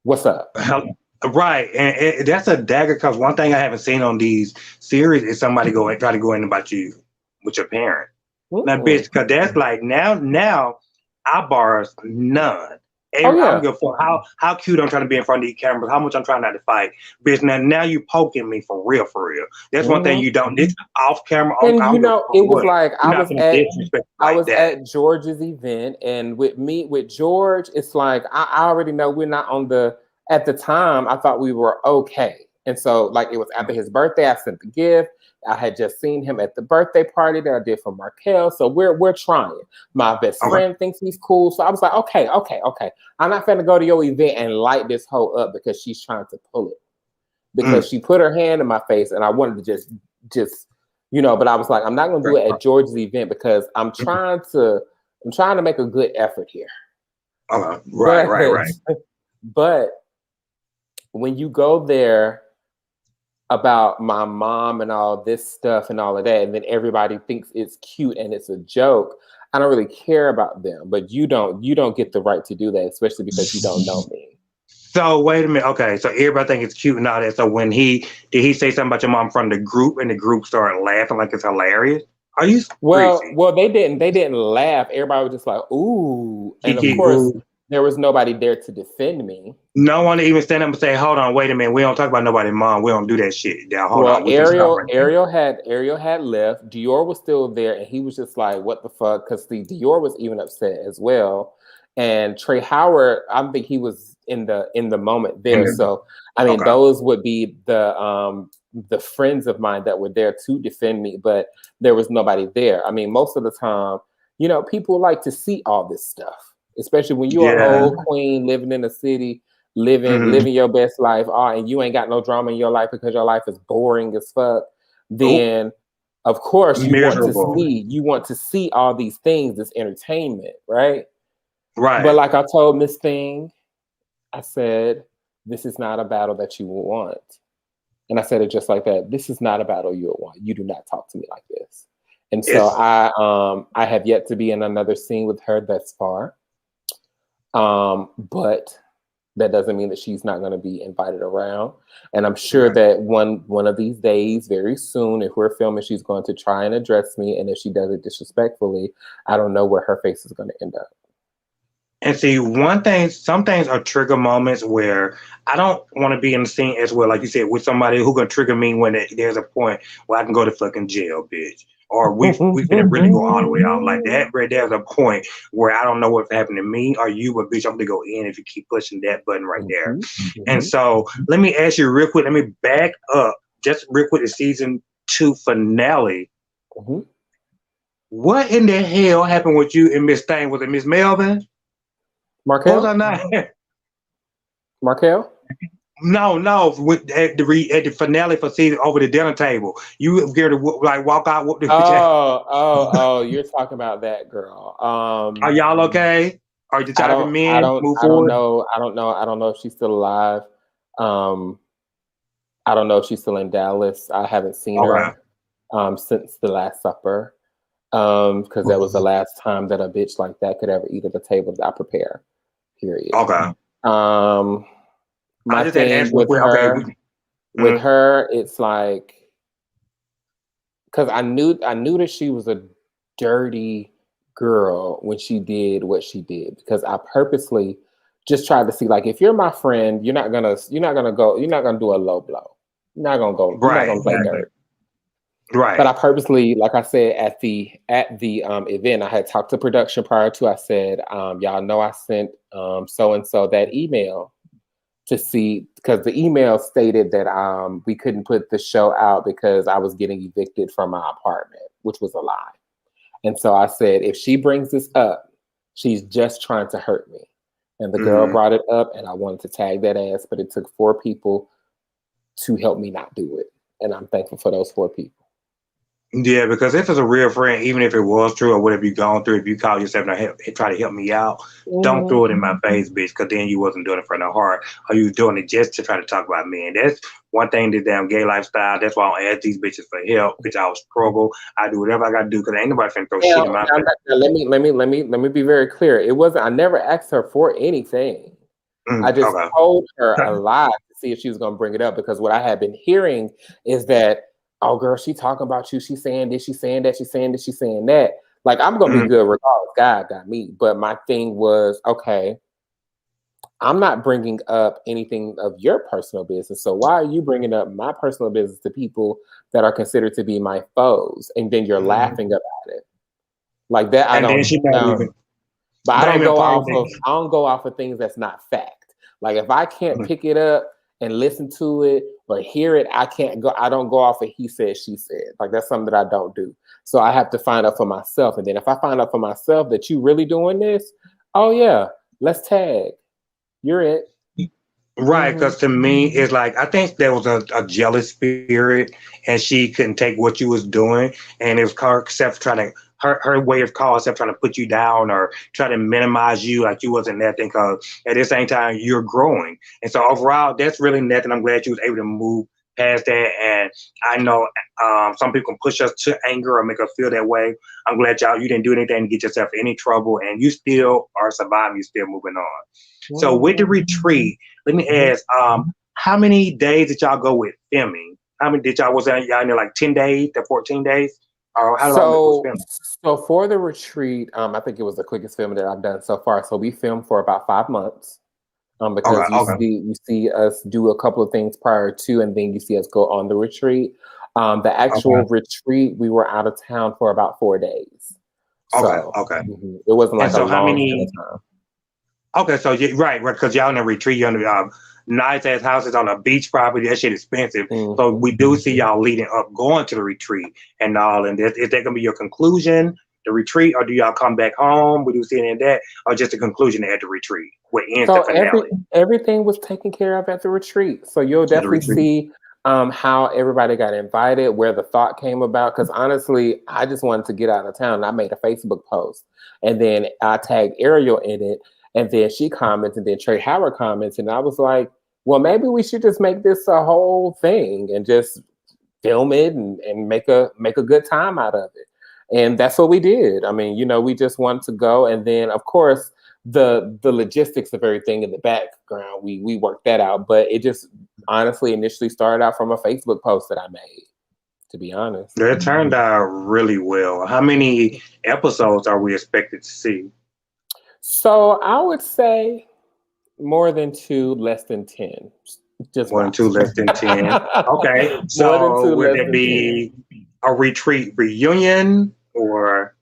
[SPEAKER 9] What's up?
[SPEAKER 2] Right. And that's a dagger, because one thing I haven't seen on these series is somebody try to go in about you with your parent. Now, bitch, because that's like, now our bars, none. I don't give a fuck how cute I'm trying to be in front of these cameras, how much I'm trying not to fight. Bitch, now you poking me for real. That's one thing you don't. This off camera.
[SPEAKER 9] And it was like I was at George's event, and with George, it's like I already know we're not on the. At the time, I thought we were okay, and so like it was after his birthday. I sent the gift. I had just seen him at the birthday party that I did for Markel. So we're trying. My best friend thinks he's cool. So I was like, okay. I'm not finna go to your event and light this hoe up because she's trying to pull it. Because she put her hand in my face, and I wanted to just but I was like, I'm not gonna do it at George's event because I'm trying to make a good effort here.
[SPEAKER 2] Right.
[SPEAKER 9] But when you go there about my mom and all this stuff and all of that, and then everybody thinks it's cute and it's a joke, I don't really care about them. But you don't get the right to do that, especially because you don't know me.
[SPEAKER 2] So wait a minute. Okay, so everybody think it's cute and all that. So when did he say something about your mom from the group, and the group started laughing like it's hilarious? Are you crazy?
[SPEAKER 9] Well, they didn't laugh. Everybody was just like, ooh. And of
[SPEAKER 2] Kiki,
[SPEAKER 9] course,
[SPEAKER 2] ooh.
[SPEAKER 9] there was nobody there to defend me.
[SPEAKER 2] No one even stand up and say, "Hold on, wait a minute. We don't talk about nobody's mom. We don't do that shit." Now, hold
[SPEAKER 9] Well,
[SPEAKER 2] on. We can stop right there.
[SPEAKER 9] Ariel had left. Dior was still there, and he was just like, "What the fuck?" Because Dior was even upset as well. And Trey Howard, I think he was in the moment there. So I mean, those would be the friends of mine that were there to defend me, but there was nobody there. I mean, most of the time, you know, people like to see all this stuff, especially when you're an old queen living in a city. Living your best life, and you ain't got no drama in your life because your life is boring as fuck, then of course you want to see all these things as entertainment, right?
[SPEAKER 2] Right.
[SPEAKER 9] But like I told Miss Thing, I said, this is not a battle that you will want. And I said it just like that. This is not a battle you will want. You do not talk to me like this. And so I have yet to be in another scene with her thus far. But that doesn't mean that she's not going to be invited around. And I'm sure that one of these days, very soon, if we're filming, she's going to try and address me. And if she does it disrespectfully, I don't know where her face is going to end up.
[SPEAKER 2] And see, some things are trigger moments where I don't want to be in the scene as well, like you said, with somebody who can trigger me when there's a point where I can go to fucking jail, bitch. Or we can really go all the way out like that. Where there's a point where I don't know what's happening to me or you, but bitch, I'm gonna go in if you keep pushing that button right there. And so let me ask you real quick. Let me back up just real quick. The season 2 finale. What in the hell happened with you and Miss Thing? Was it Miss Melvin?
[SPEAKER 9] Markel?
[SPEAKER 2] What was her name?
[SPEAKER 9] Markel?
[SPEAKER 2] No. At the finale for season over the dinner table, you were to like walk out.
[SPEAKER 9] You're talking about that girl.
[SPEAKER 2] Are y'all okay? Are you type of men move forward?
[SPEAKER 9] I don't know if she's still alive. I don't know if she's still in Dallas. I haven't seen her since the Last Supper. Because that was the last time that a bitch like that could ever eat at the table that I prepare. Period.
[SPEAKER 2] Okay.
[SPEAKER 9] My thing with her, it's like, because I knew that she was a dirty girl when she did what she did, because I purposely just tried to see, like, if you're my friend, you're not gonna do a low blow. You're not gonna play dirt.
[SPEAKER 2] Right.
[SPEAKER 9] But I purposely, like I said, at the event, I had talked to production prior to. I said, y'all know I sent so and so that email to see, because the email stated that we couldn't put the show out because I was getting evicted from my apartment, which was a lie. And so I said, if she brings this up, she's just trying to hurt me. And the girl brought it up, and I wanted to tag that ass, but it took 4 people to help me not do it. And I'm thankful for those 4 people.
[SPEAKER 2] Yeah, because if it's a real friend, even if it was true or whatever you've gone through, if you call yourself and try to help me out, don't throw it in my face, bitch, because then you wasn't doing it from the heart, or you was doing it just to try to talk about me. And that's one thing, this damn gay lifestyle. That's why I don't ask these bitches for help, bitch. I will struggle. I do whatever I got to do, because ain't nobody finna throw shit in my face.
[SPEAKER 9] Let me be very clear. It wasn't. I never asked her for anything. I just told her a lie to see if she was going to bring it up, because what I had been hearing is that, oh, girl, she talking about you. She's saying this, she's saying that, she's saying this, she's saying that. Like, I'm going to be good regardless. God got me. But my thing was, okay, I'm not bringing up anything of your personal business. So why are you bringing up my personal business to people that are considered to be my foes? And then you're laughing about it. Like that, I don't go off of things that's not fact. Like, if I can't pick it up and listen to it or hear it, I don't go off of he said, she said. Like, that's something that I don't do. So I have to find out for myself. And then if I find out for myself that you really doing this, oh yeah, let's tag. You're it.
[SPEAKER 2] Right, because to me, it's like, I think there was a jealous spirit, and she couldn't take what you was doing, and it was herself trying to, her way of calling herself trying to put you down or try to minimize you, like you wasn't nothing, because at the same time, you're growing. And so overall, that's really nothing. I'm glad you was able to move past that, and I know some people can push us to anger or make us feel that way. I'm glad you didn't do anything to get yourself in any trouble, and you still are surviving, you're still moving on. So with the retreat, Let me ask, how many days did y'all go with filming? How many did y'all, was that y'all in there like 10 days to 14 days? Or how long was filming?
[SPEAKER 9] So for the retreat, I think it was the quickest film that I've done so far. So we filmed for about 5 months. Because you see us do a couple of things prior to, and then you see us go on the retreat. The actual retreat, we were out of town for about 4 days. So, it wasn't like a long time.
[SPEAKER 2] Okay, so right, because y'all in a retreat, you're in nice ass houses on a beach property. That shit expensive. So we do see y'all leading up, going to the retreat and all. And is that gonna be your conclusion, the retreat, or do y'all come back home? We do see any of that, or just a conclusion at the retreat? What ends the finale?
[SPEAKER 9] Everything was taken care of at the retreat. So you'll definitely see how everybody got invited, where the thought came about. Because honestly, I just wanted to get out of town. I made a Facebook post, and then I tagged Ariel in it. And then she comments, and then Trey Howard comments, and I was like, well, maybe we should just make this a whole thing and just film it and make a good time out of it. And that's what we did. I mean, we just wanted to go. And then, of course, the logistics of everything in the background, we worked that out. But it just honestly initially started out from a Facebook post that I made, to be honest.
[SPEAKER 2] It turned out really well. How many episodes are we expected to see?
[SPEAKER 9] So I would say more than 2, less than 10. Just
[SPEAKER 2] more than 2, less than 10. Okay. So would it be a retreat reunion or?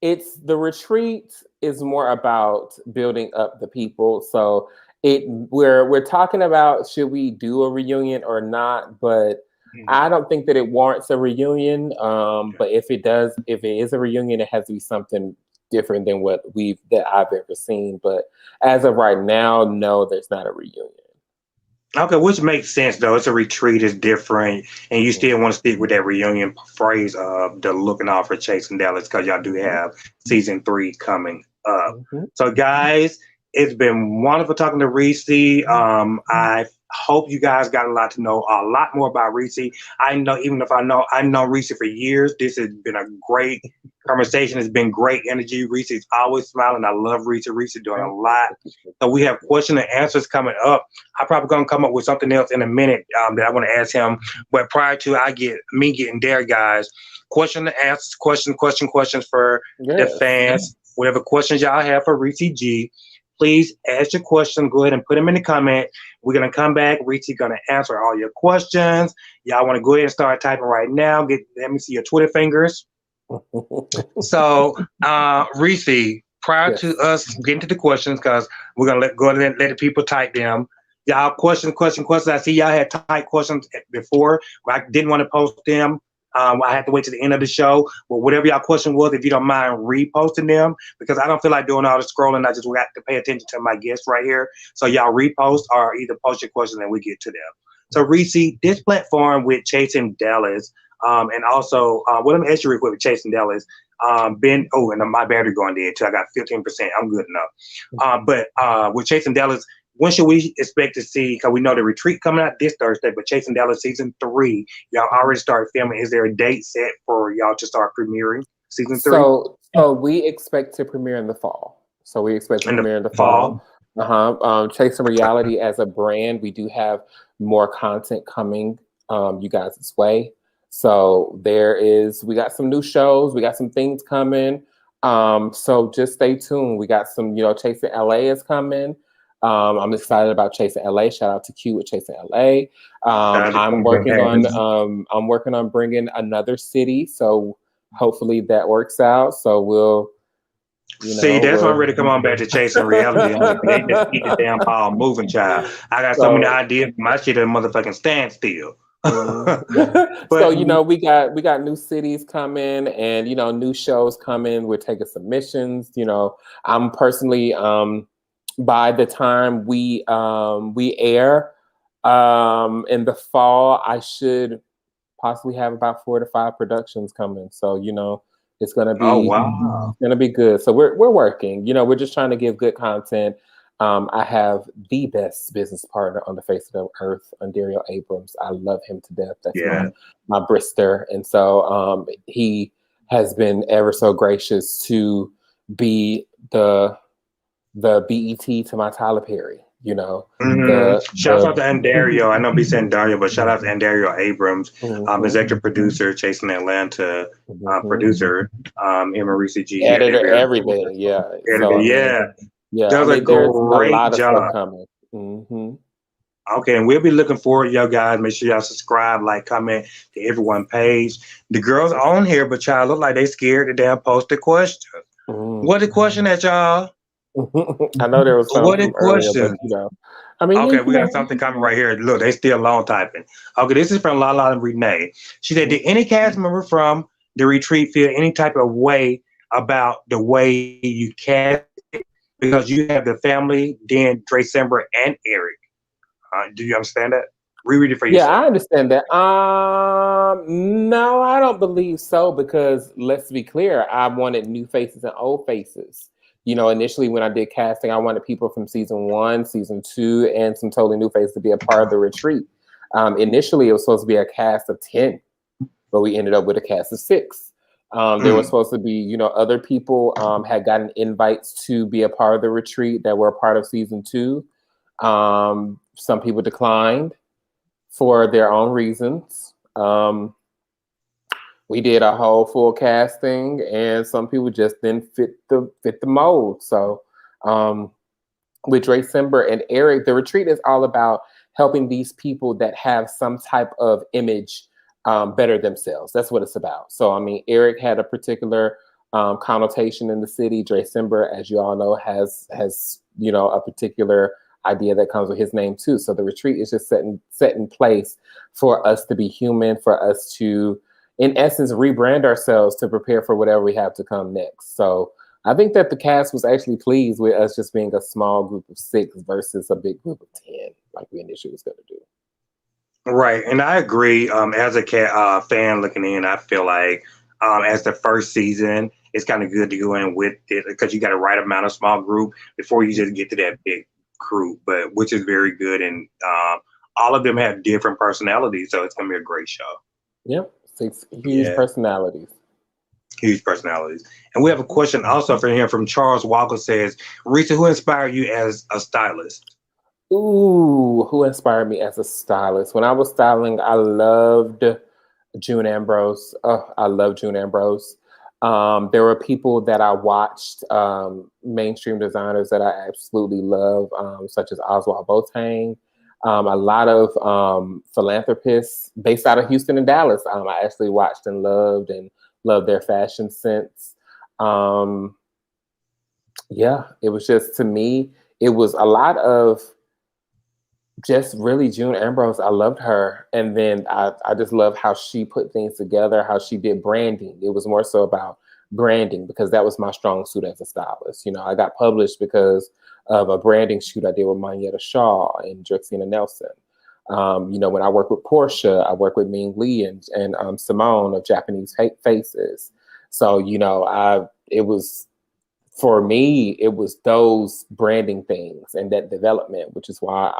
[SPEAKER 9] It's the retreat is more about building up the people. So we're talking about, should we do a reunion or not? But I don't think that it warrants a reunion. But if it is a reunion, it has to be something different than what I've ever seen. But as of right now, no, there's not a reunion.
[SPEAKER 2] Okay, which makes sense though. It's a retreat, it's different, and you still want to stick with that reunion phrase of the looking out for Chasing Dallas, because y'all do have season 3 coming up. So guys, it's been wonderful talking to Reesie. I hope you guys got a lot more about Reesie. I know, even if I've known Reesie for years, this has been a great conversation. It's been great energy. Reesie's always smiling. I love Reesie. Reesie doing a lot. So we have question and answers coming up. I'm probably going to come up with something else in a minute that I want to ask him. But prior to getting there, guys, question and answers, questions for the fans. Whatever questions y'all have for Reesie G, please ask your question. Go ahead and put them in the comment. We're going to come back. Reesie going to answer all your questions. Y'all want to go ahead and start typing right now. Let me see your Twitter fingers. So, Reesie, prior to us getting to the questions, because we're going to let the people type them. Y'all questions. I see y'all had typed questions before, but I didn't want to post them. I had to wait to the end of the show. But whatever y'all question was, if you don't mind reposting them, because I don't feel like doing all the scrolling. I just got to pay attention to my guests right here. So y'all repost or either post your questions and we get to them. So Reesie, this platform with Chasing Dallas, and also, let me ask you real quick with Chasing Dallas, and my battery going dead too. I got 15%. I'm good enough. But with Chasing Dallas, when should we expect to see, because we know the retreat coming out this Thursday, but Chasing Dallas season 3, y'all already started filming. Is there a date set for y'all to start premiering season 3?
[SPEAKER 9] So we expect to premiere in the fall. In the fall. Chasing Reality as a brand, we do have more content coming you guys' way. So we got some new shows, we got some things coming. So just stay tuned. We got some, Chasing LA is coming. I'm excited about Chasing LA. Shout out to Q with Chasing LA. I'm working on bringing another city, so hopefully that works out. So we'll
[SPEAKER 2] that's why I'm ready to come on back to Chasing Reality. They just keep the damn ball moving, child. I got so many ideas. My shit at a motherfucking standstill.
[SPEAKER 9] So we got new cities coming and new shows coming. We're taking submissions. I'm personally by the time we air in the fall, I should possibly have about 4 to 5 productions coming. So it's gonna be it's gonna be good. So we're working. We're just trying to give good content. I have the best business partner on the face of the earth, Daryl Abrams. I love him to death. That's my Brister. And so he has been ever so gracious to be the the BET to my Tyler Perry. You know,
[SPEAKER 2] shout out to Andario. I know be saying Dario, but shout out to Andario Abrams, executive producer, Chasing Atlanta, producer, him and Reesie G,
[SPEAKER 9] editor, everything. Yeah,
[SPEAKER 2] so,
[SPEAKER 9] yeah.
[SPEAKER 2] Does a
[SPEAKER 9] there's a
[SPEAKER 2] great
[SPEAKER 9] lot of
[SPEAKER 2] job
[SPEAKER 9] stuff coming.
[SPEAKER 2] Okay, and we'll be looking forward, y'all guys. Make sure y'all subscribe, like, comment to everyone page. The girls on here, but y'all look like they scared to damn post the question. What the question at y'all?
[SPEAKER 9] I know there was some
[SPEAKER 2] what the
[SPEAKER 9] earlier,
[SPEAKER 2] question?
[SPEAKER 9] but I mean,
[SPEAKER 2] okay, we got something coming right here. Look, they still long typing. Okay, this is from Lala and Renee. She said, did any cast member from the retreat feel any type of way about the way you cast it? Because you have the family, then December and Eric. Do you understand that? Reread it for yourself.
[SPEAKER 9] Yeah, I understand that. No, I don't believe so, because let's be clear, I wanted new faces and old faces. You know, initially when I did casting, I wanted people from season 1, season 2, and some totally new faces to be a part of the retreat. Initially, it was supposed to be a cast of 10, but we ended up with a cast of 6. There was supposed to be, you know, other people had gotten invites to be a part of the retreat that were a part of season 2. Some people declined for their own reasons. We did a whole full casting, and some people just didn't fit the mold. So with December and Eric, the retreat is all about helping these people that have some type of image better themselves. That's what it's about. So I mean, Eric had a particular connotation in the city. December, as you all know, has you know, a particular idea that comes with his name too. So the retreat is just set in place for us to be human, for us to, in essence, rebrand ourselves to prepare for whatever we have to come next. So I think that the cast was actually pleased with us just being a small group of 6 versus a big group of 10, like we initially was going to do.
[SPEAKER 2] Right, and I agree. As a fan looking in, I feel like as the first season, it's kind of good to go in with it because you got the right amount of small group before you just get to that big crew, but which is very good, and all of them have different personalities, so it's gonna be a great show.
[SPEAKER 9] Yep, 6 huge personalities.
[SPEAKER 2] Huge personalities. And we have a question also from here from Charles Walker. Says, Reesie, who inspired you as a stylist?
[SPEAKER 9] Ooh, who inspired me as a stylist? When I was styling, I loved June Ambrose. I love June Ambrose. There were people that I watched, mainstream designers that I absolutely love, such as Oswald Boateng. A lot of philanthropists based out of Houston and Dallas. I actually watched and loved their fashion sense. Yeah, it was just, to me, it was a lot of just really June Ambrose. I loved her. And then I just love how she put things together, how she did branding. It was more so about branding because that was my strong suit as a stylist. You know, I got published because of a branding shoot I did with Monyetta Shaw and Drixina Nelson. You know, when I worked with Portia, I worked with Ming Lee and Simone of Japanese Faces. So, you know, it was, for me, it was those branding things and that development, which is why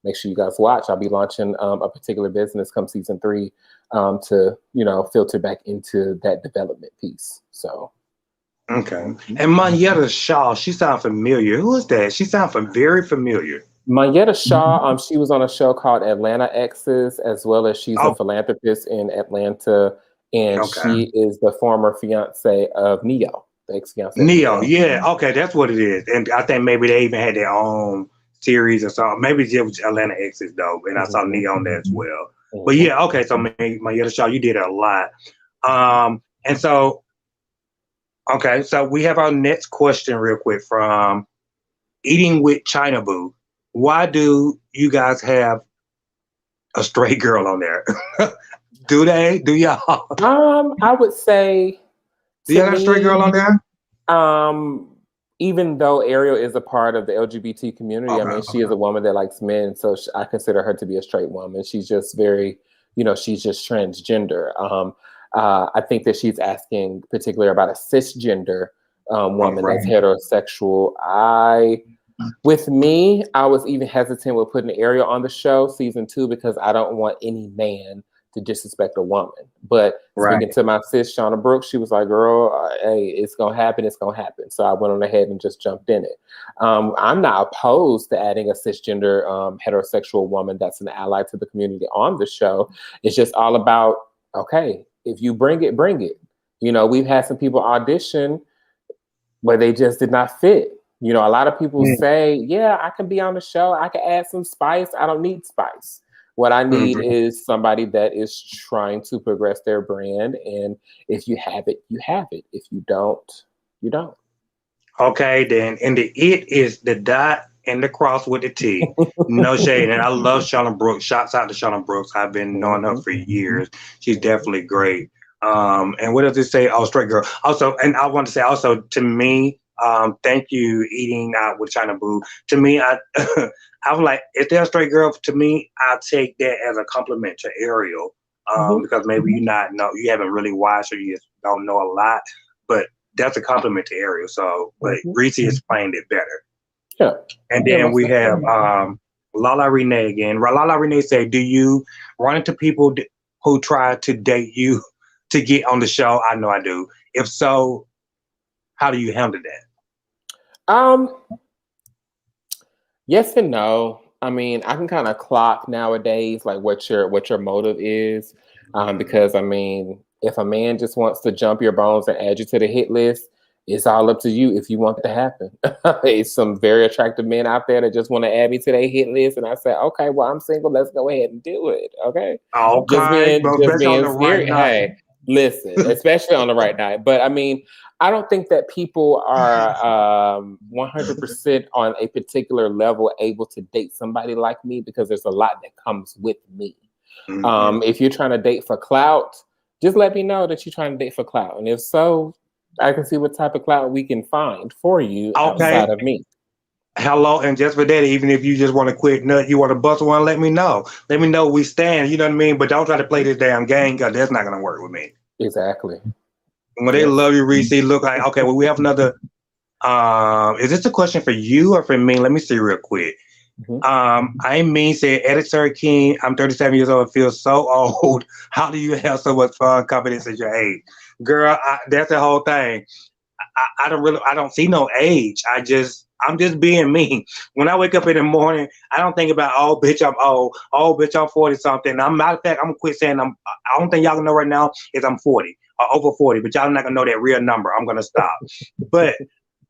[SPEAKER 9] make sure you guys watch. I'll be launching a particular business come season 3 to, you know, filter back into that development piece. So.
[SPEAKER 2] Okay. And Monyetta Shaw, she sounds familiar. Who is that? She sounds very familiar.
[SPEAKER 9] Monyetta Shaw, she was on a show called Atlanta Exes, as well as she's a philanthropist in Atlanta, and she is the former fiance of Neo.
[SPEAKER 2] Neo, yeah, okay, that's what it is. And I think maybe they even had their own series or something. Maybe it was Atlanta Exes though, and I saw Neo on there as well. But yeah, okay, so Monyetta Shaw, you did a lot. And so, okay, so we have our next question real quick from Eating with China Boo. Why do you guys have a straight girl on there? Do they? Do y'all?
[SPEAKER 9] I would say.
[SPEAKER 2] Do you have a straight girl on there?
[SPEAKER 9] Even though Ariel is a part of the LGBT community, I mean, she is a woman that likes men, so I consider her to be a straight woman. She's just very, you know, she's just transgender. I think that she's asking particularly about a cisgender woman that's heterosexual. With me, I was even hesitant with putting Ariel on the show season 2 because I don't want any man to disrespect a woman. But
[SPEAKER 2] Right.
[SPEAKER 9] speaking to my sis, Shauna Brooks, she was like, girl, hey, it's going to happen. It's going to happen. So I went on ahead and just jumped in it. I'm not opposed to adding a cisgender heterosexual woman that's an ally to the community on the show. It's just all about, okay, if you bring it, bring it. You know, we've had some people audition, but they just did not fit. You know, a lot of people say, yeah, I can be on the show. I can add some spice. I don't need spice. What I need is somebody that is trying to progress their brand. And if you have it, you have it. If you don't, you don't.
[SPEAKER 2] Okay, then. And the it is the dot and the cross with the T. No shade. And I love Shauna Brooks. Shouts out to Shauna Brooks. I've been knowing her for years. She's definitely great. And what does it say? Oh, straight girl. Also, and I want to say also, to me, thank you, Eating Out with China Boo. To me, I'm like, if they're a straight girl, to me, I take that as a compliment to Ariel. Because maybe you haven't really watched or you just don't know a lot, but that's a compliment to Ariel. So, but Reesie explained it better.
[SPEAKER 9] Yeah.
[SPEAKER 2] And then we have Lala Renee again. Lala Renee said, do you run into people who try to date you to get on the show? I know I do. If so, how do you handle that?
[SPEAKER 9] Yes and no. I mean, I can kind of clock nowadays like what your motive is. Because I mean, if a man just wants to jump your bones and add you to the hit list, it's all up to you if you want it to happen. It's some very attractive men out there that just want to add me to their hit list. And I say, okay, well, I'm single. Let's go ahead and do it. Okay.
[SPEAKER 2] Okay.
[SPEAKER 9] Just being serious. Hey, listen, especially on the right night. But I mean, I don't think that people are 100% on a particular level able to date somebody like me, because there's a lot that comes with me. If you're trying to date for clout, just let me know that you're trying to date for clout. And if so, I can see what type of clout we can find for you outside of me.
[SPEAKER 2] Hello, and just for that, even if you just want to quit nut, you want to bust one, let me know. Let me know we stand, you know what I mean? But don't try to play this damn game, because that's not going to work with me.
[SPEAKER 9] Exactly.
[SPEAKER 2] When they love you, Reese, look like, okay, well, we have another. Is this a question for you or for me? Let me see real quick. I mean, said, Editor King, I'm 37 years old and feel so old. How do you have so much fun, confidence at your age? Girl, that's the whole thing. I don't see no age. I'm just being me. When I wake up in the morning, I don't think about, oh, bitch, I'm old. Oh, bitch, I'm 40 something. Matter of fact, I'm gonna quit saying I don't think y'all can know right now is I'm 40 or over 40, but y'all not gonna know that real number. I'm gonna stop. But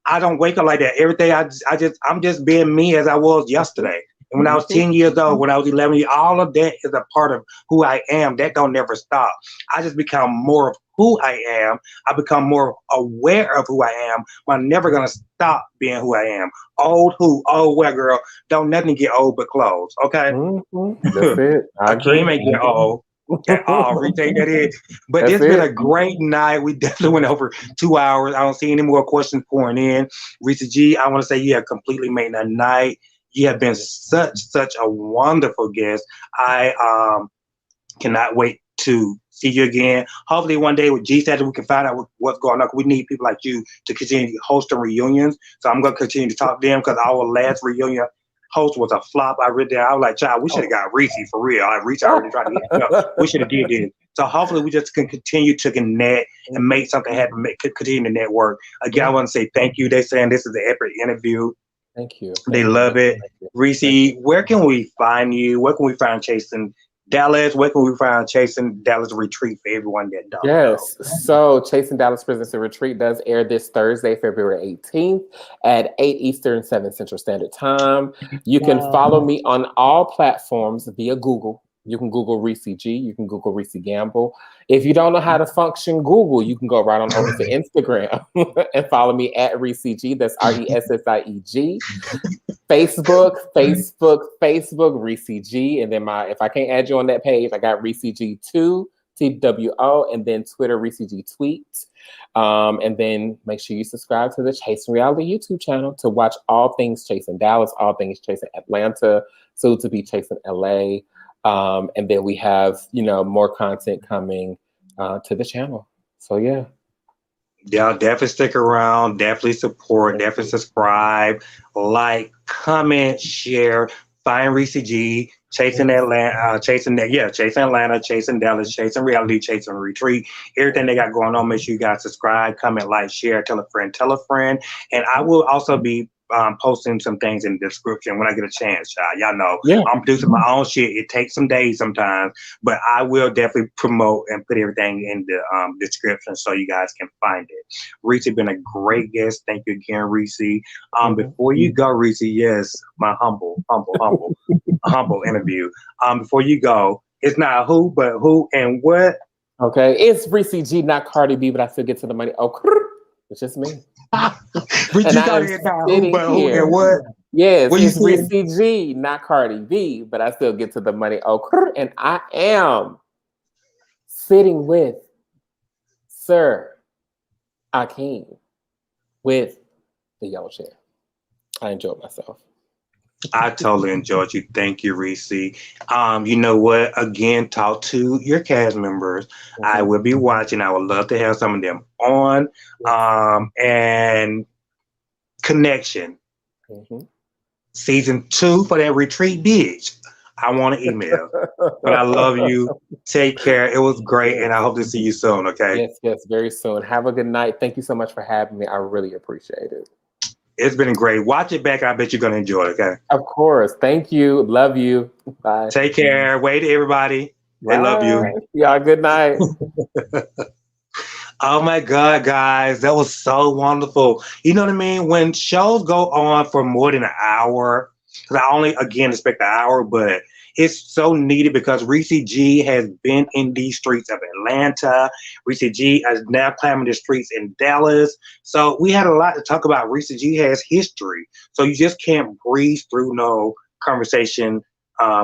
[SPEAKER 2] I don't wake up like that. Every day I'm just being me as I was yesterday. And when I was 10 years old, when I was 11 years, all of that is a part of who I am. That don't never stop. I just become more of who I am. I become more aware of who I am. But I'm never going to stop being who I am. Old who? Old where, girl? Don't nothing get old but clothes, okay?
[SPEAKER 9] That's it. I agree.
[SPEAKER 2] Akeem ain't get old. Retake that in. But this been a great night. We definitely went over 2 hours. I don't see any more questions pouring in. Reesie G, I want to say you have completely made a night. You have been such a wonderful guest. I cannot wait to see you again. Hopefully one day with G Saturday we can find out what's going on. We need people like you to continue hosting reunions. So I'm going to continue to talk to them, because our last reunion host was a flop. I read that. I was like, child, we should have got Reesie for real. I reached out and tried to get it up. We should have did this. So hopefully we just can continue to connect and make something happen, continue to network. Again, I want to say thank you. They're saying this is an epic interview.
[SPEAKER 9] Thank you.
[SPEAKER 2] They love it. Reesie, where can we find you? Where can we find Chasing Dallas? Where can we find Chasing Dallas Retreat for everyone that does?
[SPEAKER 9] Yes. So Chasing Dallas Presents a Retreat does air this Thursday, February 18th at 8 Eastern, 7 Central Standard Time. You can follow me on all platforms via Google. You can Google Reesie G. You can Google Reesie Gamble. If you don't know how to function Google, you can go right on over to Instagram and follow me at Reesie G. That's RESSIEG. Facebook, Reesie G. And then if I can't add you on that page, I got Reesie G2, TWO, and then Twitter, Reesie G Tweet. And then make sure you subscribe to the Chasing Reality YouTube channel to watch all things Chasing Dallas, all things Chasing Atlanta, soon to be Chasing LA. And then we have, more content coming to the channel. So yeah.
[SPEAKER 2] Y'all definitely stick around, definitely support, definitely subscribe, like, comment, share, find Reesie G, Chasing Atlanta, chasing Atlanta, chasing Dallas, chasing reality, chasing retreat. Everything they got going on. Make sure you guys subscribe, comment, like, share, tell a friend, and I will also be posting some things in the description when I get a chance, y'all. Y'all know I'm producing my own shit. It takes some days sometimes, but I will definitely promote and put everything in the description so you guys can find it. Reesie been a great guest. Thank you again, Reesie. Before you go, Reesie, yes, my humble interview. Before you go, it's not who, but who and what.
[SPEAKER 9] Okay, it's Reesie G, not Cardi B, but I still get to the money. Oh, it's just me.
[SPEAKER 2] But you got it now. Who, but who and what?
[SPEAKER 9] Yes,
[SPEAKER 2] what
[SPEAKER 9] it's Reesie G, not Cardi B, but I still get to the money. Oh, and I am sitting with Sir Akeem with the yellow chair. I enjoyed myself.
[SPEAKER 2] I totally enjoyed you. Thank you, Reesie. You know what? Again, talk to your cast members. I will be watching. I would love to have some of them on. And Connection. Season 2 for that retreat, bitch. I want an email. But I love you. Take care. It was great, and I hope to see you soon, okay?
[SPEAKER 9] Yes, very soon. Have a good night. Thank you so much for having me. I really appreciate it.
[SPEAKER 2] It's been great. Watch it back. I bet you're going to enjoy it, okay?
[SPEAKER 9] Of course. Thank you. Love you. Bye.
[SPEAKER 2] Take care. Wait, everybody.
[SPEAKER 9] Bye.
[SPEAKER 2] I love you.
[SPEAKER 9] Y'all, good night.
[SPEAKER 2] Oh my God, guys, that was so wonderful. You know what I mean? When shows go on for more than an hour, because I only, again, expect an hour, but it's so needed because Reesie G has been in these streets of Atlanta. Reesie G is now climbing the streets in Dallas. So we had a lot to talk about. Reesie G has history. So you just can't breeze through no conversation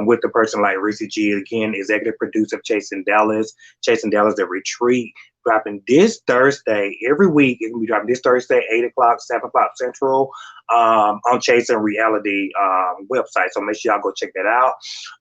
[SPEAKER 2] with the person like Reesie G. Again, executive producer of Chasing Dallas, The Retreat, dropping this Thursday. Every week, it will be dropping this Thursday, 8 o'clock, 7 o'clock Central, on Chasing Reality website. So make sure y'all go check that out.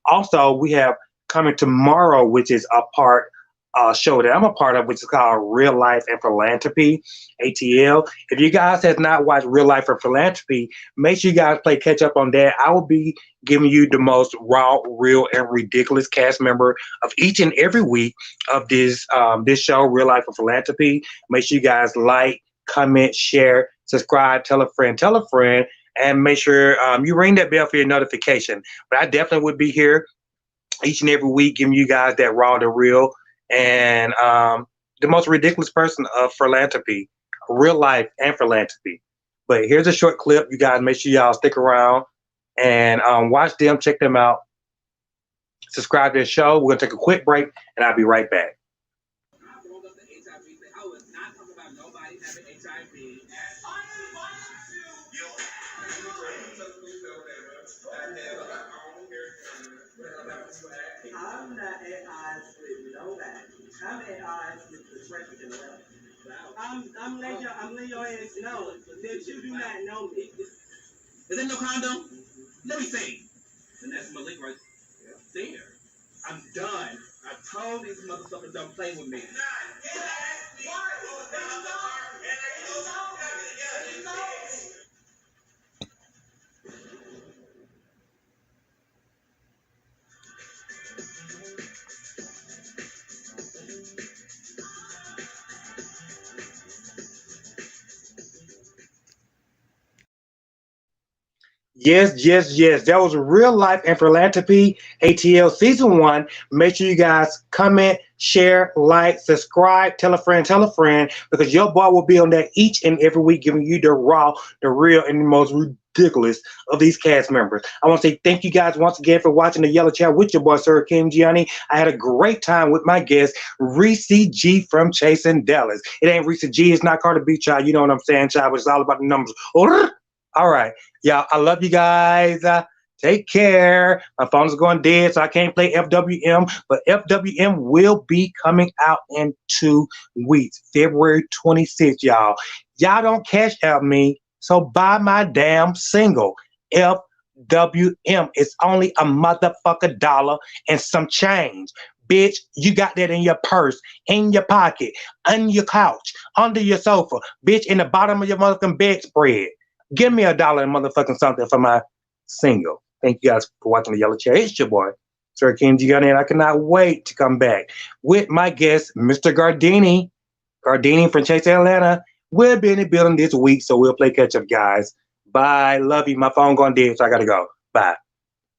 [SPEAKER 2] Also, we have coming tomorrow, which is a show that I'm a part of, which is called Real Life and Philanthropy, ATL. If you guys have not watched Real Life and Philanthropy, make sure you guys play catch up on that. I will be giving you the most raw, real, and ridiculous cast member of each and every week of this show, Real Life and Philanthropy. Make sure you guys like, comment, share, subscribe, tell a friend, and make sure you ring that bell for your notification. But I definitely would be here each and every week giving you guys that raw, the real, and the most ridiculous person of philanthropy, real life and philanthropy. But here's a short clip. You guys make sure y'all stick around and watch them, check them out, subscribe to the show. We're gonna take a quick break and I'll be right back.
[SPEAKER 11] I'm not at odds with nobody. I'm at odds with the traffic in the world. I'm letting your ass know that you do not know me.
[SPEAKER 5] Is there no condom? Let me see. And that's Malik right there. I'm done. I told these motherfuckers don't play with me.
[SPEAKER 2] Yes. That was Real Life and Philanthropy, ATL Season 1. Make sure you guys comment, share, like, subscribe, tell a friend, because your boy will be on that each and every week giving you the raw, the real, and the most ridiculous of these cast members. I want to say thank you guys once again for watching the Yellow Chat with your boy, Sir Akeem Gionnie. I had a great time with my guest, Reesie G from Chasing Dallas. It ain't Reesie G, it's not Cardi B, child. You know what I'm saying, child, but it's all about the numbers. All right, y'all, I love you guys. Take care. My phone is going dead, so I can't play FWM, but FWM will be coming out in 2 weeks, February 26th, y'all. Y'all don't cash out me, so buy my damn single, FWM. It's only a motherfucker $1 and some change. Bitch, you got that in your purse, in your pocket, on your couch, under your sofa, bitch, in the bottom of your motherfucking bedspread. Give me $1 and motherfucking something for my single. Thank you guys for watching the Yellow Chair. It's your boy, Sir Akeem Gionnie, and I cannot wait to come back with my guest, Mr. Gardini. Gardini from Chase, Atlanta. We'll be in the building this week, so we'll play catch up, guys. Bye. Love you. My phone going dead, so I gotta go. Bye.